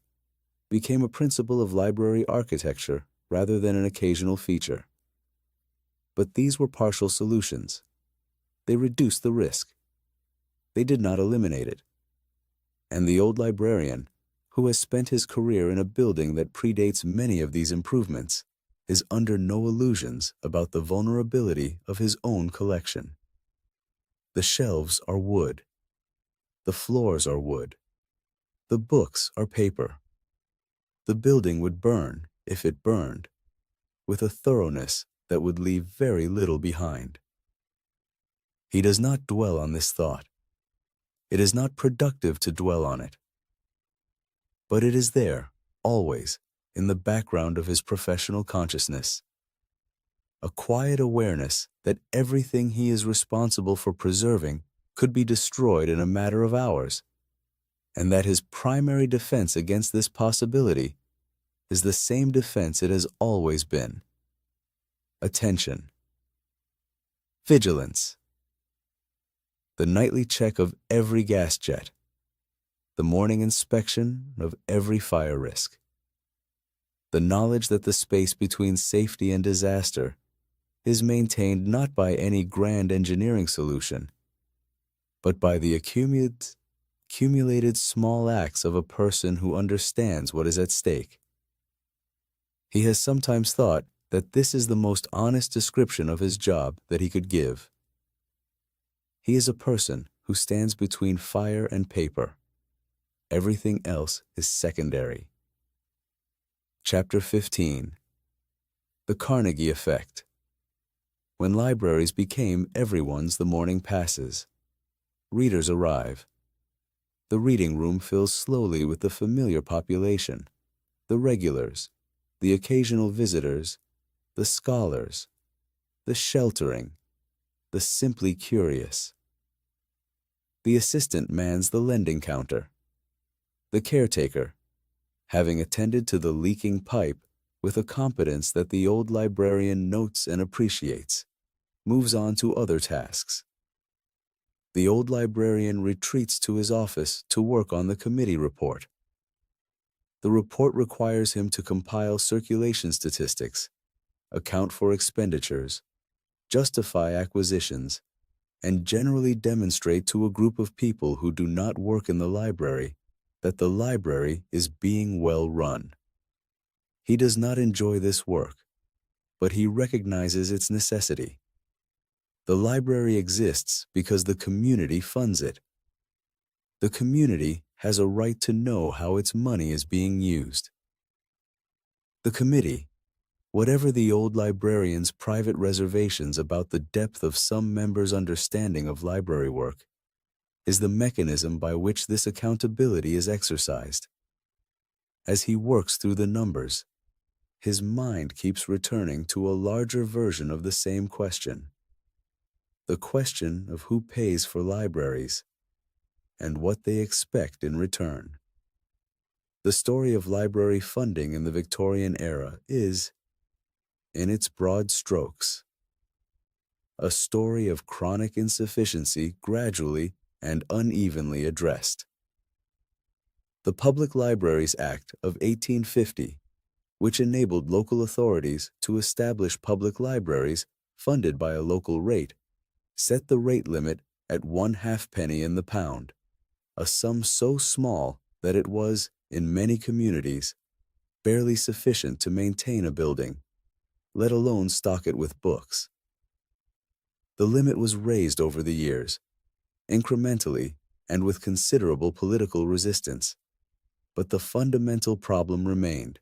became a principle of library architecture rather than an occasional feature. But these were partial solutions. They reduced the risk. They did not eliminate it. And the old librarian, who has spent his career in a building that predates many of these improvements, is under no illusions about the vulnerability of his own collection. The shelves are wood. The floors are wood. The books are paper. The building would burn, if it burned, with a thoroughness that would leave very little behind. He does not dwell on this thought. It is not productive to dwell on it. But it is there, always, in the background of his professional consciousness. A quiet awareness that everything he is responsible for preserving could be destroyed in a matter of hours, and that his primary defense against this possibility is the same defense it has always been: attention. Vigilance. The nightly check of every gas jet. The morning inspection of every fire risk. The knowledge that the space between safety and disaster is maintained not by any grand engineering solution, but by the accumulated small acts of a person who understands what is at stake. He has sometimes thought that this is the most honest description of his job that he could give. He is a person who stands between fire and paper. Everything else is secondary. Chapter 15. The Carnegie Effect. When libraries became everyone's the morning passes. Readers arrive. The reading room fills slowly with the familiar population, the regulars, the occasional visitors, the scholars, the sheltering, the simply curious. The assistant mans the lending counter. The caretaker, having attended to the leaking pipe with a competence that the old librarian notes and appreciates, moves on to other tasks. The old librarian retreats to his office to work on the committee report. The report requires him to compile circulation statistics, account for expenditures, justify acquisitions, and generally demonstrate to a group of people who do not work in the library that the library is being well run. He does not enjoy this work, but he recognizes its necessity. The library exists because the community funds it. The community has a right to know how its money is being used. The committee, whatever the old librarian's private reservations about the depth of some members' understanding of library work, is the mechanism by which this accountability is exercised. As he works through the numbers, his mind keeps returning to a larger version of the same question. The question of who pays for libraries and what they expect in return. The story of library funding in the Victorian era is, in its broad strokes, a story of chronic insufficiency gradually and unevenly addressed. The Public Libraries Act of 1850, which enabled local authorities to establish public libraries funded by a local rate, set the rate limit at 1/2 penny in the pound, a sum so small that it was, in many communities, barely sufficient to maintain a building, let alone stock it with books. The limit was raised over the years, incrementally and with considerable political resistance, but the fundamental problem remained.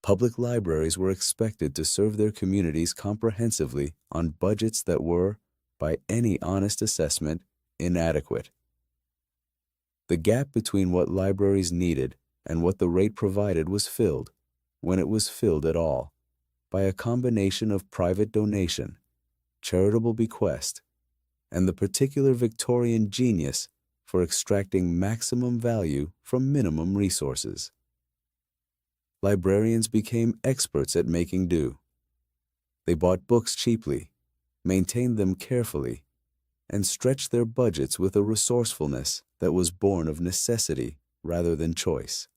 Public libraries were expected to serve their communities comprehensively on budgets that were, by any honest assessment, inadequate. The gap between what libraries needed and what the rate provided was filled, when it was filled at all, by a combination of private donation, charitable bequest, and the particular Victorian genius for extracting maximum value from minimum resources. Librarians became experts at making do. They bought books cheaply, maintained them carefully, and stretched their budgets with a resourcefulness that was born of necessity rather than choice.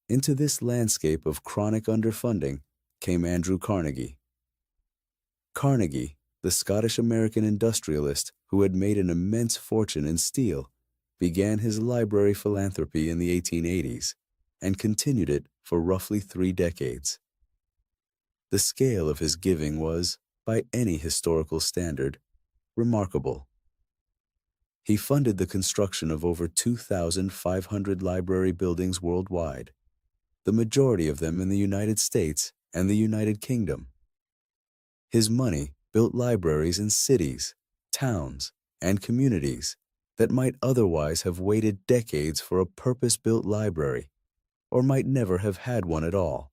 Into this landscape of chronic underfunding came Andrew Carnegie. Carnegie, the Scottish-American industrialist who had made an immense fortune in steel, began his library philanthropy in the 1880s and continued it for roughly 3 decades. The scale of his giving was, by any historical standard, remarkable. He funded the construction of over 2,500 library buildings worldwide, the majority of them in the United States and the United Kingdom. His money built libraries in cities, towns, and communities that might otherwise have waited decades for a purpose-built library, or might never have had one at all.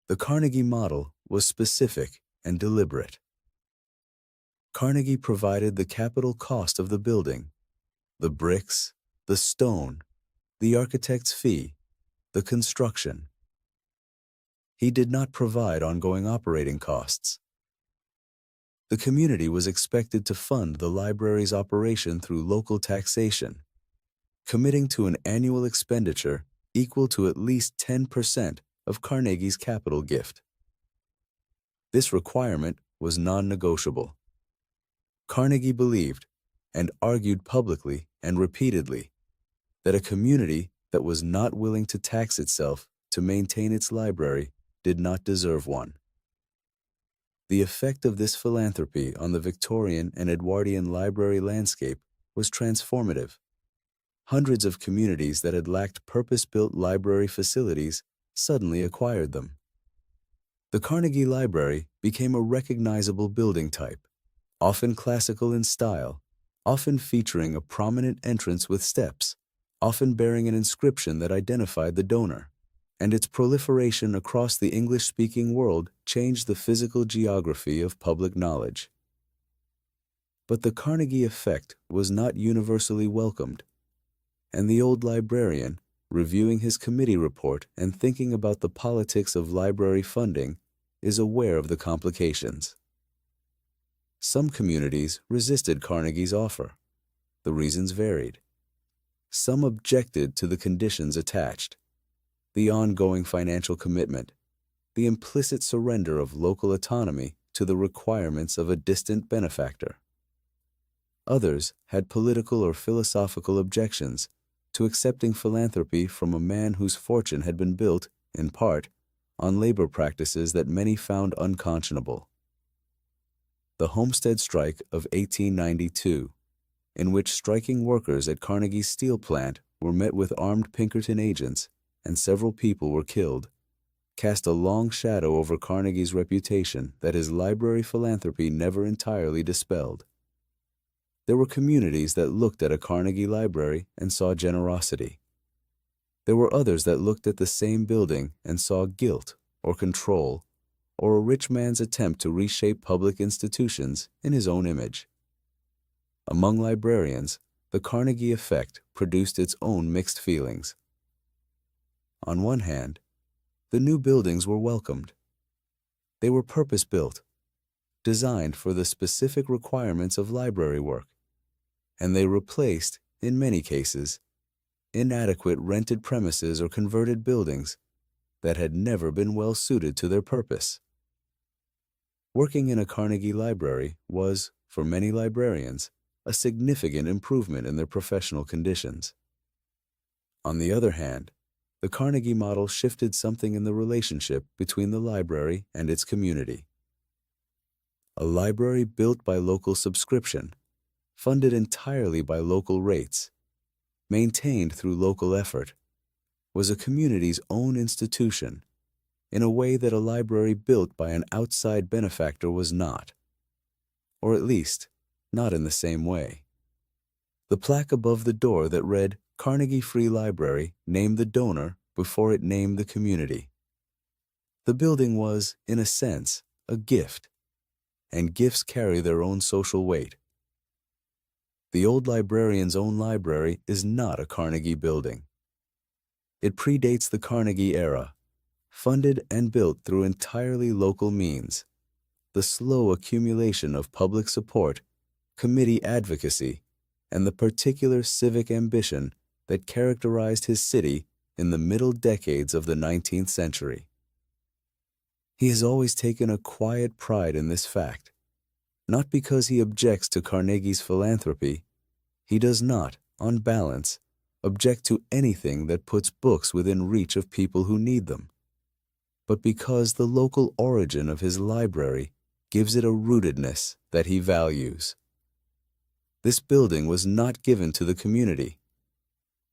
The Carnegie model was specific and deliberate. Carnegie provided the capital cost of the building, the bricks, the stone, the architect's fee, the construction. He did not provide ongoing operating costs. The community was expected to fund the library's operation through local taxation, committing to an annual expenditure equal to at least 10% of Carnegie's capital gift. This requirement was non-negotiable. Carnegie believed, and argued publicly and repeatedly, that a community that was not willing to tax itself to maintain its library did not deserve one. The effect of this philanthropy on the Victorian and Edwardian library landscape was transformative. Hundreds of communities that had lacked purpose-built library facilities suddenly acquired them. The Carnegie Library became a recognizable building type, often classical in style, often featuring a prominent entrance with steps, often bearing an inscription that identified the donor, and its proliferation across the English-speaking world changed the physical geography of public knowledge. But the Carnegie effect was not universally welcomed, and the old librarian, reviewing his committee report and thinking about the politics of library funding, is aware of the complications. Some communities resisted Carnegie's offer. The reasons varied. Some objected to the conditions attached, the ongoing financial commitment, the implicit surrender of local autonomy to the requirements of a distant benefactor. Others had political or philosophical objections to accepting philanthropy from a man whose fortune had been built, in part, on labor practices that many found unconscionable. The Homestead Strike of 1892, in which striking workers at Carnegie's steel plant were met with armed Pinkerton agents and several people were killed, cast a long shadow over Carnegie's reputation that his library philanthropy never entirely dispelled. There were communities that looked at a Carnegie library and saw generosity. There were others that looked at the same building and saw guilt or control, or a rich man's attempt to reshape public institutions in his own image. Among librarians, the Carnegie effect produced its own mixed feelings. On one hand, the new buildings were welcomed. They were purpose-built, designed for the specific requirements of library work, and they replaced, in many cases, inadequate rented premises or converted buildings that had never been well suited to their purpose. Working in a Carnegie library was, for many librarians, a significant improvement in their professional conditions. On the other hand, the Carnegie model shifted something in the relationship between the library and its community. A library built by local subscription, funded entirely by local rates, maintained through local effort, was a community's own institution in a way that a library built by an outside benefactor was not, or at least, not in the same way. The plaque above the door that read Carnegie Free Library named the donor before it named the community. The building was, in a sense, a gift, and gifts carry their own social weight. The old librarian's own library is not a Carnegie building. It predates the Carnegie era, funded and built through entirely local means, the slow accumulation of public support, committee advocacy, and the particular civic ambition that characterized his city in the middle decades of the 19th century. He has always taken a quiet pride in this fact, not because he objects to Carnegie's philanthropy. He does not, on balance, object to anything that puts books within reach of people who need them, but because the local origin of his library gives it a rootedness that he values. This building was not given to the community.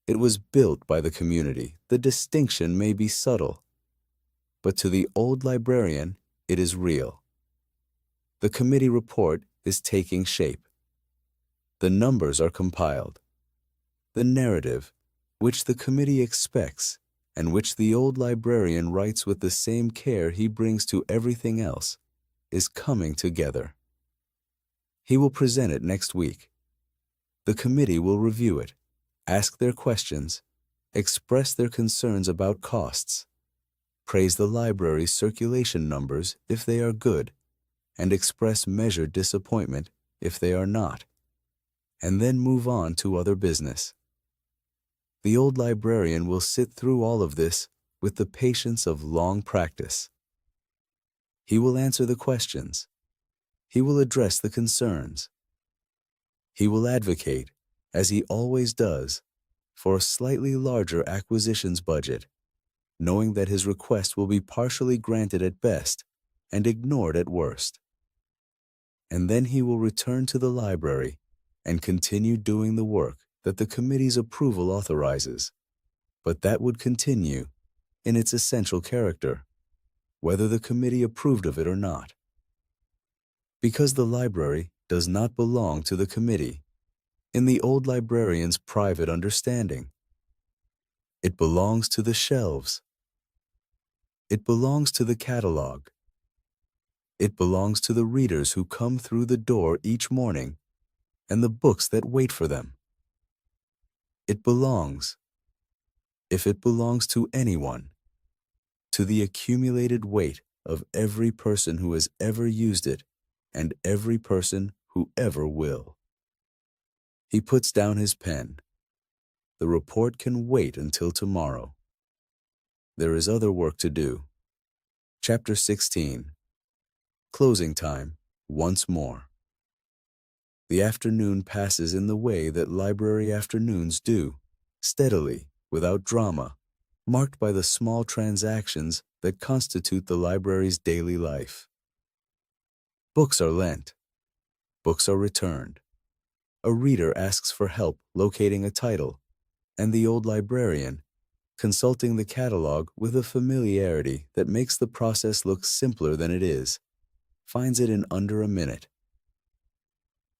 It was built by the community. The distinction may be subtle, but to the old librarian, it is real. The committee report is taking shape. The numbers are compiled. The narrative, which the committee expects and which the old librarian writes with the same care he brings to everything else, is coming together. He will present it next week. The committee will review it, ask their questions, express their concerns about costs, praise the library's circulation numbers if they are good, and express measured disappointment if they are not, and then move on to other business. The old librarian will sit through all of this with the patience of long practice. He will answer the questions. He will address the concerns. He will advocate, as he always does, for a slightly larger acquisitions budget, knowing that his request will be partially granted at best and ignored at worst. And then he will return to the library and continue doing the work that the committee's approval authorizes, but that would continue in its essential character, whether the committee approved of it or not. Because the library does not belong to the committee, in the old librarian's private understanding, it belongs to the shelves. It belongs to the catalog. It belongs to the readers who come through the door each morning and the books that wait for them. It belongs, if it belongs to anyone, to the accumulated weight of every person who has ever used it and every person who ever will. He puts down his pen. The report can wait until tomorrow. There is other work to do. Chapter 16. Closing time once more. The afternoon passes in the way that library afternoons do, steadily, without drama, marked by the small transactions that constitute the library's daily life. Books are lent. Books are returned. A reader asks for help locating a title, and the old librarian, consulting the catalog with a familiarity that makes the process look simpler than it is, finds it in under a minute.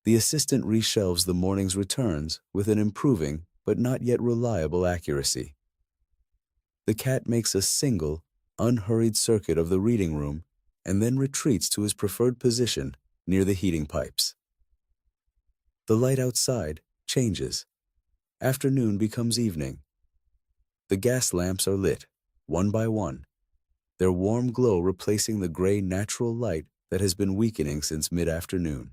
The assistant reshelves the morning's returns with an improving but not yet reliable accuracy. The cat makes a single, unhurried circuit of the reading room and then retreats to his preferred position near the heating pipes. The light outside changes. Afternoon becomes evening. The gas lamps are lit, one by one, their warm glow replacing the gray natural light that has been weakening since mid-afternoon.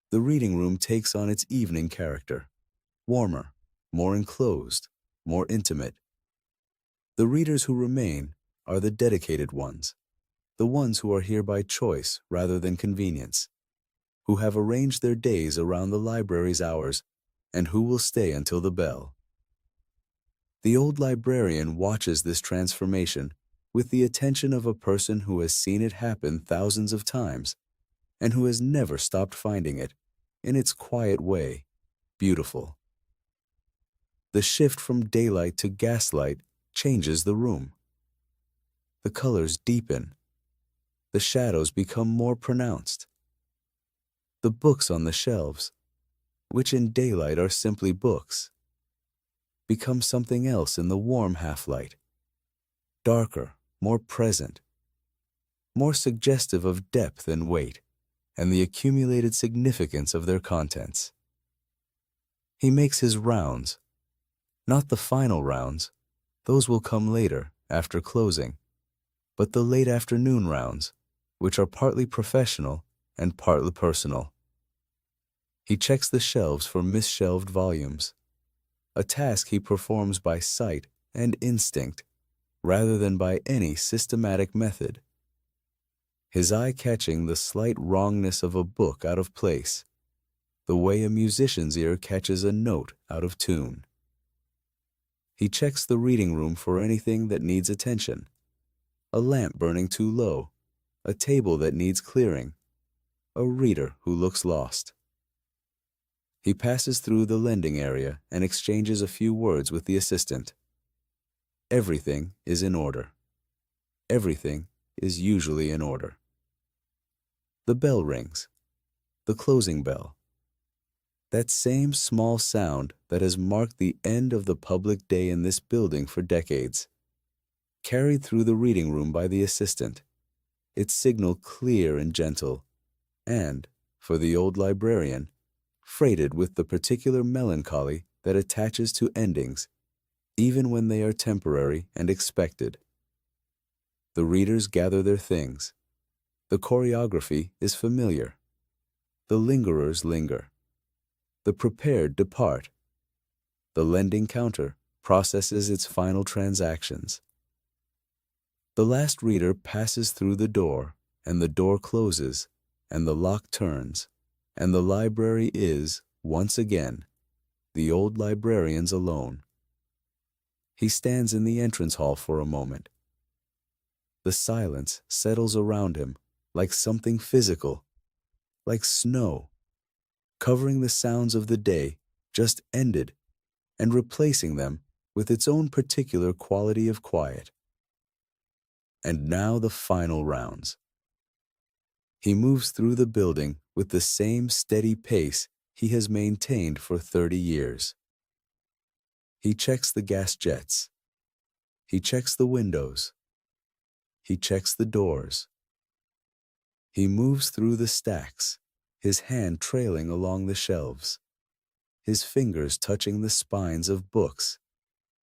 The reading room takes on its evening character, warmer, more enclosed, more intimate. The readers who remain are the dedicated ones, the ones who are here by choice rather than convenience, who have arranged their days around the library's hours and who will stay until the bell. The old librarian watches this transformation with the attention of a person who has seen it happen thousands of times and who has never stopped finding it, in its quiet way, beautiful. The shift from daylight to gaslight changes the room. The colors deepen. The shadows become more pronounced. The books on the shelves, which in daylight are simply books, becomes something else in the warm half-light, darker, more present, more suggestive of depth and weight, and the accumulated significance of their contents. He makes his rounds, not the final rounds, those will come later, after closing, but the late afternoon rounds, which are partly professional and partly personal. He checks the shelves for misshelved volumes, a task he performs by sight and instinct rather than by any systematic method. His eye catching the slight wrongness of a book out of place, the way a musician's ear catches a note out of tune. He checks the reading room for anything that needs attention, a lamp burning too low, a table that needs clearing, a reader who looks lost. He passes through the lending area and exchanges a few words with the assistant. Everything is in order. Everything is usually in order. The bell rings, the closing bell. That same small sound that has marked the end of the public day in this building for decades. Carried through the reading room by the assistant, its signal clear and gentle, and, for the old librarian, freighted with the particular melancholy that attaches to endings, even when they are temporary and expected. The readers gather their things. The choreography is familiar. The lingerers linger. The prepared depart. The lending counter processes its final transactions. The last reader passes through the door, and the door closes, and the lock turns, and the library is, once again, the old librarian's alone. He stands in the entrance hall for a moment. The silence settles around him like something physical, like snow, covering the sounds of the day just ended and replacing them with its own particular quality of quiet. And now the final rounds. He moves through the building with the same steady pace he has maintained for 30 years. He checks the gas jets. He checks the windows. He checks the doors. He moves through the stacks, his hand trailing along the shelves, his fingers touching the spines of books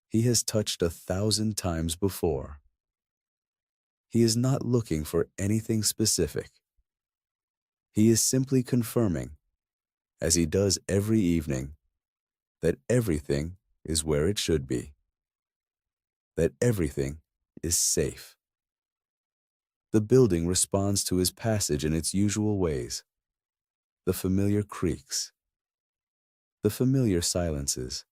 he has touched 1,000 times before. He is not looking for anything specific. He is simply confirming, as he does every evening, that everything is where it should be, that everything is safe. The building responds to his passage in its usual ways, the familiar creaks, the familiar silences,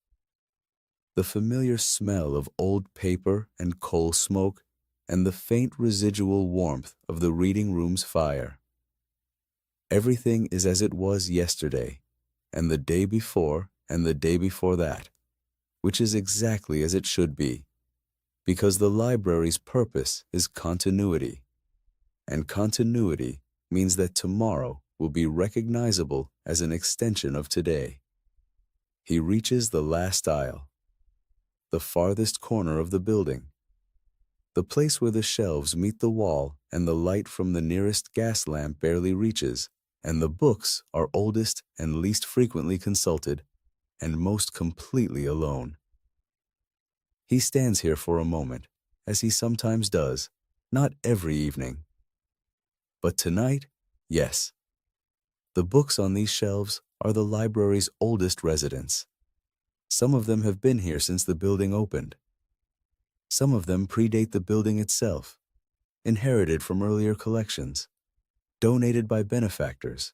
the familiar smell of old paper and coal smoke, and the faint residual warmth of the reading room's fire. Everything is as it was yesterday, and the day before, and the day before that, which is exactly as it should be, because the library's purpose is continuity, and continuity means that tomorrow will be recognizable as an extension of today. He reaches the last aisle, the farthest corner of the building, the place where the shelves meet the wall and the light from the nearest gas lamp barely reaches, and the books are oldest and least frequently consulted, and most completely alone. He stands here for a moment, as he sometimes does, not every evening. But tonight, yes. The books on these shelves are the library's oldest residents. Some of them have been here since the building opened. Some of them predate the building itself, inherited from earlier collections, donated by benefactors,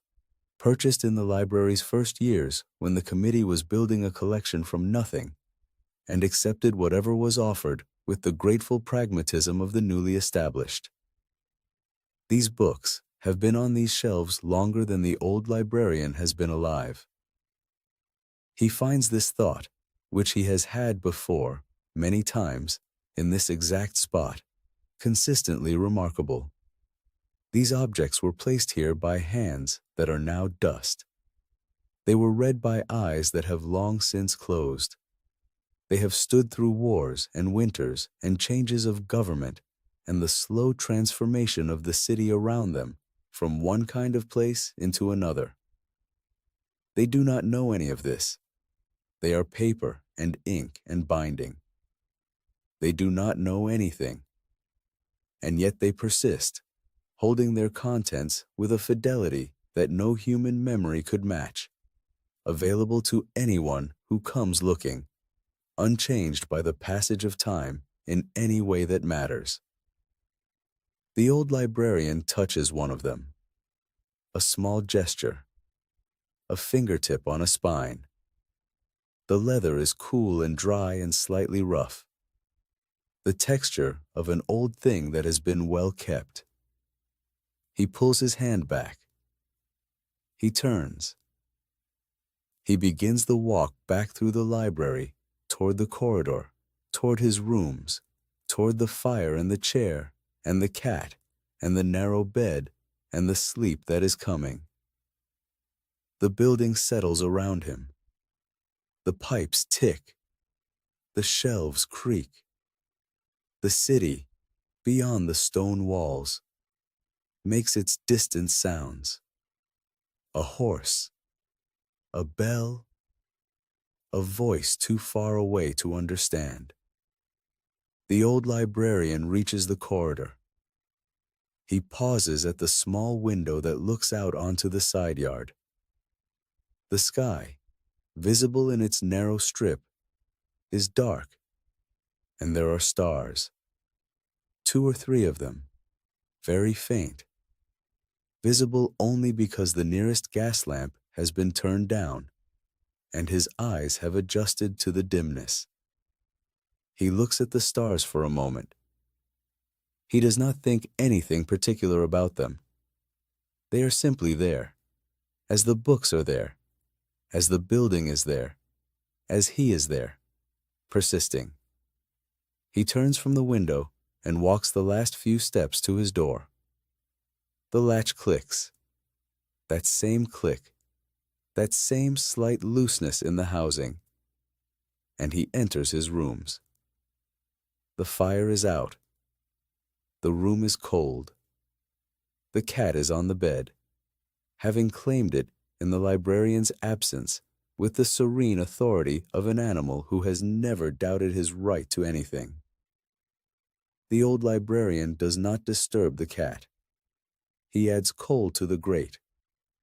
purchased in the library's first years when the committee was building a collection from nothing, and accepted whatever was offered with the grateful pragmatism of the newly established. These books have been on these shelves longer than the old librarian has been alive. He finds this thought, which he has had before, many times, in this exact spot, consistently remarkable. These objects were placed here by hands that are now dust. They were read by eyes that have long since closed. They have stood through wars and winters and changes of government and the slow transformation of the city around them from one kind of place into another. They do not know any of this. They are paper and ink and binding. They do not know anything, and yet they persist, holding their contents with a fidelity that no human memory could match, available to anyone who comes looking, unchanged by the passage of time in any way that matters. The old librarian touches one of them. A small gesture, a fingertip on a spine. The leather is cool and dry and slightly rough. The texture of an old thing that has been well kept. He pulls his hand back. He turns. He begins the walk back through the library, toward the corridor, toward his rooms, toward the fire and the chair, and the cat, and the narrow bed, and the sleep that is coming. The building settles around him. The pipes tick. The shelves creak. The city, beyond the stone walls, makes its distant sounds. A horse, a bell, a voice too far away to understand. The old librarian reaches the corridor. He pauses at the small window that looks out onto the side yard. The sky, visible in its narrow strip, is dark, and there are stars. 2 or 3 of them, very faint, visible only because the nearest gas lamp has been turned down, and his eyes have adjusted to the dimness. He looks at the stars for a moment. He does not think anything particular about them. They are simply there, as the books are there, as the building is there, as he is there, persisting. He turns from the window and walks the last few steps to his door. The latch clicks. That same click, that same slight looseness in the housing. And he enters his rooms. The fire is out. The room is cold. The cat is on the bed, having claimed it in the librarian's absence with the serene authority of an animal who has never doubted his right to anything. The old librarian does not disturb the cat. He adds coal to the grate,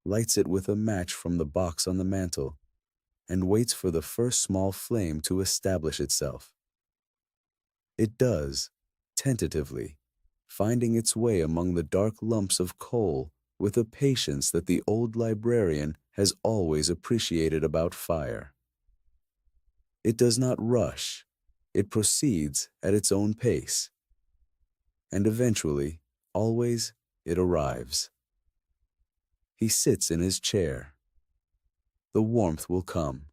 lights it with a match from the box on the mantel, and waits for the first small flame to establish itself. It does, tentatively, finding its way among the dark lumps of coal with a patience that the old librarian has always appreciated about fire. It does not rush. It proceeds at its own pace. And eventually, always, it arrives. He sits in his chair. The warmth will come.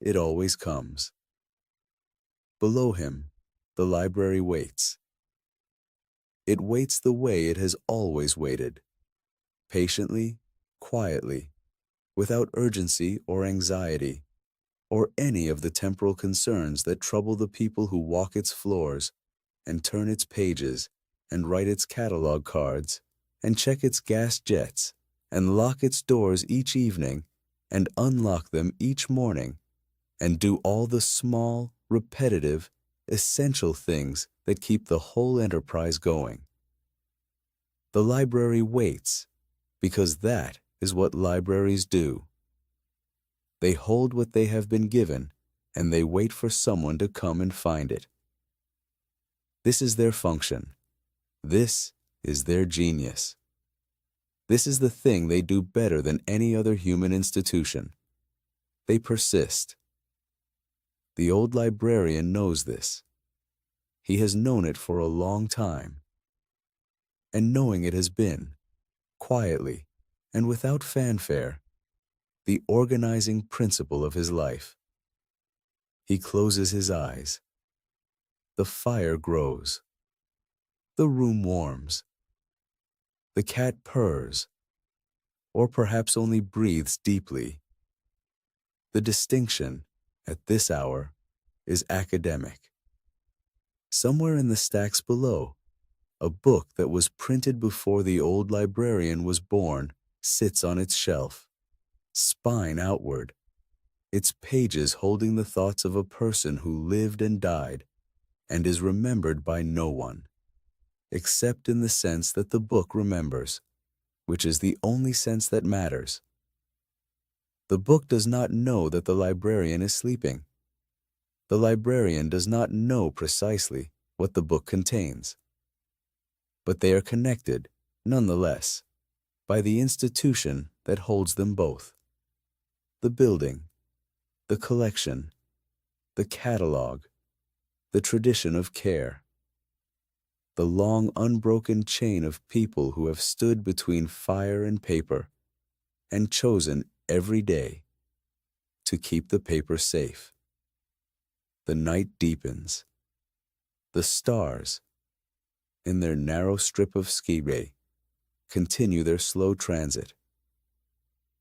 It always comes. Below him, the library waits. It waits the way it has always waited, patiently, quietly, without urgency or anxiety, or any of the temporal concerns that trouble the people who walk its floors and turn its pages and write its catalog cards and check its gas jets and lock its doors each evening and unlock them each morning and do all the small, repetitive, essential things that keep the whole enterprise going. The library waits because that is what libraries do. They hold what they have been given and they wait for someone to come and find it. This is their function. This is their genius. This is the thing they do better than any other human institution. They persist. The old librarian knows this. He has known it for a long time. And knowing it has been, quietly and without fanfare, the organizing principle of his life. He closes his eyes. The fire grows. The room warms. The cat purrs, or perhaps only breathes deeply. The distinction, at this hour, is academic. Somewhere in the stacks below, a book that was printed before the old librarian was born sits on its shelf, spine outward, its pages holding the thoughts of a person who lived and died and is remembered by no one, except in the sense that the book remembers, which is the only sense that matters. The book does not know that the librarian is sleeping. The librarian does not know precisely what the book contains. But they are connected, nonetheless, by the institution that holds them both. The building, the collection, the catalog, the tradition of care. The long unbroken chain of people who have stood between fire and paper and chosen every day to keep the paper safe. The night deepens. The stars, in their narrow strip of ski-ray, continue their slow transit.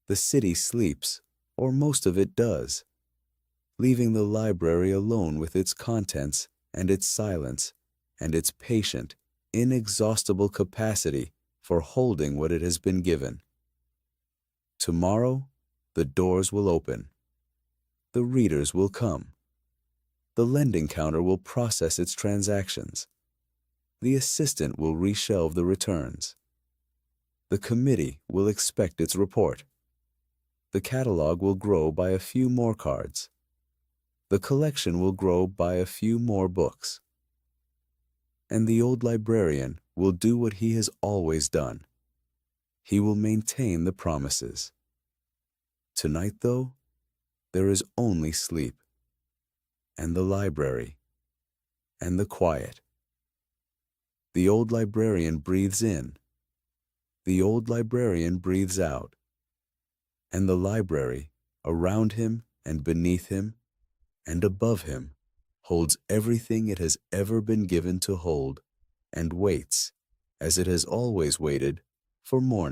The city sleeps, or most of it does, leaving the library alone with its contents and its silence and its patient, inexhaustible capacity for holding what it has been given. Tomorrow, the doors will open. The readers will come. The lending counter will process its transactions. The assistant will reshelve the returns. The committee will expect its report. The catalog will grow by a few more cards. The collection will grow by a few more books. And the old librarian will do what he has always done. He will maintain the promises. Tonight, though, there is only sleep, and the library, and the quiet. The old librarian breathes in. The old librarian breathes out. And the library, around him and beneath him and above him, holds everything it has ever been given to hold, and waits, as it has always waited, for morning.